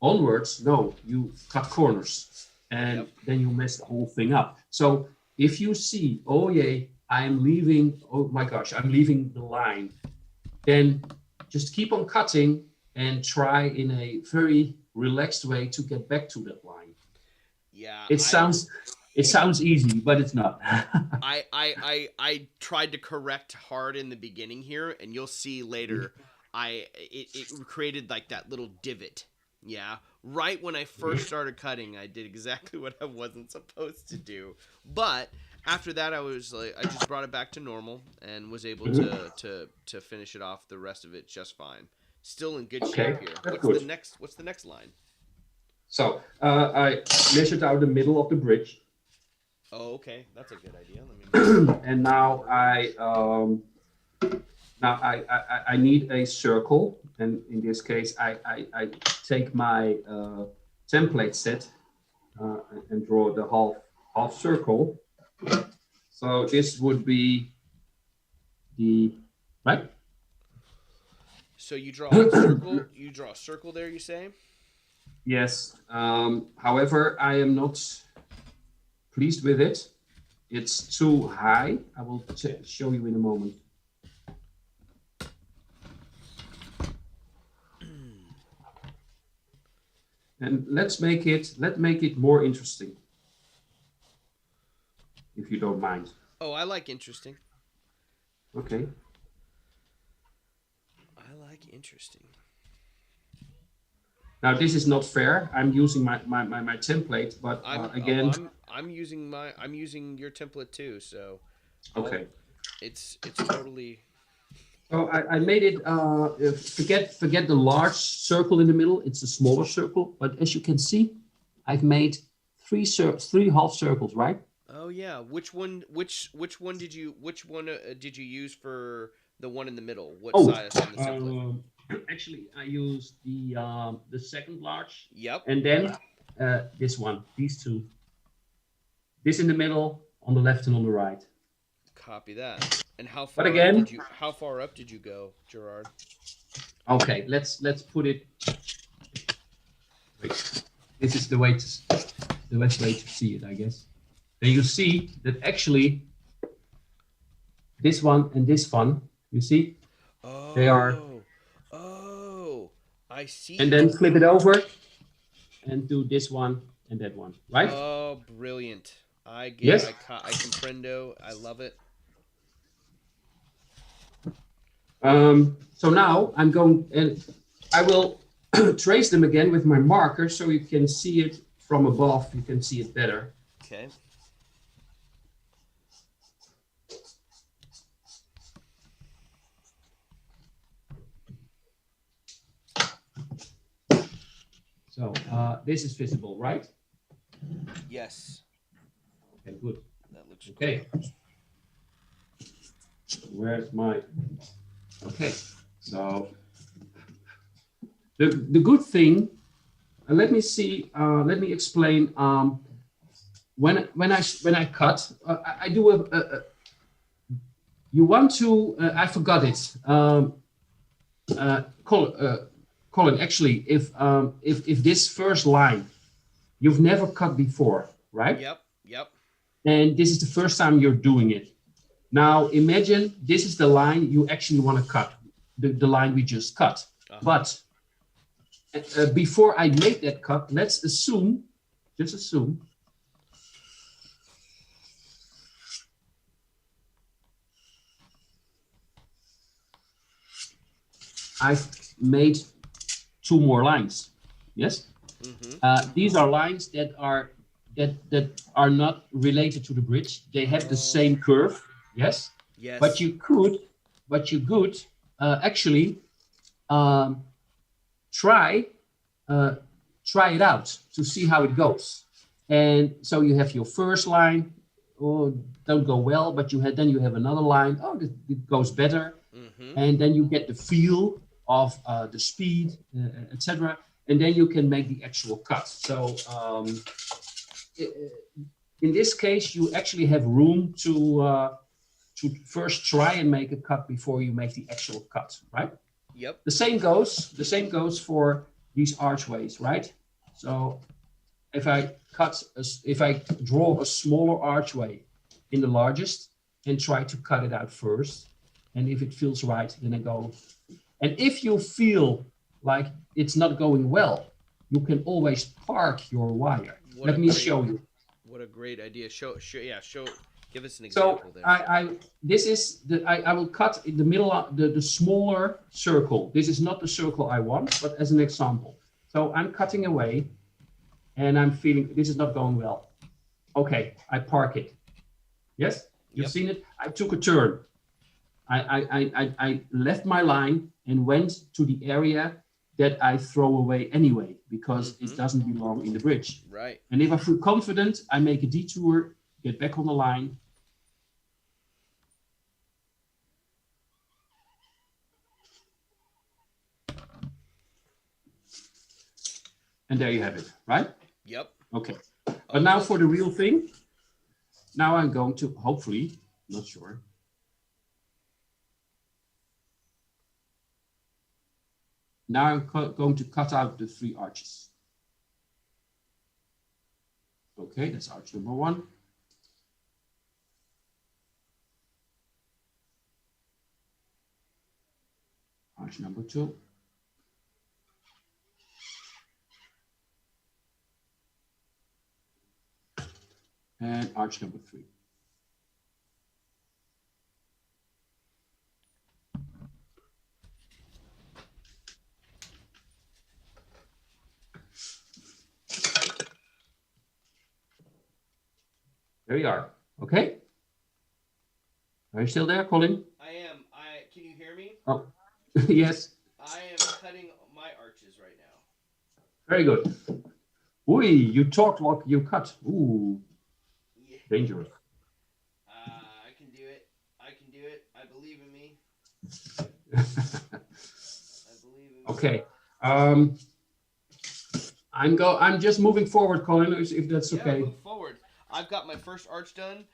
onwards. No, you cut corners. and Yep. then you mess the whole thing up. So if you see, oh yay, I'm leaving, oh my gosh, I'm leaving the line, then just keep on cutting and try in a very relaxed way to get back to that line. Yeah. It sounds easy, but it's not. I tried to correct hard in the beginning here, and you'll see later. It created like that little divot. Yeah, right when I first started cutting, I did exactly what I wasn't supposed to do. But after that, I just brought it back to normal and was able to finish it off the rest of it just fine. Still in good shape here. What's the next line? So I measured out the middle of the bridge. Oh, okay, that's a good idea. Let me. And now I need a circle, and in this case I take my template set and draw the half circle. So this would be the right. So you draw a circle. You draw a circle there. You say? Yes. However, I am not pleased with it. It's too high. I will show you in a moment. And let's make it more interesting, if you don't mind. Oh, I like interesting. Okay. I like interesting. Now this is not fair. I'm using my template, but again, I'm using your template too. So okay. It's totally. So I made it. Forget the large circle in the middle. It's a smaller circle, but as you can see, I've made three half circles, right? Oh yeah. Which one did you use for the one in the middle? What size on the template? Actually, I used the second large. Yep. And then this one, these two. This in the middle, on the left and on the right. Copy that. And how far up did you go, Gerard? Okay, let's put it. Wait, this is the best way to see it, I guess. Then you see that actually this one and this one, you see, they are. Oh, I see. And then flip it over and do this one and that one, right? Oh, brilliant. I get Yes. I comprendo. I love it. So now I'm going and I will trace them again with my marker so you can see it from above. You can see it better. Okay. So this is visible, right? Yes. Okay, good. That looks Okay. Where's my? Okay. So the good thing. Let me see. Let me explain. When I cut, I do a. You want to? I forgot it. Colin, actually, if this first line you've never cut before, right? Yep. And this is the first time you're doing it. Now imagine this is the line you actually want to cut, the line we just cut. But before I make that cut, let's assume, just assume, I've made two more lines. Yes. Mm-hmm. These are lines that are not related to the bridge. They have the same curve. Yes. Yes. But you could actually try it out to see how it goes. And so you have your first line. Oh, don't go well, but then you have another line. Oh, it goes better. Mm-hmm. And then you get the feel of the speed, etc. And then you can make the actual cut. So in this case, you actually have room to first try and make a cut before you make the actual cut, right? Yep. The same goes for these archways, right? So if I if I draw a smaller archway in the largest and try to cut it out first, and if it feels right, then I go. And if you feel like it's not going well, you can always park your wire. Let me show you. What a great idea! Show. Give us an So example there. I will cut in the middle of the smaller circle. This is not the circle I want, but as an example. So I'm cutting away, and I'm feeling this is not going well. Okay, I park it. Yes, you've seen it. I took a turn. I left my line and went to the area that I throw away anyway, because it doesn't belong in the bridge. Right. And if I feel confident, I make a detour, get back on the line. And there you have it, right? Yep. Okay. But now for the real thing. Now I'm going to, hopefully, not sure. Now I'm going to cut out the 3 arches. Okay, that's arch number 1. Arch number 2. And arch number 3. There you are. Okay. Are you still there, Colin? I am. Can you hear me? Oh, yes. I am cutting my arches right now. Very good. Ooh, you talked like you cut. Ooh, Yeah. dangerous. I can do it. I can do it. I believe in me. I believe in me. Okay. I'm just moving forward, Colin, if that's okay. Yeah, move forward. I've got my first arch done.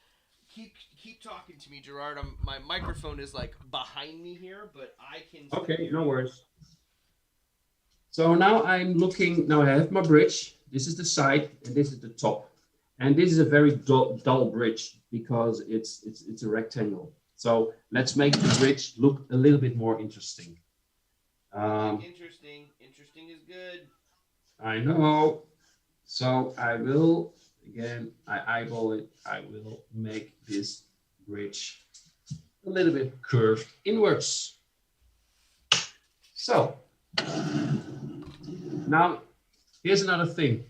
Keep talking to me, Gerard. My microphone is like behind me here, but I can. Okay, no worries. So now I'm looking. Now I have my bridge. This is the side, and this is the top. And this is a very dull bridge because it's a rectangle. So let's make the bridge look a little bit more interesting. Interesting. Interesting is good. I know. So I will. Again, I eyeball it. I will make this bridge a little bit curved inwards. So now here's another thing.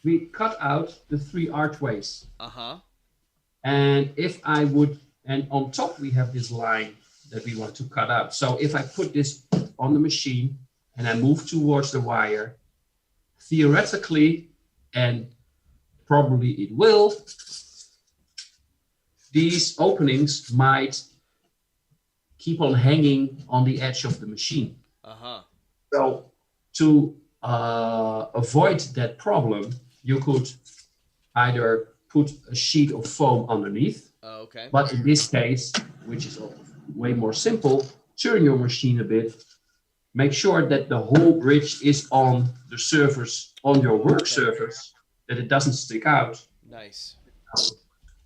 We cut out the 3 archways. Uh-huh. And if I would, and on top we have this line that we want to cut out. So if I put this on the machine and I move towards the wire, theoretically, and probably it will, these openings might keep on hanging on the edge of the machine. Uh-huh. So to avoid that problem, you could either put a sheet of foam underneath, okay. But in this case, which is way more simple, turn your machine a bit, make sure that the whole bridge is on the surface, on your work surface, that it doesn't stick out. Nice.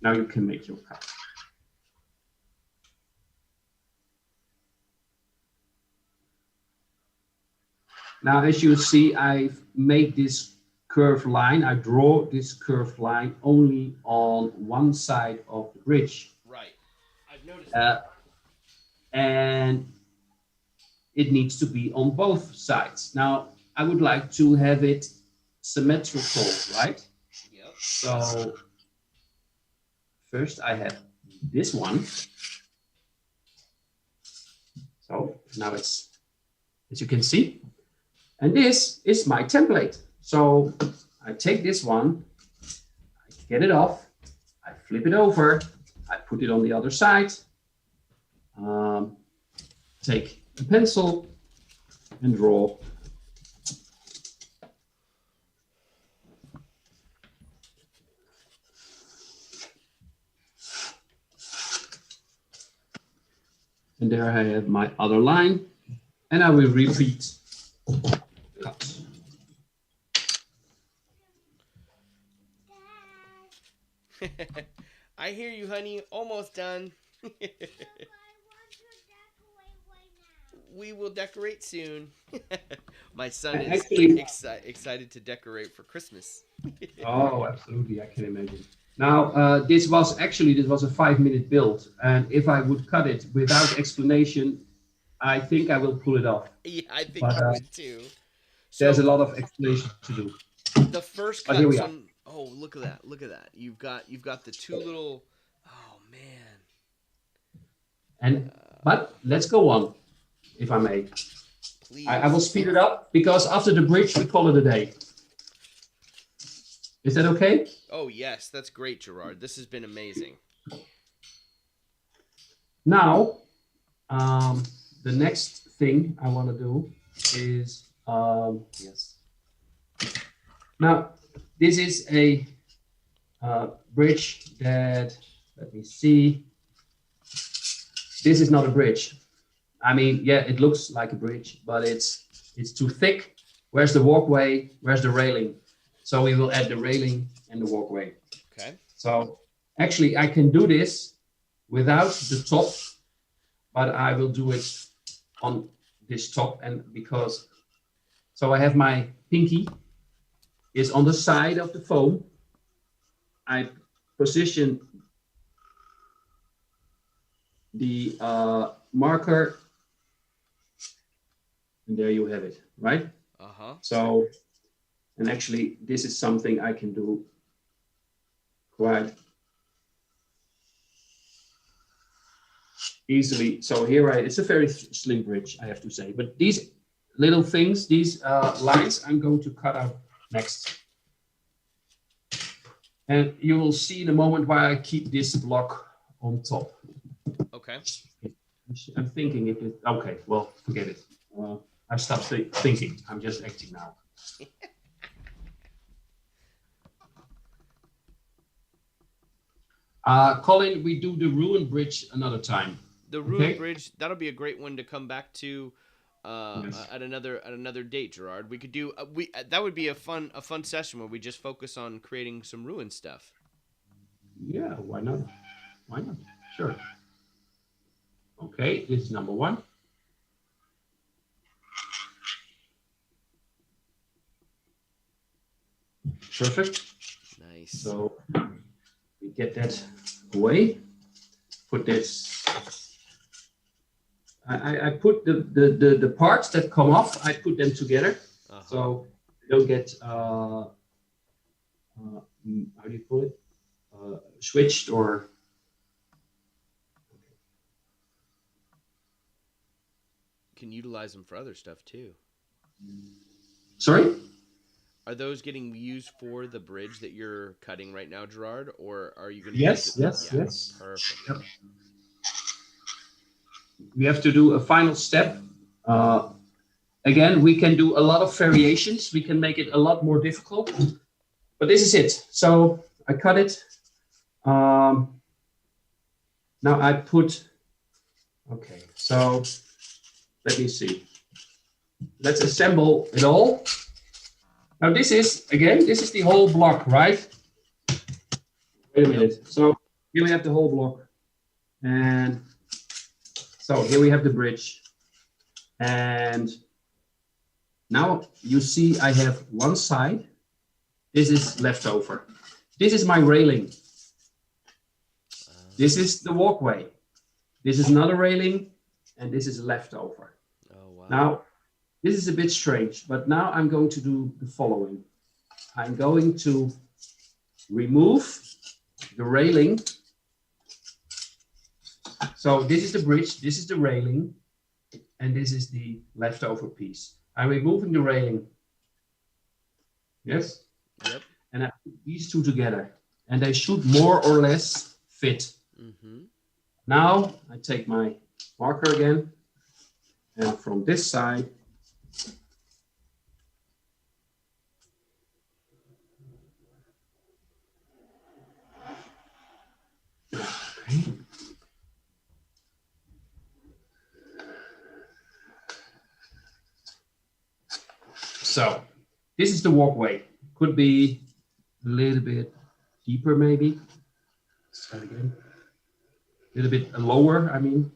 Now you can make your cut. Now, as you see, I've made this curved line. I draw this curved line only on one side of the bridge. Right. I've noticed that. And it needs to be on both sides. Now, I would like to have it symmetrical, right? Yep. So first I have this one. So now it's, as you can see, and this is my template. So I take this one, I get it off, I flip it over, I put it on the other side, take a pencil and draw. And there I have my other line, and I will repeat cut. I hear you, honey. Almost done. We will decorate soon. My son is Actually, excited to decorate for Christmas. oh, absolutely, I can imagine. Now, this was a 5-minute build, and if I would cut it without explanation, I think I will pull it off. Yeah, I think But I would too. there's a So lot of explanation to do. the first But here cut. we So are. oh, look at that! Look at that! You've got the two little. Oh man. And but let's go on, if I may. Please. I will speed it up because after the bridge we call it a day. Is that okay? Oh yes, that's great, Gerard. This has been amazing. Now, the next thing I want to do is yes. Now, this is a bridge that, let me see. This is not a bridge. I mean, yeah, it looks like a bridge, but it's too thick. Where's the walkway? Where's the railing? So we will add the railing and the walkway. Okay. So actually, I can do this without the top, but I will do it on this top, and because so I have my pinky is on the side of the foam. I position the marker, and there you have it, right? Uh-huh. So, and actually this is something I can do quite easily. So here it's a very slim bridge, I have to say, but these little things, these lines, I'm going to cut out next. And you will see in a moment why I keep this block on top. Okay. I'm thinking if it, okay, well, forget it. I stopped thinking, I'm just acting now. Colin, we do the ruined bridge another time. The ruined bridge, that'll be a great one to come back to Yes. at another date, Gerard. We could do that would be a fun session where we just focus on creating some ruined stuff. Yeah, why not? Why not? Sure. Okay, this is number one. Perfect. Nice. So we get that away. Put this. I put the parts that come off. I put them together, so you don't get how do you call it? Switched or. Can utilize them for other stuff too. Sorry? Are those getting used for the bridge that you're cutting right now, Gerard, or are you going to? Yes, use it? yes. Perfect. Yep. We have to do a final step. Again, we can do a lot of variations. We can make it a lot more difficult, but this is it. So I cut it. Now I put. Okay, so let me see. Let's assemble it all. Now this is the whole block, right? Wait a minute. So here we have the whole block. And so here we have the bridge. And now you see I have one side. This is leftover. This is my railing. This is the walkway. This is another railing. And this is leftover. Oh, wow. Now, this is a bit strange, but now I'm going to do the following. I'm going to remove the railing. So this is the bridge, this is the railing, and this is the leftover piece. I'm removing the railing. Yes? Yep. And I put these two together, and they should more or less fit. Mm-hmm. Now I take my marker again, and from this side, okay. So this is the walkway. Could be a little bit deeper maybe. Start again. A little bit lower, I mean.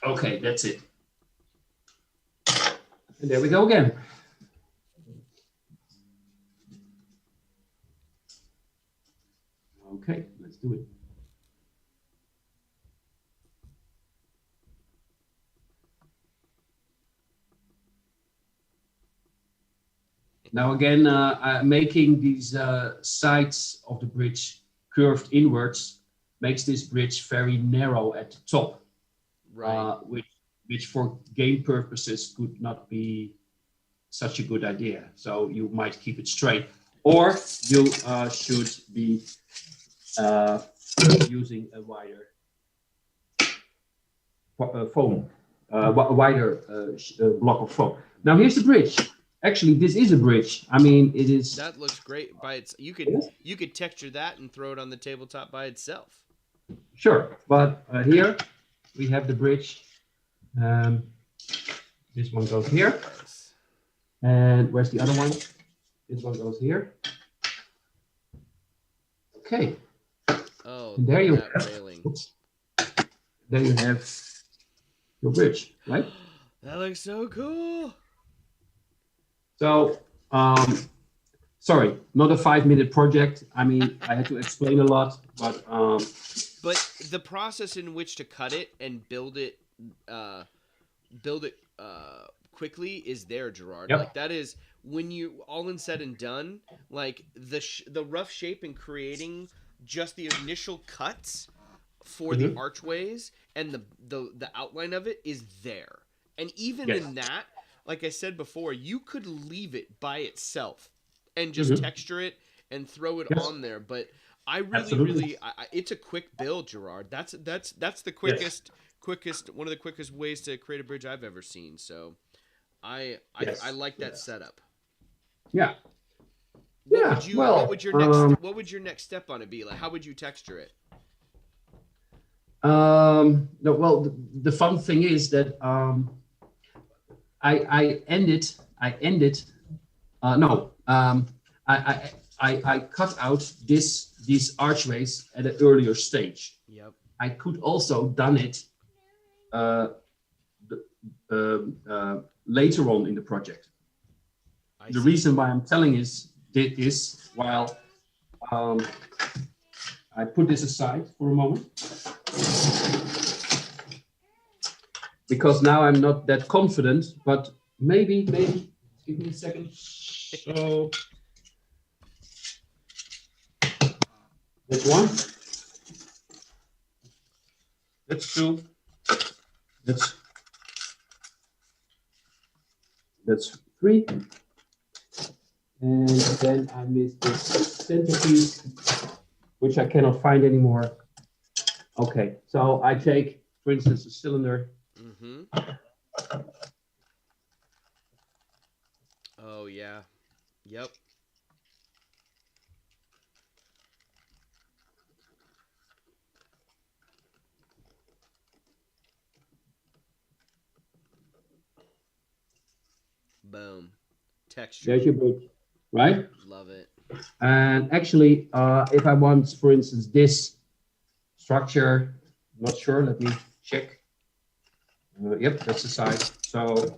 Okay, that's it. And there we go again. Okay, let's do it. Now again, making these sides of the bridge curved inwards makes this bridge very narrow at the top, Right. which for game purposes could not be such a good idea. So you might keep it straight, or you should be using a wider foam, wider block of foam. Now here's the bridge. Actually, this is a bridge. I mean, it is. That looks great by its. You could texture that and throw it on the tabletop by itself. Sure, but here we have the bridge. This one goes here, and where's the other one? This one goes here. Okay. Oh, and there you that have. railing. Oops. There you have your bridge, right? That looks so cool. So, sorry, not a 5-minute project. I mean, I had to explain a lot, but the process in which to cut it and build it quickly is there, Gerard. Yep. Like that is when you all in said and done. Like the rough shape and creating just the initial cuts for the archways and the outline of it is there. And even in that, like I said before, you could leave it by itself and just texture it and throw it on there. But I really, it's a quick build, Gerard. That's the quickest, one of the quickest ways to create a bridge I've ever seen. So I like that setup. Yeah. What would your next step on it be? Like, how would you texture it? No, well, the fun thing is that I cut out these archways at an earlier stage. Yep. I could also done it later on in the project. The reason why I'm telling is while I put this aside for a moment, because now I'm not that confident, but maybe, give me a second. So that's one, that's two, that's three, and then I missed this centerpiece, which I cannot find anymore. Okay, so I take, for instance, a cylinder. Oh yeah. Yep. Boom. Texture. There's your bridge, right? Love it. And actually, if I want, for instance, this structure, I'm not sure, let me check. Yep, that's the size. So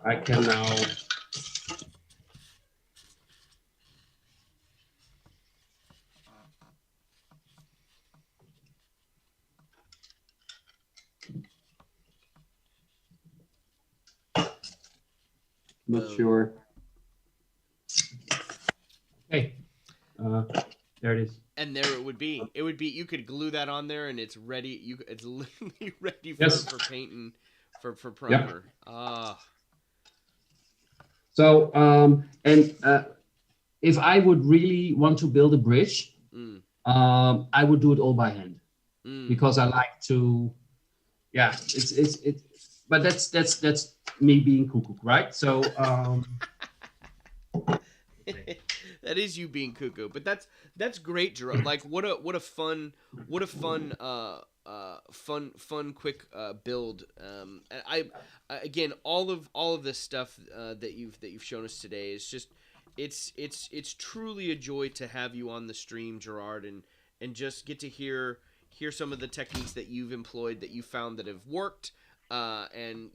I can now not sure. Okay, there it is. And there it would be. It would be. You could glue that on there, and it's ready. It's literally ready for painting, for primer. Yep. So if I would really want to build a bridge, I would do it all by hand because I like to. Yeah, it's. But that's me being cuckoo, right? So. That is you being cuckoo, but that's great, Gerard. Like what a fun quick build. And I again all of this stuff that you've shown us today is just it's truly a joy to have you on the stream, Gerard, and just get to hear some of the techniques that you've employed, that you found that have worked, and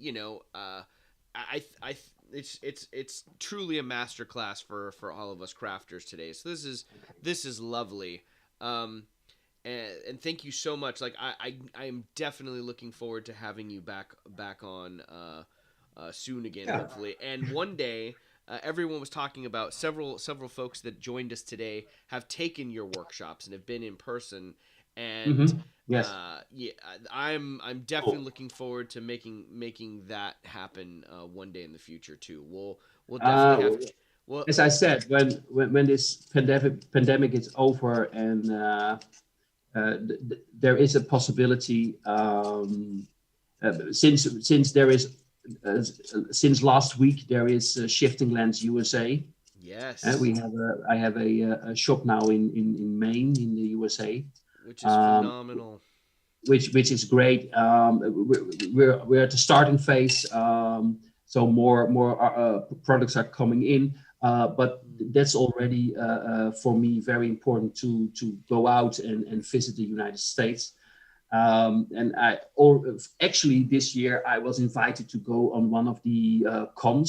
it's truly a masterclass for all of us crafters today. So this is lovely. And thank you so much. Like I am definitely looking forward to having you back on soon again, hopefully. And one day, everyone was talking about several folks that joined us today have taken your workshops and have been in person. And yes, I'm definitely looking forward to making that happen one day in the future too. We'll definitely have to. Well, as I said, when this pandemic is over and there is a possibility, since there is since last week there is Shiftinglands USA. Yes, I have a shop now in Maine in the USA, which is phenomenal. Which is great. We're at the starting phase, so more products are coming in. But that's already for me very important to go out and visit the United States. And actually this year I was invited to go on one of the cons